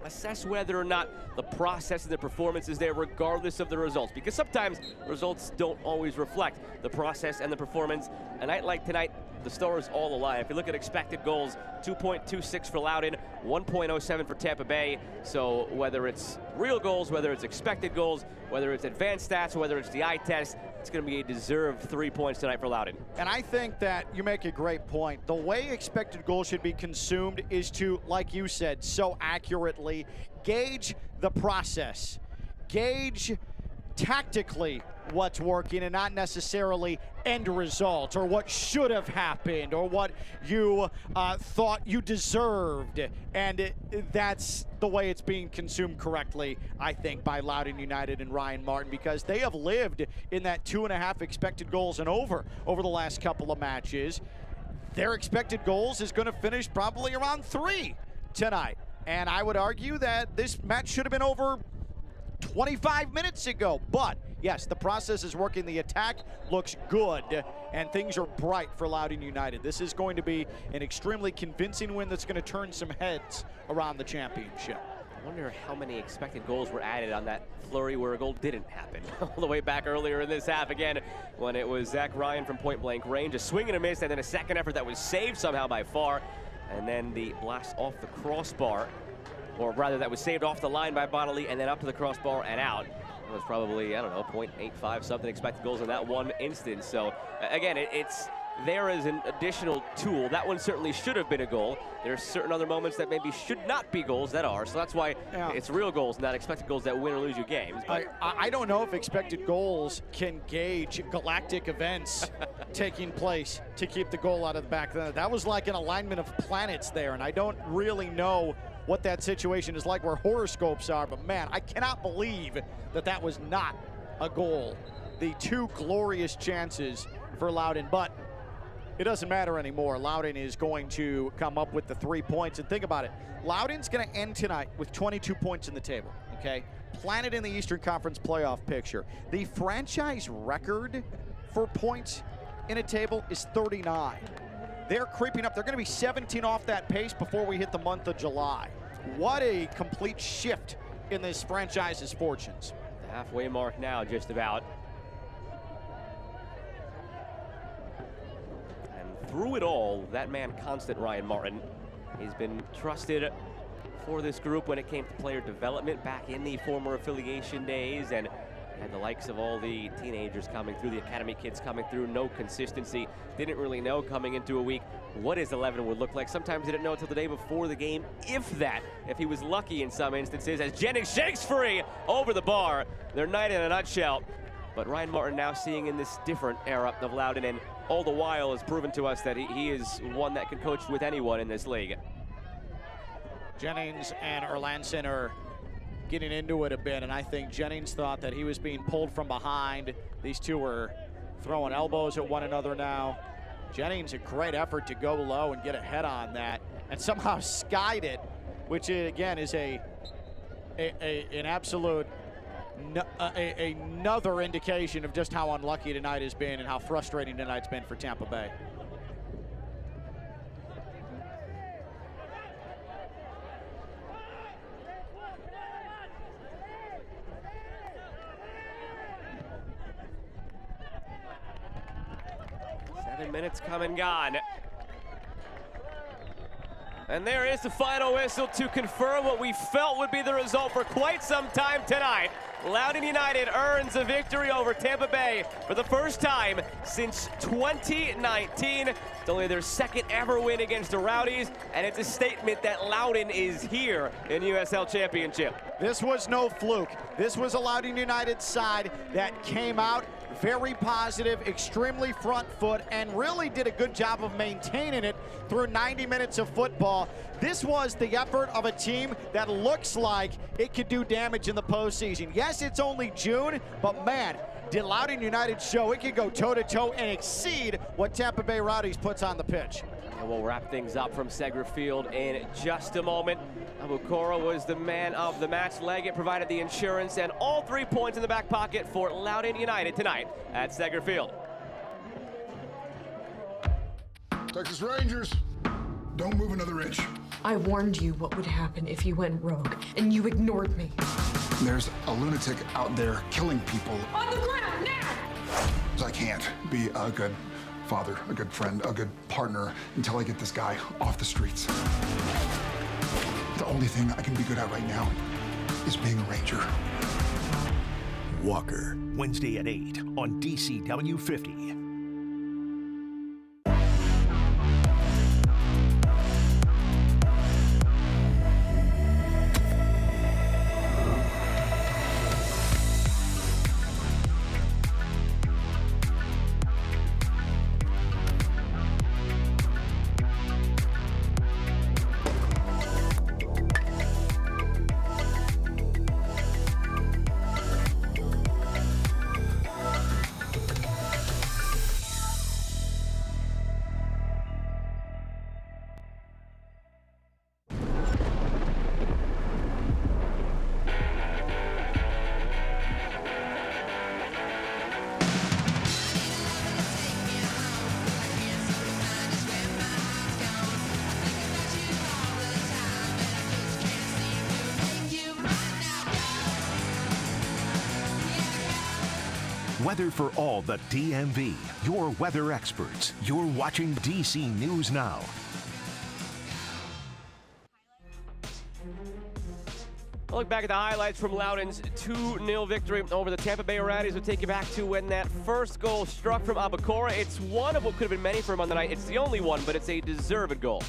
assess whether or not the process and the performance is there regardless of the results, because sometimes results don't always reflect the process and the performance. A night like tonight, the stars all align. If you look at expected goals, 2.26 for Loudoun, 1.07 for Tampa Bay. So whether it's real goals, whether it's expected goals, whether it's advanced stats, whether it's the eye test, it's going to be a deserved 3 points tonight for Loudoun. And I think that you make a great point. The way expected goals should be consumed is to, like you said so accurately, gauge the process. Gauge tactically what's working and not necessarily end result or what should have happened or what you thought you deserved. And that's the way it's being consumed correctly, I think, by Loudoun United and Ryan Martin, because they have lived in that 2.5 expected goals and over the last couple of matches. Their expected goals is going to finish probably around 3 tonight. And I would argue that this match should have been over 25 minutes ago. But yes, the process is working. The attack looks good, and things are bright for Loudoun United. This is going to be an extremely convincing win that's going to turn some heads around the championship. I wonder how many expected goals were added on that flurry where a goal didn't happen. All the way back earlier in this half again when it was Zach Ryan from point-blank range, a swing and a miss, and then a second effort that was saved somehow by Farr, and then the blast off the crossbar, or rather that was saved off the line by Bodley and then up to the crossbar and out. It was probably, I don't know, 0.85 something expected goals in that one instance. So again, it's there as an additional tool. That one certainly should have been a goal. There's certain other moments that maybe should not be goals that are. So that's why it's real goals, not expected goals that win or lose you games. But I don't know if expected goals can gauge galactic events taking place to keep the goal out of the back. That was like an alignment of planets there, and I don't really know what that situation is like where horoscopes are, but man, I cannot believe that that was not a goal. The 2 glorious chances for Loudoun, but it doesn't matter anymore. Loudoun is going to come up with the 3 points, and think about it. Loudoun's going to end tonight with 22 points in the table, okay? Planted in the Eastern Conference playoff picture. The franchise record for points in a table is 39. They're creeping up. They're going to be 17 off that pace before we hit the month of July. What a complete shift in this franchise's fortunes. Halfway mark now, just about. And through it all, that man constant, Ryan Martin, he's been trusted for this group when it came to player development back in the former affiliation days, and had the likes of all the teenagers coming through, the academy kids coming through, no consistency. Didn't really know coming into a week what his 11 would look like. Sometimes didn't know until the day before the game, if that, if he was lucky in some instances, as Jennings shakes free over the bar. Their night in a nutshell. But Ryan Martin now seeing in this different era of Loudoun, and all the while has proven to us that he is one that can coach with anyone in this league. Jennings and Erlandson are getting into it a bit, and I think Jennings thought that he was being pulled from behind. These two were throwing elbows at one another now. Jennings, a great effort to go low and get a head on that, and somehow skied it, which again is an absolute another indication of just how unlucky tonight has been and how frustrating tonight's been for Tampa Bay. Minutes come and gone. And there is the final whistle to confirm what we felt would be the result for quite some time tonight. Loudoun United earns a victory over Tampa Bay for the first time since 2019. It's only their second ever win against the Rowdies, and it's a statement that Loudoun is here in USL Championship. This was no fluke. This was a Loudoun United side that came out very positive, extremely front foot, and really did a good job of maintaining it through 90 minutes of football. This was the effort of a team that looks like it could do damage in the postseason. Yes, it's only June, but man, did Loudoun United show it could go toe-to-toe and exceed what Tampa Bay Rowdies puts on the pitch. And we'll wrap things up from Segra Field in just a moment. Aboukoura was the man of the match. Leggett provided the insurance, and all 3 points in the back pocket for Loudoun United tonight at Segra Field. Texas Rangers, don't move another inch. I warned you what would happen if you went rogue, and you ignored me. There's a lunatic out there killing people. On the ground, now! I can't be a good father, a good friend, a good partner until I get this guy off the streets. The only thing I can be good at right now is being a Ranger. Walker, Wednesday at 8 on DCW 50. Weather for all the DMV, your weather experts. You're watching DC News Now. Look back at the highlights from Loudoun's 2-0 victory over the Tampa Bay Rowdies. We'll take you back to when that first goal struck from Aboukoura. It's one of what could have been many for him on the night. It's the only one, but it's a deserved goal.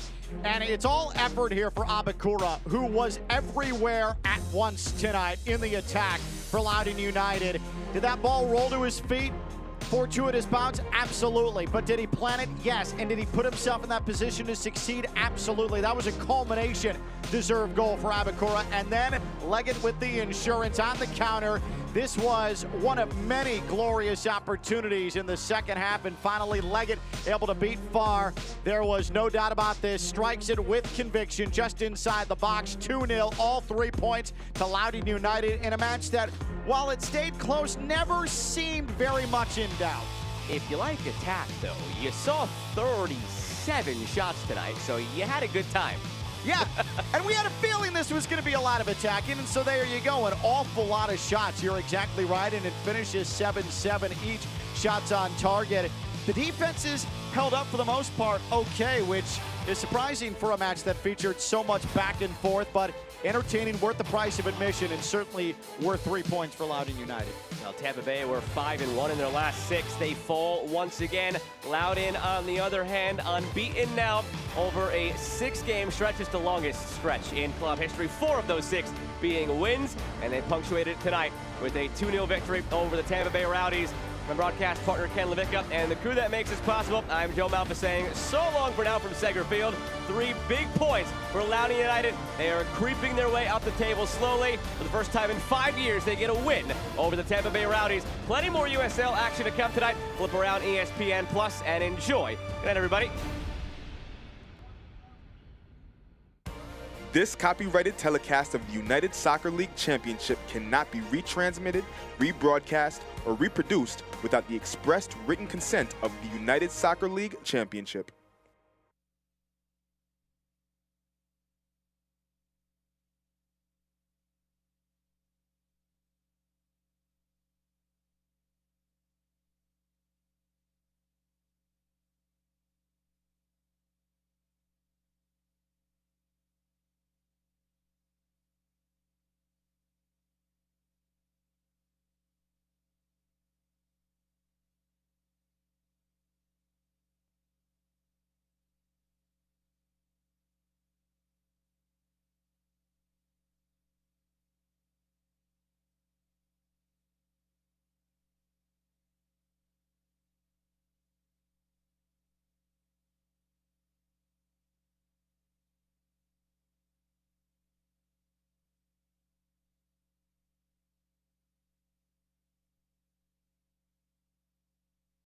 And it's all effort here for Aboukoura, who was everywhere at once tonight in the attack for Loudoun United. Did that ball roll to his feet? Fortuitous bounce? Absolutely. But did he plan it? Yes. And did he put himself in that position to succeed? Absolutely. That was a culmination deserved goal for Aboukoura. And then Leggett with the insurance on the counter. This was one of many glorious opportunities in the second half, and finally Leggett able to beat Farr. There was no doubt about this. Strikes it with conviction just inside the box. 2-0, all 3 points to Loudoun United in a match that, while it stayed close, never seemed very much in doubt. If you like attack, though, you saw 37 shots tonight, so you had a good time. Yeah, and we had a feeling this was going to be a lot of attacking, and so there you go. An awful lot of shots. You're exactly right, and it finishes 7-7 each. Shots on target. The defenses held up for the most part okay, which is surprising for a match that featured so much back and forth, but entertaining, worth the price of admission, and certainly worth 3 points for Loudoun United. Well, Tampa Bay were 5-1 in their last 6. They fall once again. Loudoun, on the other hand, unbeaten now over a 6-game stretch. It's the longest stretch in club history. 4 of those 6 being wins, and they punctuated tonight with a 2-0 victory over the Tampa Bay Rowdies. My broadcast partner Ken Levicka and the crew that makes this possible, I'm Joe Malfa saying so long for now from Seger Field. 3 big points for Loudoun United. They are creeping their way up the table slowly. For the first time in 5 years, they get a win over the Tampa Bay Rowdies. Plenty more USL action to come tonight. Flip around ESPN Plus and enjoy. Good night, everybody. This copyrighted telecast of the United Soccer League Championship cannot be retransmitted, rebroadcast, or reproduced without the expressed written consent of the United Soccer League Championship.